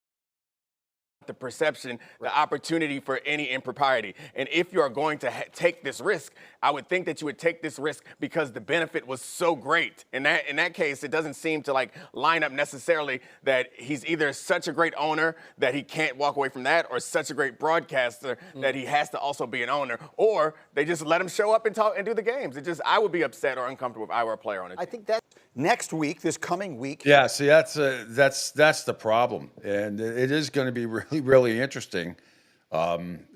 the perception, the opportunity for any impropriety. And if you are going to take this risk, I would think that you would take this risk because the benefit was so great. In that case, it doesn't seem to line up necessarily that he's either such a great owner that he can't walk away from that, or such a great broadcaster that he has to also be an owner, or they just let him show up and talk and do the games. I would be upset or uncomfortable if I were a player on it. I think that next week, this coming week. Yeah, see, that's the problem, and it is going to be really, really interesting,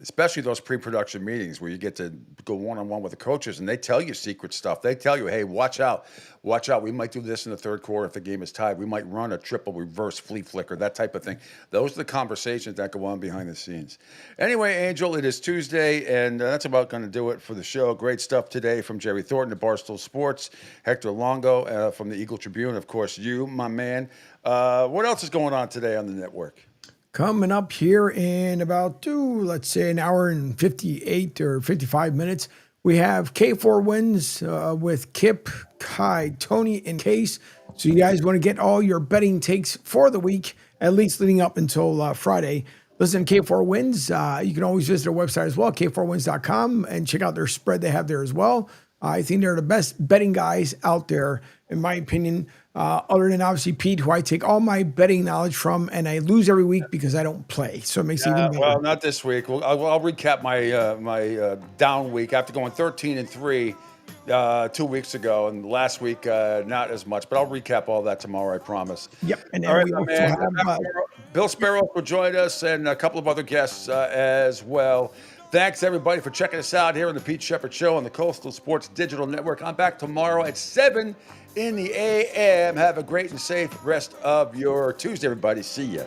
especially those pre-production meetings where you get to go one-on-one with the coaches, and they tell you secret stuff. They tell you, hey, watch out. We might do this in the third quarter if the game is tied. We might run a triple reverse flea flicker, that type of thing. Those are the conversations that go on behind the scenes. Anyway, Angel, it is Tuesday, and that's about going to do it for the show. Great stuff today from Jerry Thornton of Barstool Sports, Hector Longo from the Eagle Tribune, of course, you, my man. What else is going on today on the network? Coming up here in about, let's say, an hour and 58 or 55 minutes, we have K4 Wins with Kip, Kai, Tony, and Case. So you guys want to get all your betting takes for the week, at least leading up until Friday. Listen to K4 Wins. You can always visit their website as well, k4wins.com, and check out their spread they have there as well. I think they're the best betting guys out there, in my opinion, other than obviously Pete, who I take all my betting knowledge from, and I lose every week because I don't play. So it makes it even better. Well, not this week. I'll recap my down week after going 13-3 2 weeks ago, and last week not as much. But I'll recap all that tomorrow, I promise. Yep. And then all right, we also man. have Bill Sparrow will join us, and a couple of other guests as well. Thanks, everybody, for checking us out here on the Pete Sheppard Show on the Coastal Sports Digital Network. I'm back tomorrow at 7 in the a.m. Have a great and safe rest of your Tuesday, everybody. See ya.